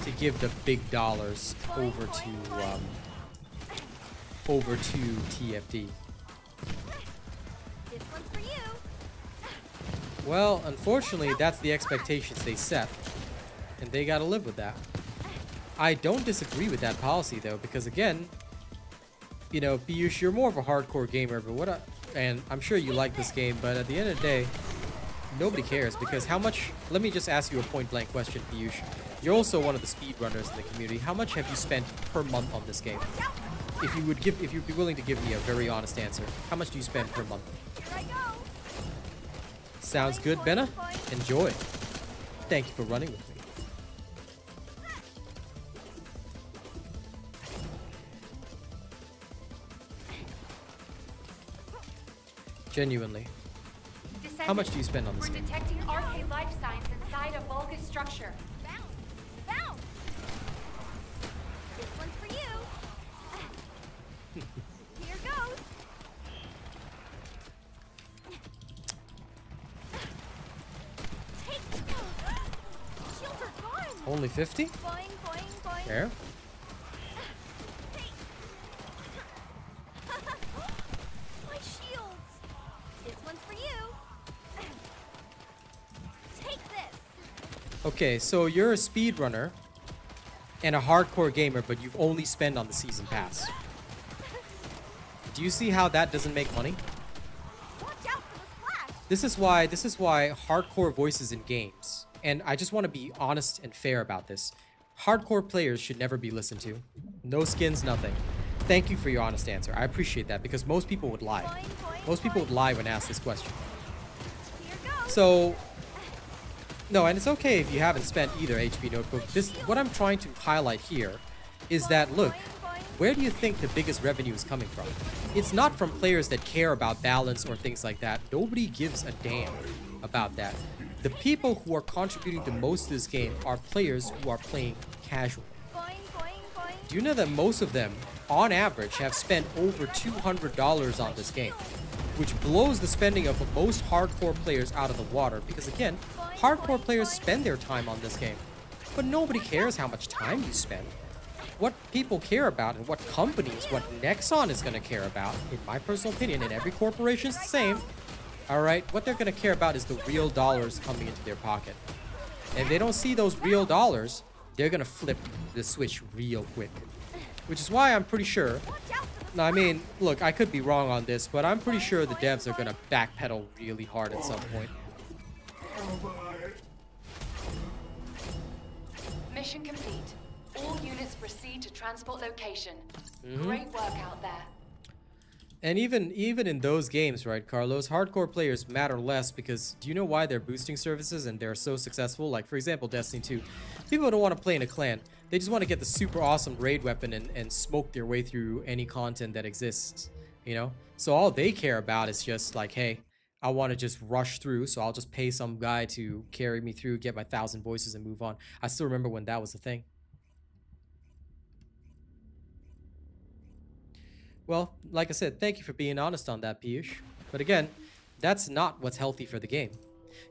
to give the big dollars over to TFD. This one's for you. Well, unfortunately, that's the expectations they set, and they gotta live with that. I don't disagree with that policy, though, because again, you know, Piyush, you're more of a hardcore gamer, but and I'm sure you like this game, but at the end of the day, nobody cares, because how much, let me just ask you a point-blank question, Piyush. You're also one of the speedrunners in the community. How much have you spent per month on this game? If you'd be willing to give me a very honest answer, how much do you spend per month? Here I go. Sounds good, Benna? Enjoy. Thank you for running with me. Genuinely. How much do you spend on this We're game? detecting RK life signs inside a Vulgus structure. Bounce. Bounce. This one's for you. Here goes. Take. Shields are gone. Only 50? Boing, boing, boing. There. My shields. This one's for you. Take this. Okay, so you're a speedrunner and a hardcore gamer, but you've only spent on the season pass. Do you see how that doesn't make money? Watch out for the splash. This is why hardcore voices in games, and I just want to be honest and fair about this. Hardcore players should never be listened to. No skins, nothing. Thank you for your honest answer. I appreciate that, because most people would lie. Boing, boing, Most people boing. would lie when asked this question. Here goes. So, no, and it's okay if you haven't spent either HP Notebook. What I'm trying to highlight here is that, look, where do you think the biggest revenue is coming from? It's not from players that care about balance or things like that. Nobody gives a damn about that. The people who are contributing the most to this game are players who are playing casual. Boing, boing, boing. Do you know that most of them, on average, have spent over $200 on this game? Which blows the spending of most hardcore players out of the water, because again, hardcore players spend their time on this game. But nobody cares how much time you spend. What people care about, and what companies, what Nexon is going to care about, in my personal opinion, and every corporation is the same, alright, what they're going to care about is the real dollars coming into their pocket. And if they don't see those real dollars, they're going to flip the switch real quick. Which is why I'm pretty sure, now I mean, look, I could be wrong on this, but I'm pretty sure the devs are going to backpedal really hard at some point. Mission complete. All units proceed to transport location. Great work out there. And even in those games, right, Carlos, hardcore players matter less, because do you know why they're boosting services and they're so successful? Like, for example, Destiny 2. People don't want to play in a clan. They just want to get the super awesome raid weapon and smoke their way through any content that exists, you know? So all they care about is just like, hey, I want to just rush through, so I'll just pay some guy to carry me through, get my 1,000 voices, and move on. I still remember when that was a thing. Well, like I said, thank you for being honest on that, Piyush. But again, that's not what's healthy for the game.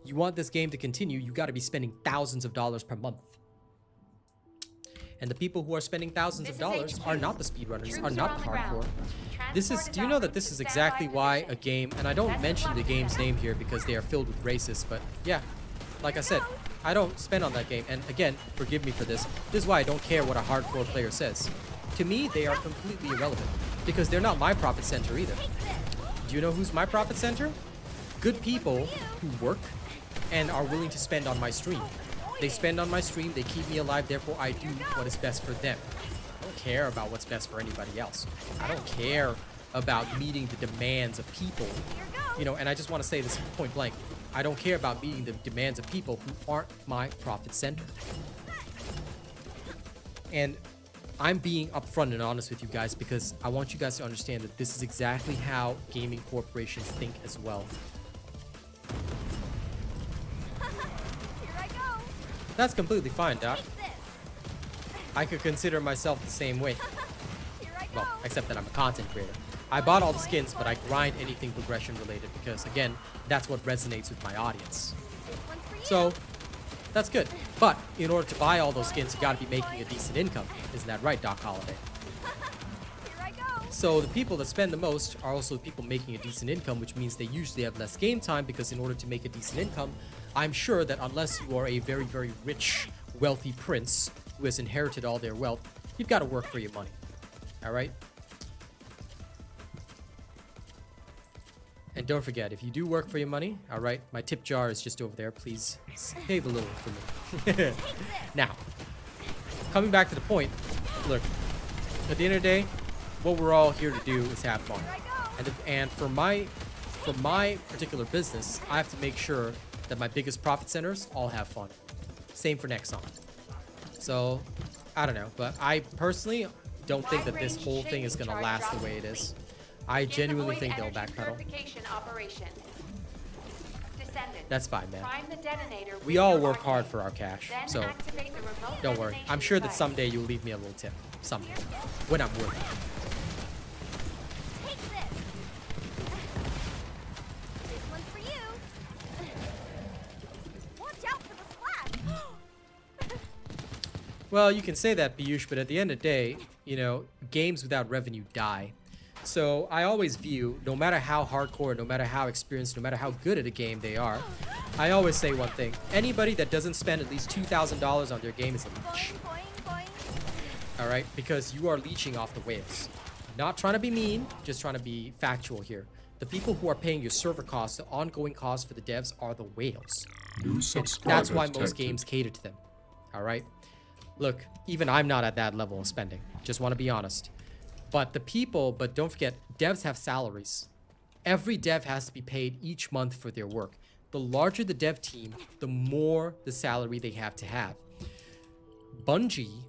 You want this game to continue, you got to be spending thousands of dollars per month. And the people who are spending thousands of dollars are not the speedrunners, are not hardcore. This is, do you know that this is exactly why a game, and I don't mention the game's name here because they are filled with racists, but yeah, like I said, I don't spend on that game. And again, forgive me for this. This is why I don't care what a hardcore player says. To me, they are completely irrelevant because they're not my profit center either. Do you know who's my profit center? Good people who work and are willing to spend on my stream. They spend on my stream, they keep me alive, therefore I do what is best for them. I don't care about what's best for anybody else. I don't care about meeting the demands of people. You know, and I just want to say this point blank. I don't care about meeting the demands of people who aren't my profit center. And I'm being upfront and honest with you guys because I want you guys to understand that this is exactly how gaming corporations think as well. Here I go. That's completely fine, Doc. I could consider myself the same way. Here I go. Well, except that I'm a content creator. I bought all the skins, but I grind anything progression related because, again, that's what resonates with my audience. This one's for you. So, that's good. But in order to buy all those skins, you gotta be making a decent income. Isn't that right, Doc Holliday? Here I go. So the people that spend the most are also the people making a decent income, which means they usually have less game time because in order to make a decent income, I'm sure that unless you are a very, very rich, wealthy prince who has inherited all their wealth, you've got to work for your money. All right? And don't forget, if you do work for your money, all right, my tip jar is just over there. Please save a little for me. Now, coming back to the point, look, at the end of the day, what we're all here to do is have fun. And for my particular business, I have to make sure that my biggest profit centers all have fun. Same for Nexon. So, I don't know, but I personally don't think that this whole thing is going to last the way it is. I genuinely think they'll backpedal. That's fine, man. We all work hard for our cash, so don't worry. I'm sure that someday you'll leave me a little tip. Someday. When I'm working. Take this. This one's for you. Watch out for the splash. Well, you can say that, Piyush, but at the end of the day, you know, games without revenue die. So I always view, no matter how hardcore, no matter how experienced, no matter how good at a game they are, I always say one thing. Anybody that doesn't spend at least $2,000 on their game is a leech. Boing, boing, boing. Alright? Because you are leeching off the whales. Not trying to be mean, just trying to be factual here. The people who are paying your server costs, the ongoing costs for the devs are the whales. New And subscriber that's why most detected. games cater to them. Alright? Look, even I'm not at that level of spending. Just want to be honest. But the people, but don't forget, devs have salaries. Every dev has to be paid each month for their work. The larger the dev team, the more the salary they have to have. Bungie,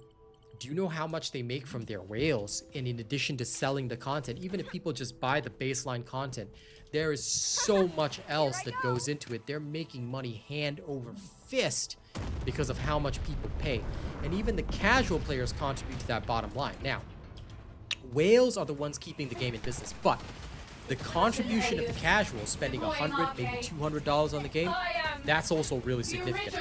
do you know how much they make from their whales? And in addition to selling the content, even if people just buy the baseline content, there is so much else that goes into it. They're making money hand over fist because of how much people pay. And even the casual players contribute to that bottom line. Now, whales are the ones keeping the game in business, but the contribution of the casuals spending $100, maybe $200 on the game, that's also really significant.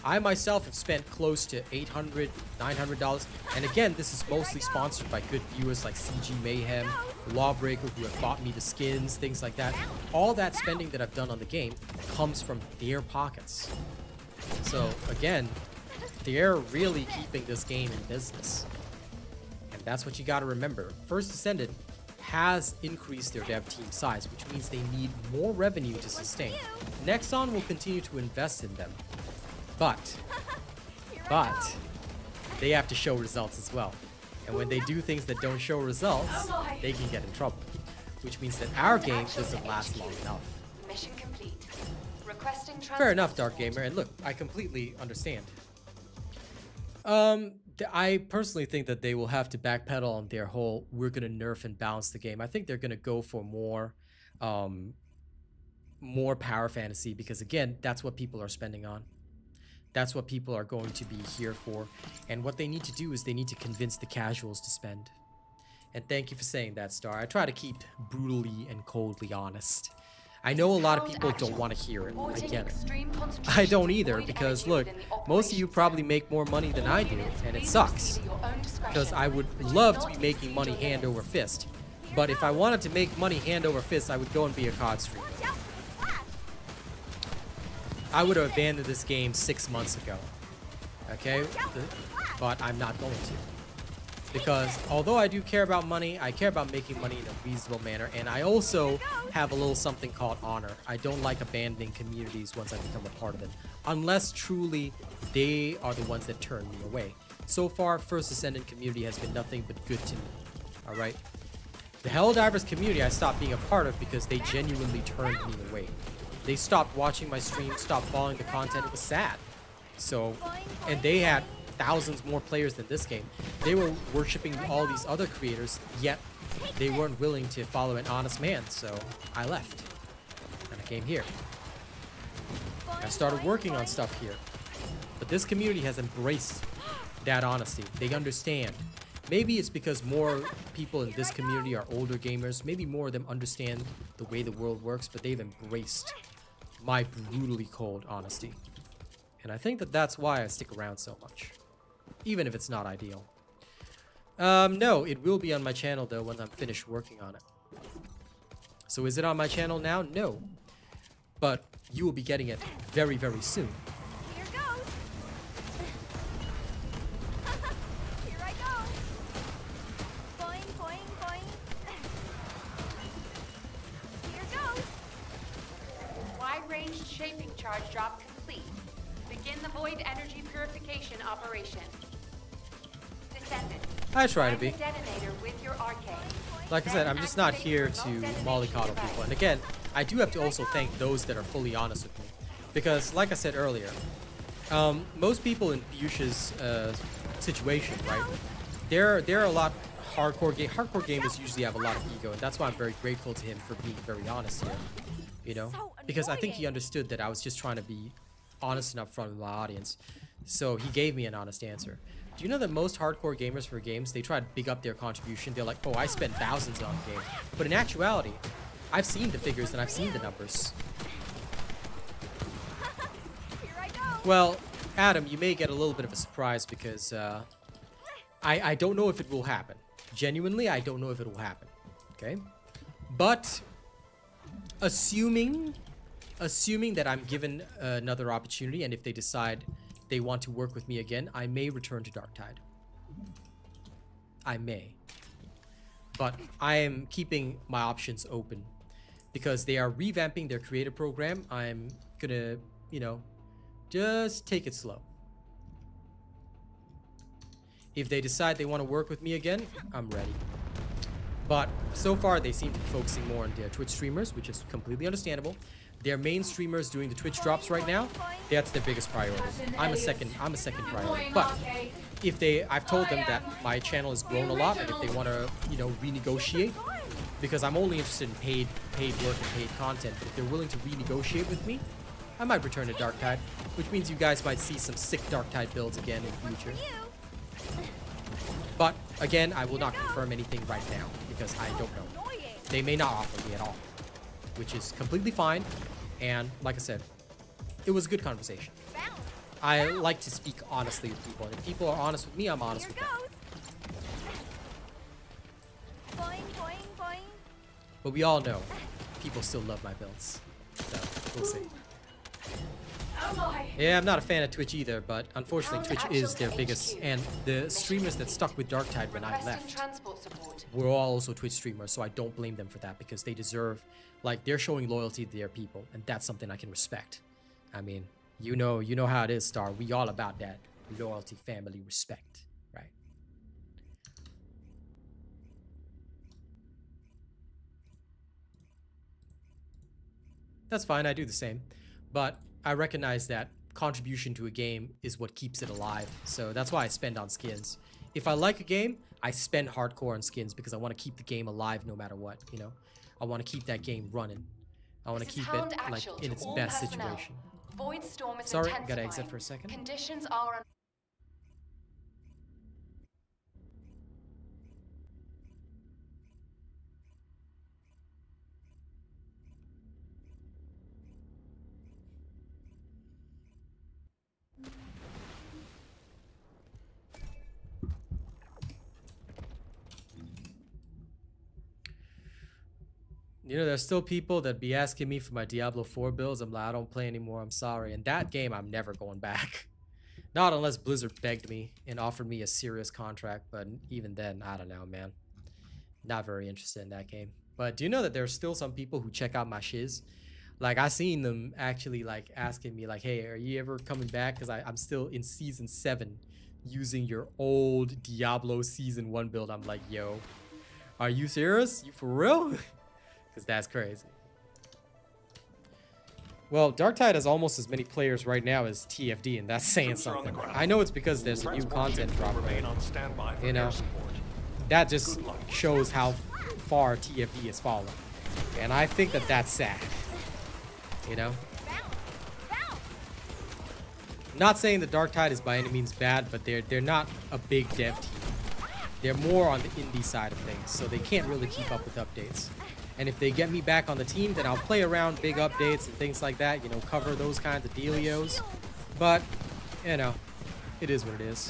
I myself have spent close to $800, $900, and again, this is mostly sponsored by good viewers like CG Mayhem, Lawbreaker, who have bought me the skins, things like that. All that spending that I've done on the game comes from their pockets. So again, they're really keeping this game in business. And that's what you gotta remember. First Descendant has increased their dev team size, which means they need more revenue to sustain. Nexon will continue to invest in them, but they have to show results as well. And when they do things that don't show results, they can get in trouble, which means that our game doesn't last long enough. Mission complete. Requesting Fair enough, Dark Gamer, and look, I completely understand. I personally think that they will have to backpedal on their whole, we're going to nerf and balance the game. I think they're going to go for more power fantasy because, again, that's what people are spending on. That's what people are going to be here for. And what they need to do is they need to convince the casuals to spend. And thank you for saying that, Star. I try to keep brutally and coldly honest. I know a lot of people don't want to hear it. I get it. I don't either, because look, most of you probably make more money than I do, and it sucks. Because I would love to be making money hand over fist. But if I wanted to make money hand over fist, I would go and be a COD streamer. I would have abandoned this game 6 months ago. Okay? But I'm not going to. Because although I do care about money, I care about making money in a reasonable manner. And I also have a little something called honor. I don't like abandoning communities once I become a part of them. Unless truly they are the ones that turn me away. So far, First Descendant community has been nothing but good to me. Alright? The Helldivers community I stopped being a part of because they genuinely turned me away. They stopped watching my streams, stopped following the content. It was sad. So, and they had thousands more players than this game. They were worshipping all these other creators, yet they weren't willing to follow an honest man. So I left and I came here. I started working on stuff here. But this community has embraced that honesty. They understand. Maybe it's because more people in this community are older gamers. Maybe more of them understand the way the world works, but they've embraced my brutally cold honesty. And I think that that's why I stick around so much. Even if it's not ideal. No, it will be on my channel though when I'm finished working on it. So is it on my channel now? No. But you will be getting it very, very soon. Here goes. Here I go. Boing, boing, boing. Here goes. Wide-range shaping charge drop complete. Begin the void energy purification operation. Descendant. I try to be. Detonator with your arcade. Like I said, I'm just not here to mollycoddle people. And again, I do have to also thank those that are fully honest with me. Because, like I said earlier, most people in Piyush's situation, right? They're a lot hardcore gamers usually have a lot of ego, and that's why I'm very grateful to him for being very honest here. You know? Because I think he understood that I was just trying to be honest and upfront with my audience. So he gave me an honest answer. Do you know that most hardcore gamers for games, they try to big up their contribution? They're like, oh, I spent thousands on the game. But in actuality, I've seen the figures and I've seen the numbers. Here I go. Well, Adam, you may get a little bit of a surprise because I don't know if it will happen. Genuinely, I don't know if it will happen. Okay? But assuming that I'm given another opportunity, and if they decide they want to work with me again, I may return to Darktide. I may. But I am keeping my options open because they are revamping their creator program. I'm gonna, you know, just take it slow. If they decide they want to work with me again, I'm ready. But so far, they seem to be focusing more on their Twitch streamers, which is completely understandable. Their main streamers doing the Twitch drops right now, that's their biggest priority. I'm a second priority. But if I've told them that my channel has grown a lot, and if they want to, you know, renegotiate, because I'm only interested in paid work and paid content. But if they're willing to renegotiate with me, I might return to Darktide, which means you guys might see some sick Darktide builds again in the future. But again, I will not confirm anything right now because I don't know. They may not offer me at all, which is completely fine. And like I said, it was a good conversation. I like to speak honestly with people, and if people are honest with me, I'm honest with them. Boing, boing, boing. But we all know people still love my builds, so we'll see. Yeah, I'm not a fan of Twitch either, but unfortunately Twitch is their biggest, and the streamers that stuck with Darktide when I left were all also Twitch streamers, so I don't blame them for that because they deserve, like, they're showing loyalty to their people, and that's something I can respect. I mean, you know how it is, Star. We all about that loyalty, family, respect, right? That's fine, I do the same, but I recognize that contribution to a game is what keeps it alive, so that's why I spend on skins. If I like a game, I spend hardcore on skins because I want to keep the game alive no matter what, you know? I want to keep that game running. I want to keep it, like, in its best situation. Void storm is Sorry, gotta exit for a second. Conditions are You know, there's still people that be asking me for my Diablo 4 builds. I'm like, I don't play anymore. I'm sorry. And that game, I'm never going back. Not unless Blizzard begged me and offered me a serious contract. But even then, I don't know, man. Not very interested in that game. But do you know that there's still some people who check out my shiz? Like, I seen them actually, like, asking me, like, hey, are you ever coming back? Because I'm still in Season 7 using your old Diablo Season 1 build. I'm like, yo, are you serious? You for real? Because that's crazy. Well, Darktide has almost as many players right now as TFD, and that's saying something. I know it's because there's a new content drop, but, you know, that just shows how far TFD has fallen. And I think that that's sad. You know? Not saying that Darktide is by any means bad, but they're not a big dev team. They're more on the indie side of things, so they can't really keep up with updates. And if they get me back on the team, then I'll play around big updates and things like that, you know, cover those kinds of dealios. But, you know, it is what it is.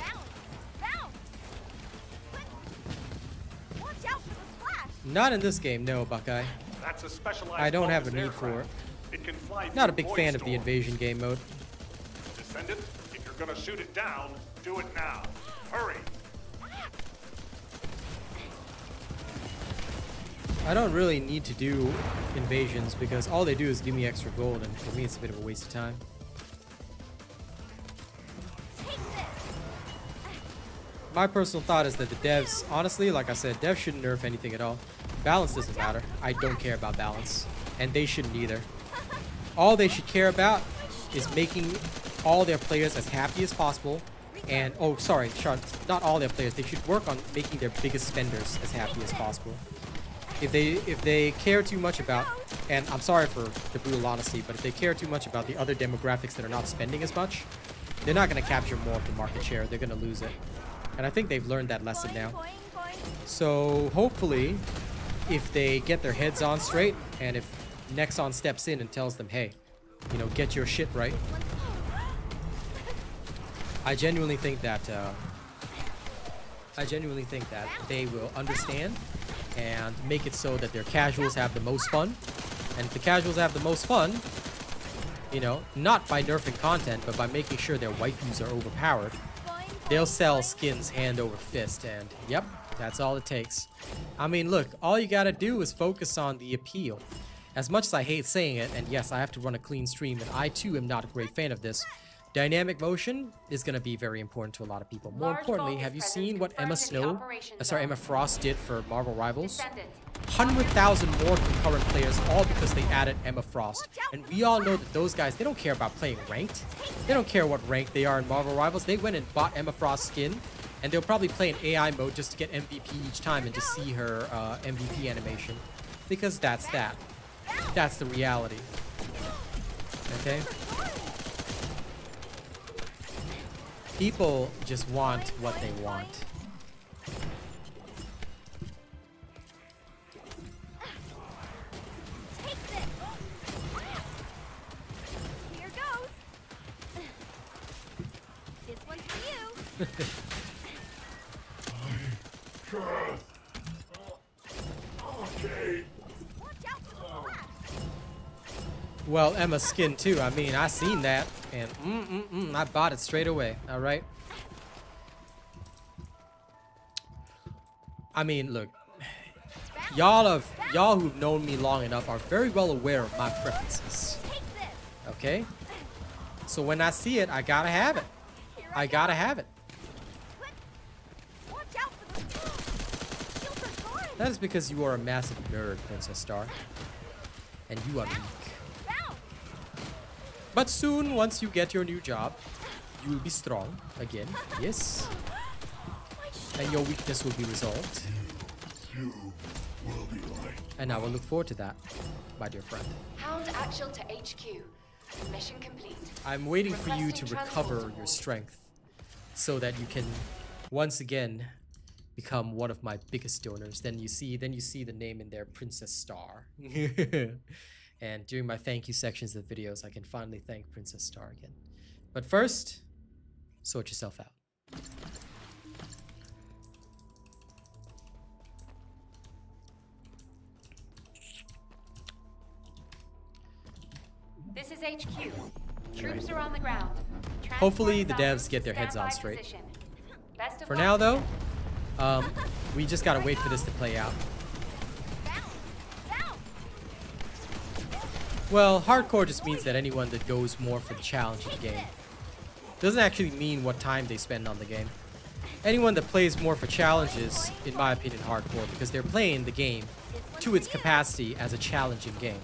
Not in this game, no, Buckeye. That's a specialized I don't have a bonus need for it. aircraft. It can fly Not a through big void fan of the storms. invasion game mode. Descendant, if you're gonna shoot it down, do it now. Hurry! I don't really need to do invasions because all they do is give me extra gold, and for me it's a bit of a waste of time. My personal thought is that the devs, honestly, like I said, devs shouldn't nerf anything at all. Balance doesn't matter. I don't care about balance, and they shouldn't either. All they should care about is making all their players as happy as possible. And, oh, sorry, Sean, not all their players. They should work on making their biggest spenders as happy as possible. If they care too much about, and I'm sorry for the brutal honesty, but if they care too much about the other demographics that are not spending as much, they're not going to capture more of the market share. They're going to lose it. And I think they've learned that lesson now. So hopefully, if they get their heads on straight, and if Nexon steps in and tells them, hey, you know, get your shit right, I genuinely think that they will understand and make it so that their casuals have the most fun. And if the casuals have the most fun, you know, not by nerfing content, but by making sure their waifus are overpowered, they'll sell skins hand over fist. And yep, that's all it takes. I mean, look, all you gotta do is focus on the appeal. As much as I hate saying it, and yes, I have to run a clean stream, and I too am not a great fan of this, dynamic motion is going to be very important to a lot of people. More importantly, have you seen what Emma Frost did for Marvel Rivals? 100,000 more concurrent players, all because they added Emma Frost. And we all know that those guys, they don't care about playing ranked. They don't care what rank they are in Marvel Rivals. They went and bought Emma Frost's skin, and they'll probably play in AI mode just to get MVP each time and just see her MVP animation. Because that's that. That's the reality. Okay? People just want what they want. Here goes. This one's for you. Okay. Watch out for the splash. Well, Emma's skin too. I mean, I seen that, and I bought it straight away. All right. I mean, look, y'all who've known me long enough are very well aware of my preferences. Okay. So when I see it, I gotta have it. I gotta have it. Watch out for the shields are going. That is because you are a massive nerd, Princess Star, and you are weak. But soon, once you get your new job, you will be strong again. Yes. And your weakness will be resolved. You will be right. And I will look forward to that, my dear friend. Hound Actual to HQ. Mission complete. I'm waiting for you to Requesting recover transport your support. strength so that you can once again become one of my biggest donors. Then you see the name in there, Princess Star. And during my thank you sections of videos, I can finally thank Princess Star again. But first, sort yourself out. This is HQ. Troops are on the ground. Hopefully the Transport devs get their heads on standby straight. position. Best of For luck, now, though, Descendants. we just gotta wait for this to play out. Well, hardcore just means that anyone that goes more for the challenge in the game. Doesn't actually mean what time they spend on the game. Anyone that plays more for challenges, in my opinion, hardcore, because they're playing the game to its capacity as a challenging game.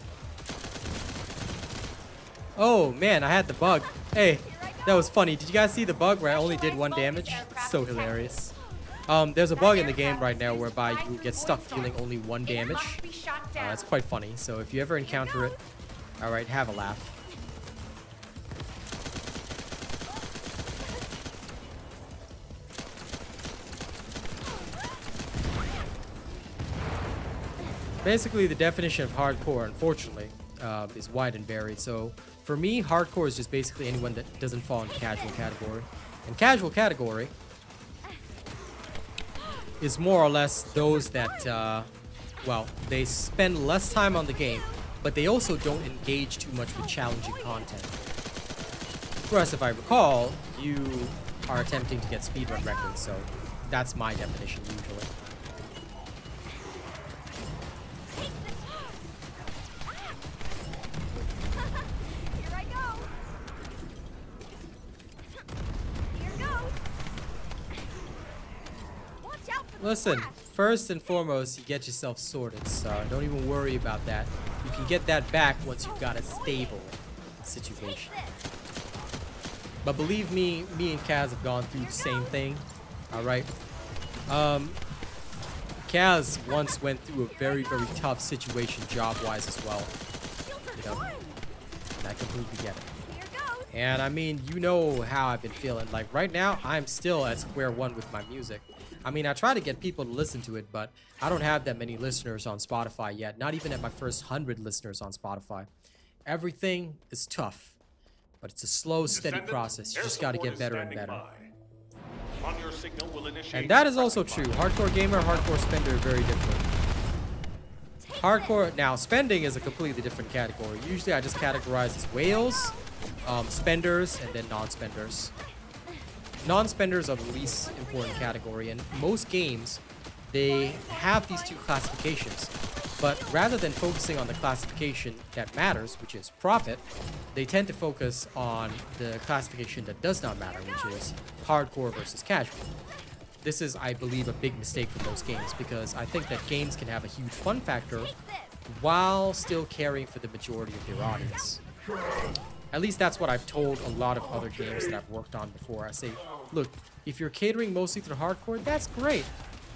Oh man, I had the bug. Hey, that was funny. Did you guys see the bug where I only did 1 damage? It's so hilarious. There's a bug in the game right now whereby you get stuck dealing only 1 damage. It's quite funny. So if you ever encounter it, alright, have a laugh. Basically, the definition of hardcore, unfortunately, is wide and varied. So for me, hardcore is just basically anyone that doesn't fall into casual category. And casual category is more or less those that, well, they spend less time on the game, but they also don't engage too much with challenging content. Whereas if I recall, you are attempting to get speedrun records, so that's my definition usually. Listen, first and foremost, you get yourself sorted, so don't even worry about that. You can get that back once you've got a stable situation. But believe me, me and Kaz have gone through the same thing. Alright. Kaz once went through a very, very tough situation job-wise as well. You know? And I completely get it. And I mean, you know how I've been feeling. Like right now, I'm still at square one with my music. I mean, I try to get people to listen to it, but I don't have that many listeners on Spotify yet. Not even at my first 100 listeners on Spotify. Everything is tough, but it's a slow, steady process. You just got to get better and better. On your signal, we'll initiate And that is also true. Hardcore gamer, hardcore spender are very different. Hardcore, now spending is a completely different category. Usually I just categorize as whales, spenders, and then non-spenders. Non-spenders are the least important category, and most games, they have these two classifications. But rather than focusing on the classification that matters, which is profit, they tend to focus on the classification that does not matter, which is hardcore versus casual. This is, I believe, a big mistake for most games, because I think that games can have a huge fun factor while still caring for the majority of their audience. At least that's what I've told a lot of other games that I've worked on before. I say, look, if you're catering mostly to the hardcore, that's great.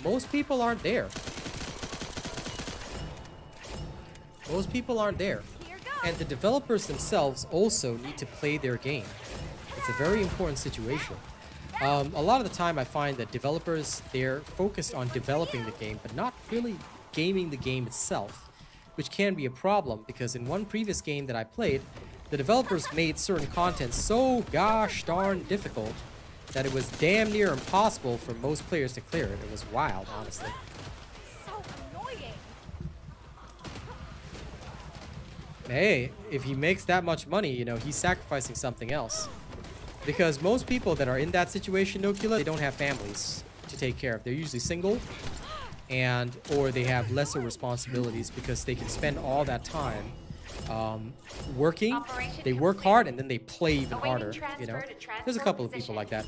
Most people aren't there. Most people aren't there. And the developers themselves also need to play their game. It's a very important situation. A lot of the time I find that developers, they're focused on developing the game, but not really gaming the game itself, which can be a problem, because in one previous game that I played, the developers made certain content so gosh darn difficult that it was damn near impossible for most players to clear it. It was wild, honestly. So annoying. Hey, if he makes that much money, you know, he's sacrificing something else. Because most people that are in that situation, no Keelin, they don't have families to take care of. They're usually single, and or they have lesser responsibilities because they can spend all that time working. They work hard and then they play even harder, you know. There's a couple of people like that.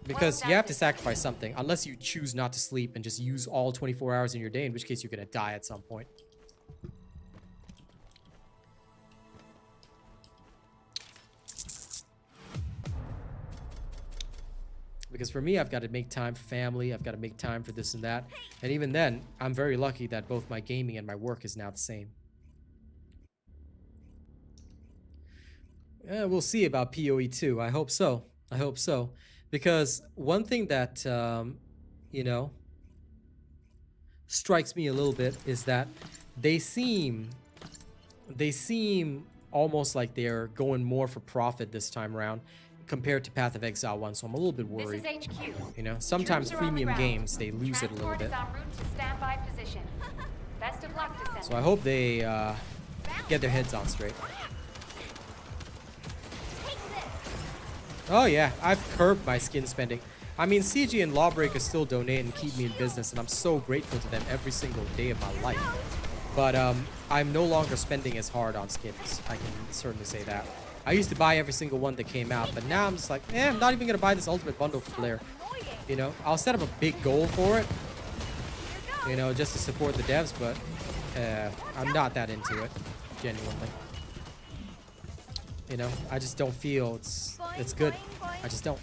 Because you have to sacrifice something, unless you choose not to sleep and just use all 24 hours in your day, in which case you're gonna die at some point. Because for me, I've got to make time for family, I've got to make time for this and that. And even then, I'm very lucky that both my gaming and my work is now the same. We'll see about PoE 2. I hope so. I hope so. Because one thing that, you know, strikes me a little bit is that they seem almost like they're going more for profit this time around compared to Path of Exile 1, so I'm a little bit worried. This is HQ. You know, sometimes premium games, they lose it a little Transport bit. is en route to standby position. Best of luck, Descendants. So I hope they get their heads on straight. Oh yeah, I've curbed my skin spending. I mean, CG and Lawbreaker still donate and keep me in business, and I'm so grateful to them every single day of my life. But I'm no longer spending as hard on skins. I can certainly say that. I used to buy every single one that came out, but now I'm just like, I'm not even gonna buy this ultimate bundle for Blair. You know, I'll set up a big goal for it, you know, just to support the devs, but I'm not that into it, genuinely. You know, I just don't feel it's good. I just don't.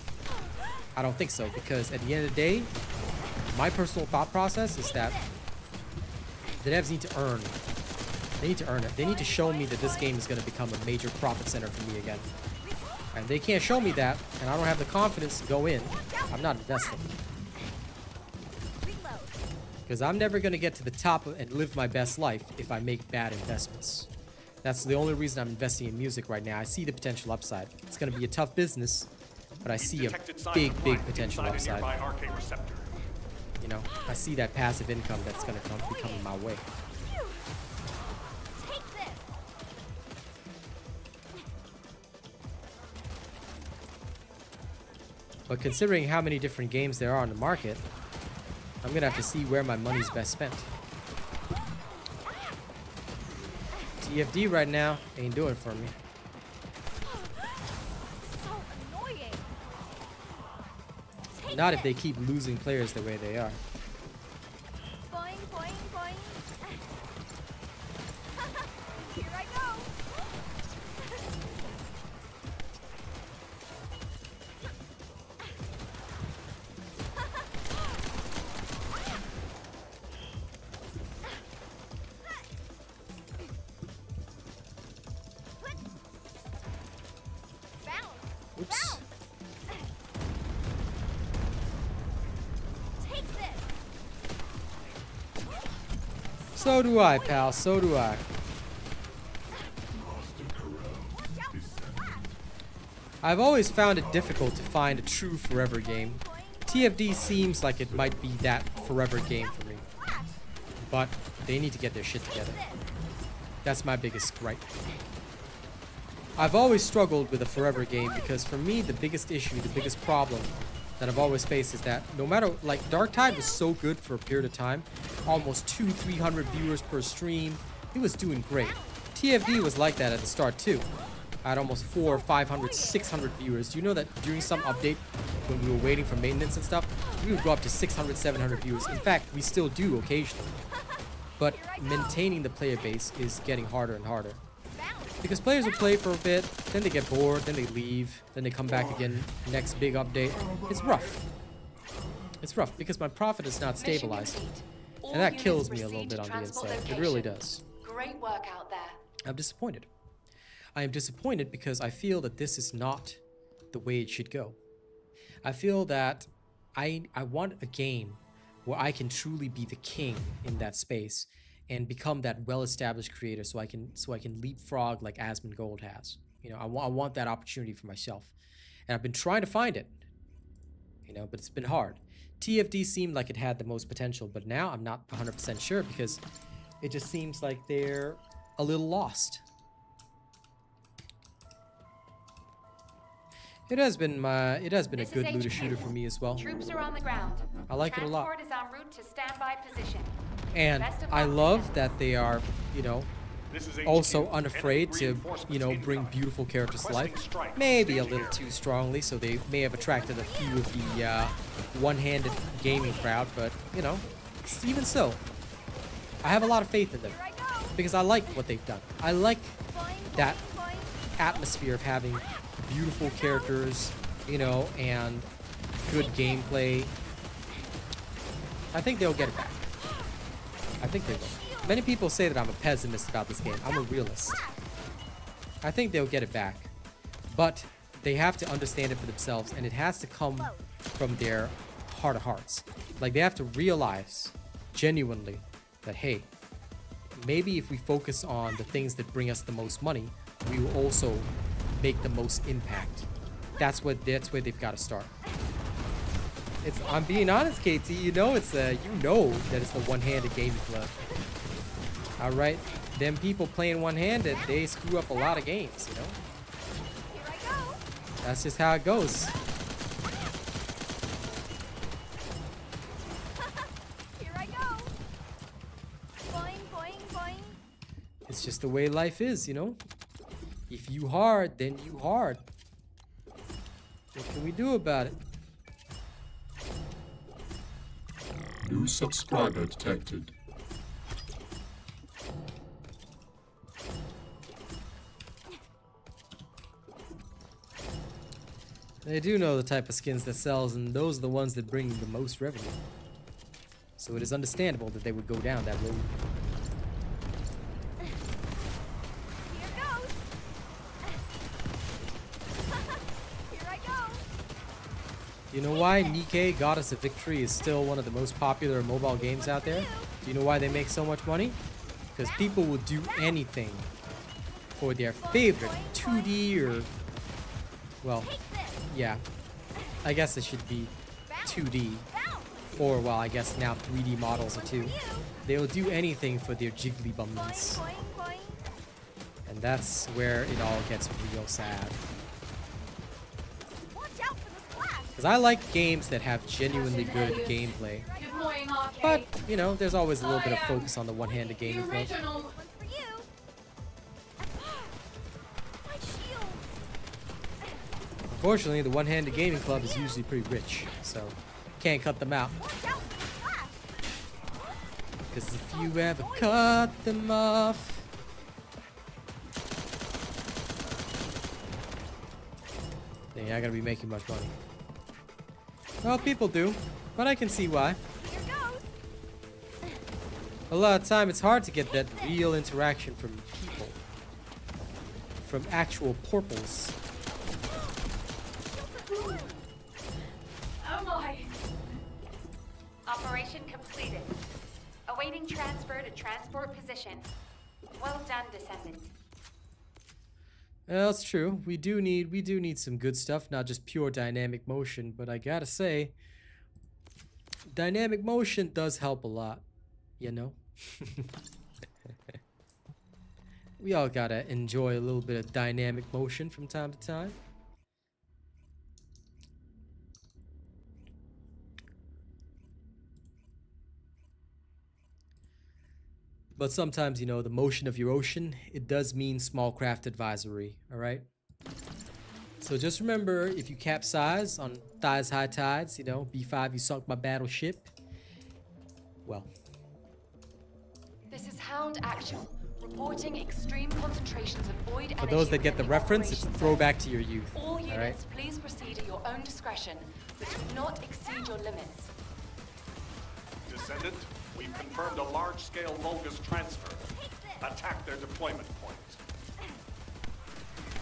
I don't think so, because at the end of the day, my personal thought process is that the devs need to earn. They need to earn it. They need to show me that this game is going to become a major profit center for me again. And they can't show me that, and I don't have the confidence to go in. I'm not investing. Because I'm never going to get to the top and live my best life if I make bad investments. That's the only reason I'm investing in music right now. I see the potential upside. It's going to be a tough business, but I see a big potential upside. You know, I see that passive income that's going to be coming my way. But considering how many different games there are on the market, I'm going to have to see where my money's best spent. TFD right now ain't doing it for me. Not if they keep losing players the way they are. Here I go. Oops. So do I, pal. So do I. I've always found it difficult to find a true forever game. TFD seems like it might be that forever game for me. But they need to get their shit together. That's my biggest gripe. I've always struggled with a forever game because for me, the biggest issue, the biggest problem that I've always faced is that no matter, like, Darktide was so good for a period of time, almost 200-300 viewers per stream. It was doing great. TFD was like that at the start too. I had almost 400, 500, 600 viewers. Do you know that during some update, when we were waiting for maintenance and stuff, we would go up to 600, 700 viewers. In fact, we still do occasionally. But maintaining the player base is getting harder and harder. Because players will play for a bit, then they get bored, then they leave, then they come back again, next big update. It's rough. It's rough because my profit is not stabilized. And that kills me a little bit on the inside. It really does. Great work out there. I'm disappointed. I am disappointed because I feel that this is not the way it should go. I feel that I want a game where I can truly be the king in that space and become that well-established creator, so I can leapfrog like Asmongold has. You know, I want that opportunity for myself, and I've been trying to find it. You know, but it's been hard. TFD seemed like it had the most potential, but now I'm not 100% sure because it just seems like they're a little lost. It has been a good looter shooter for me as well. Troops are on the ground. I like it a lot. Transport is en route to standby position. And I love that they are, you know, also unafraid to, you know, bring beautiful characters to life. Maybe a little too strongly, so they may have attracted a few of the one-handed gaming crowd, but, you know, even so, I have a lot of faith in them because I like what they've done. I like that atmosphere of having beautiful characters, you know, and good gameplay. I think they'll get it back. I think they will. Many people say that I'm a pessimist about this game. I'm a realist. I think they'll get it back. But they have to understand it for themselves, and it has to come from their heart of hearts. Like, they have to realize genuinely that, hey, maybe if we focus on the things that bring us the most money, we will also make the most impact. That's where they've got to start. I'm being honest, KT. You know that it's the one-handed gaming club. All right, them people playing one-handed, they screw up a lot of games. You know. That's just how it goes. Here I go. Boing, boing, boing. It's just the way life is, you know? If you hard, then you hard. What can we do about it? New subscriber detected. They do know the type of skins that sells, and those are the ones that bring the most revenue. So it is understandable that they would go down that road. Here goes. Here I go. You know why Nikkei Goddess of Victory is still one of the most popular mobile games out there? Do you know why they make so much money? Because people will do anything for their favorite 2D or, well, yeah, I guess it should be 2D. Or, well, I guess now 3D models are too. They will do anything for their jiggly bums. And that's where it all gets real sad. Because I like games that have genuinely good gameplay. But, you know, there's always a little bit of focus on the one-handed gaming club. Unfortunately, the one-handed gaming club is usually pretty rich, so can't cut them out. Because if you ever cut them off, then you're not gonna be making much money. Well, people do, but I can see why. A lot of time, it's hard to get that real interaction from people, from actual portals. Oh my! Operation completed. Awaiting transfer to transport position. Well done, Descendant. Well, that's true. We do need some good stuff, not just pure dynamic motion, but I gotta say, dynamic motion does help a lot, you know? We all gotta enjoy a little bit of dynamic motion from time to time. But sometimes, you know, the motion of your ocean, it does mean small craft advisory, alright? So just remember, if you capsize on thighs high tides, you know, B5, you sunk my battleship, well. This is Hound Actual, reporting extreme concentrations of void energy. For those that get the reference, it's a throwback to your youth, all units, alright? please proceed at your own discretion, but do not exceed your limits. Descendant, we've confirmed a large-scale Vulgus transfer. Attack their deployment point.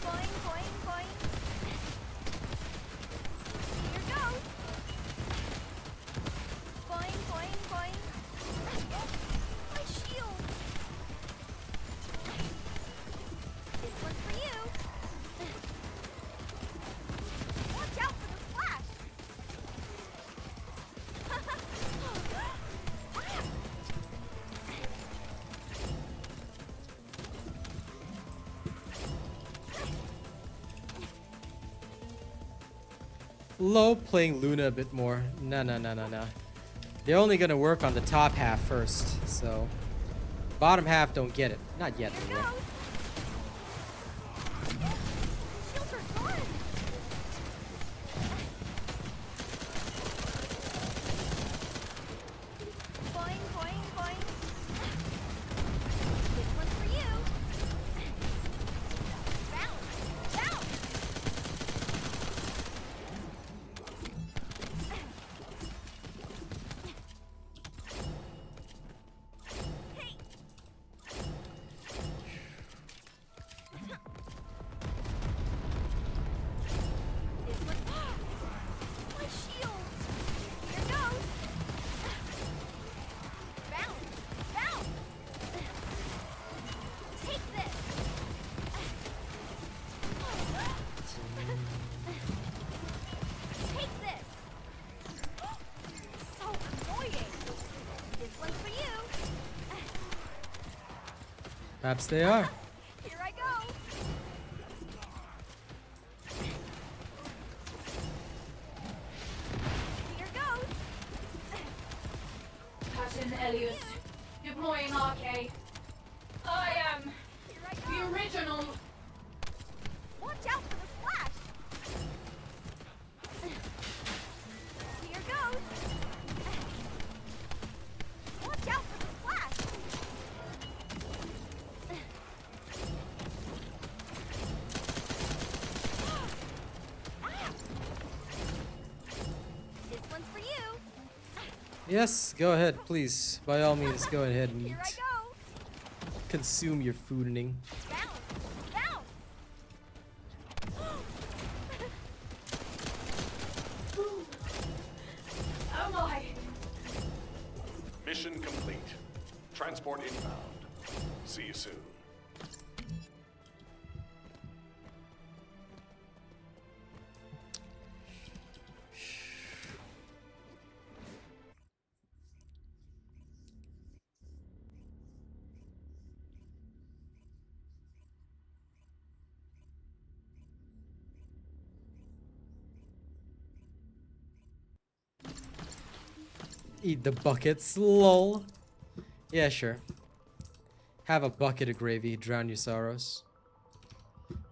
Boing, boing, boing. Here goes. Boing, boing, boing. My shield. This one's for you. Watch out for the splash. Low playing Luna a bit more. No. They're only gonna work on the top half first, so bottom half don't get it. Not yet, anyway. Shields are gone. Boing, boing, boing. This one's for you. Bounce, bounce. Hey. This one. My shields. Here goes. Bounce, bounce. Take this. Take this. So annoying. This one's for you. Perhaps they are. Here I go. Deploying arcade. I am the original. Watch out for the splash! Here goes! Watch out for the splash! This one's for you! Yes, go ahead, please. By all means, go ahead and eat. Here I go! Consume your fooding. Bounce! Bounce! Oh my. Mission complete. Transport inbound. See you soon. Eat the buckets, lol. Yeah, sure. Have a bucket of gravy, drown your sorrows.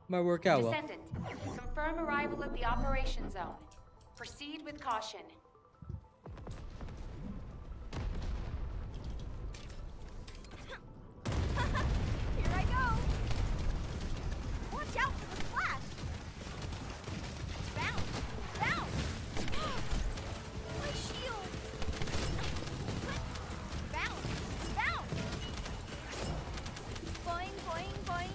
Might work out well. Descendant, confirm arrival at the operation zone. Proceed with caution. Here I go! Watch out for the splash! Bounce! Bounce! My shield! Bounce! Bounce! Boing, boing, boing!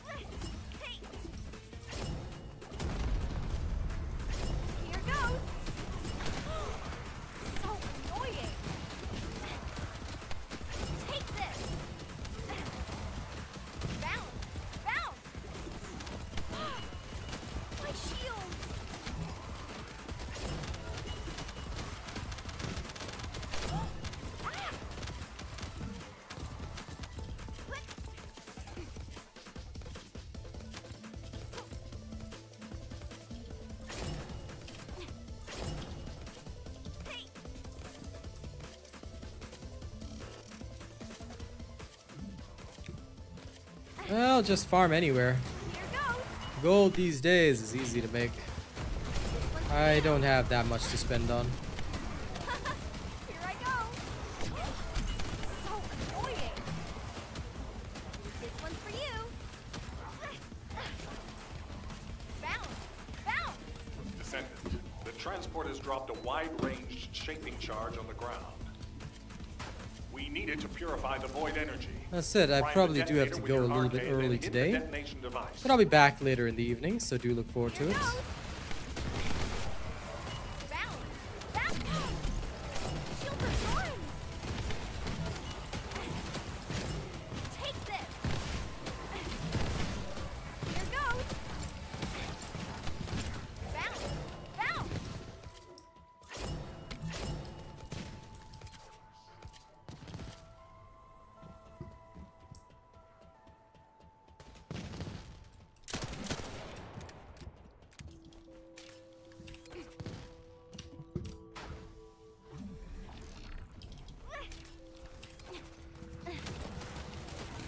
Hey! Hey! Here goes! So annoying! Take this! Bounce! Bounce! My shield! Ah! Hey! Well, just farm anywhere. Here goes! Gold these days is easy to make. I don't have that much to spend on. Here I go! So annoying! This one's for you! Bounce! Bounce! Descendant, the transport has dropped a wide-ranged shaping charge on the ground. We need it to purify the void energy. That's it. I Prime the probably do have to detonator with go a your little bit arcade and early hit the today. detonation device. But I'll be back later in the evening, so do look forward to Here it. goes! Bounce! Bounce! Shields are gone! Take this! Here goes! Bounce! Bounce!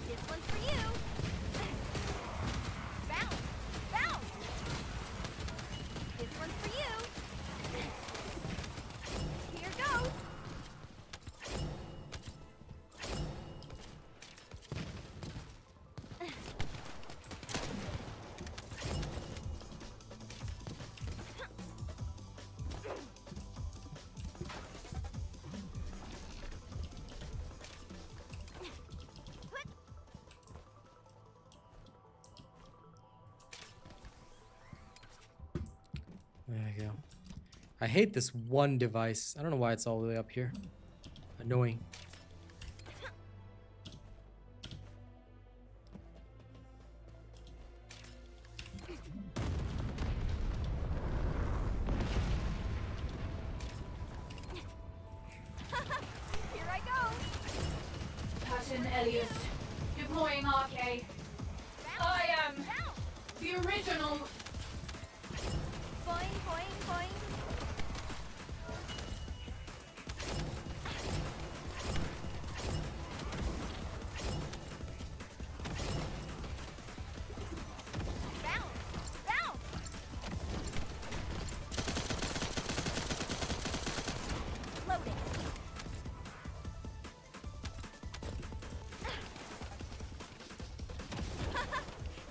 This one's for you. Bounce, bounce. This one's for you. Here goes. There you go. I hate this one device. I don't know why it's all the way up here. Annoying. Here I go. Pattern Elias. Deploying arcade. I am Bounce. the original. boing, boing, boing. Bounce, bounce. Loading.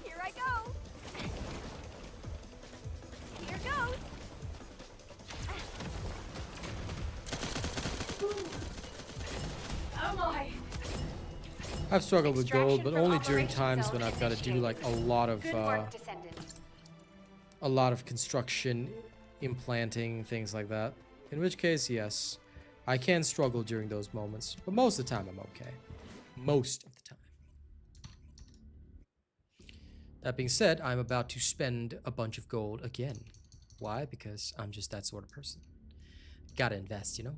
Here I go. Here goes. Oh my! I've struggled with gold, but Extraction only from during Operation times Zone when I've got to do initiated. like a lot of Good work, Descendant. construction, implanting, things like that. In which case, yes, I can struggle during those moments, but most of the time I'm okay. Most of the time. That being said, I'm about to spend a bunch of gold again. Why? Because I'm just that sort of person. Gotta invest, you know?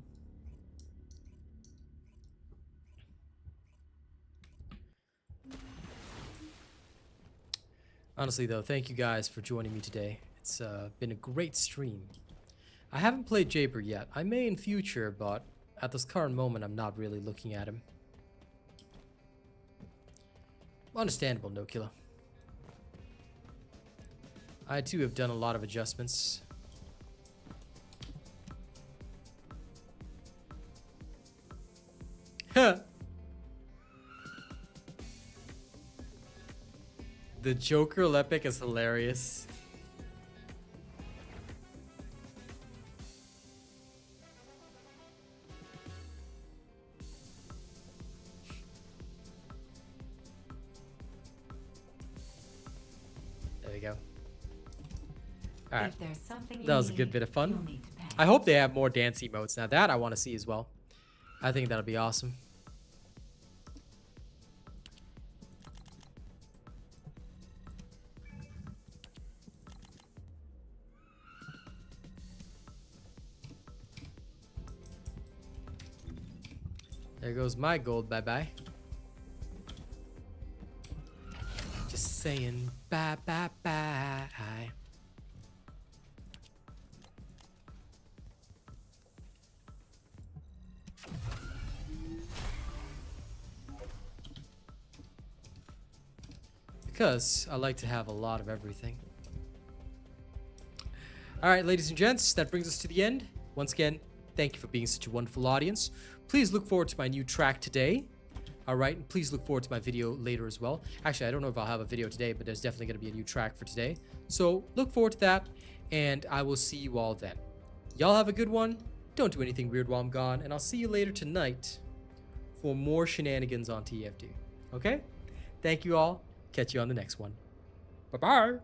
Honestly though, thank you guys for joining me today. It's been a great stream. I haven't played Jaber yet. I may in future, but at this current moment, I'm not really looking at him. Understandable, no killer. I too have done a lot of adjustments. Huh. The Joker Lepic is hilarious. There we go. Alright. That was a good bit of fun. I hope they have more dance emotes. Now that I want to see as well. I think that'll be awesome. There goes my gold, bye-bye. Just saying bye-bye-bye. Because I like to have a lot of everything. Alright, ladies and gents, that brings us to the end. Once again, thank you for being such a wonderful audience. Please look forward to my new track today. Alright, and please look forward to my video later as well. Actually, I don't know if I'll have a video today, but there's definitely going to be a new track for today. So look forward to that, and I will see you all then. Y'all have a good one. Don't do anything weird while I'm gone, and I'll see you later tonight for more shenanigans on TFD. Okay? Thank you all. Catch you on the next one. Bye-bye.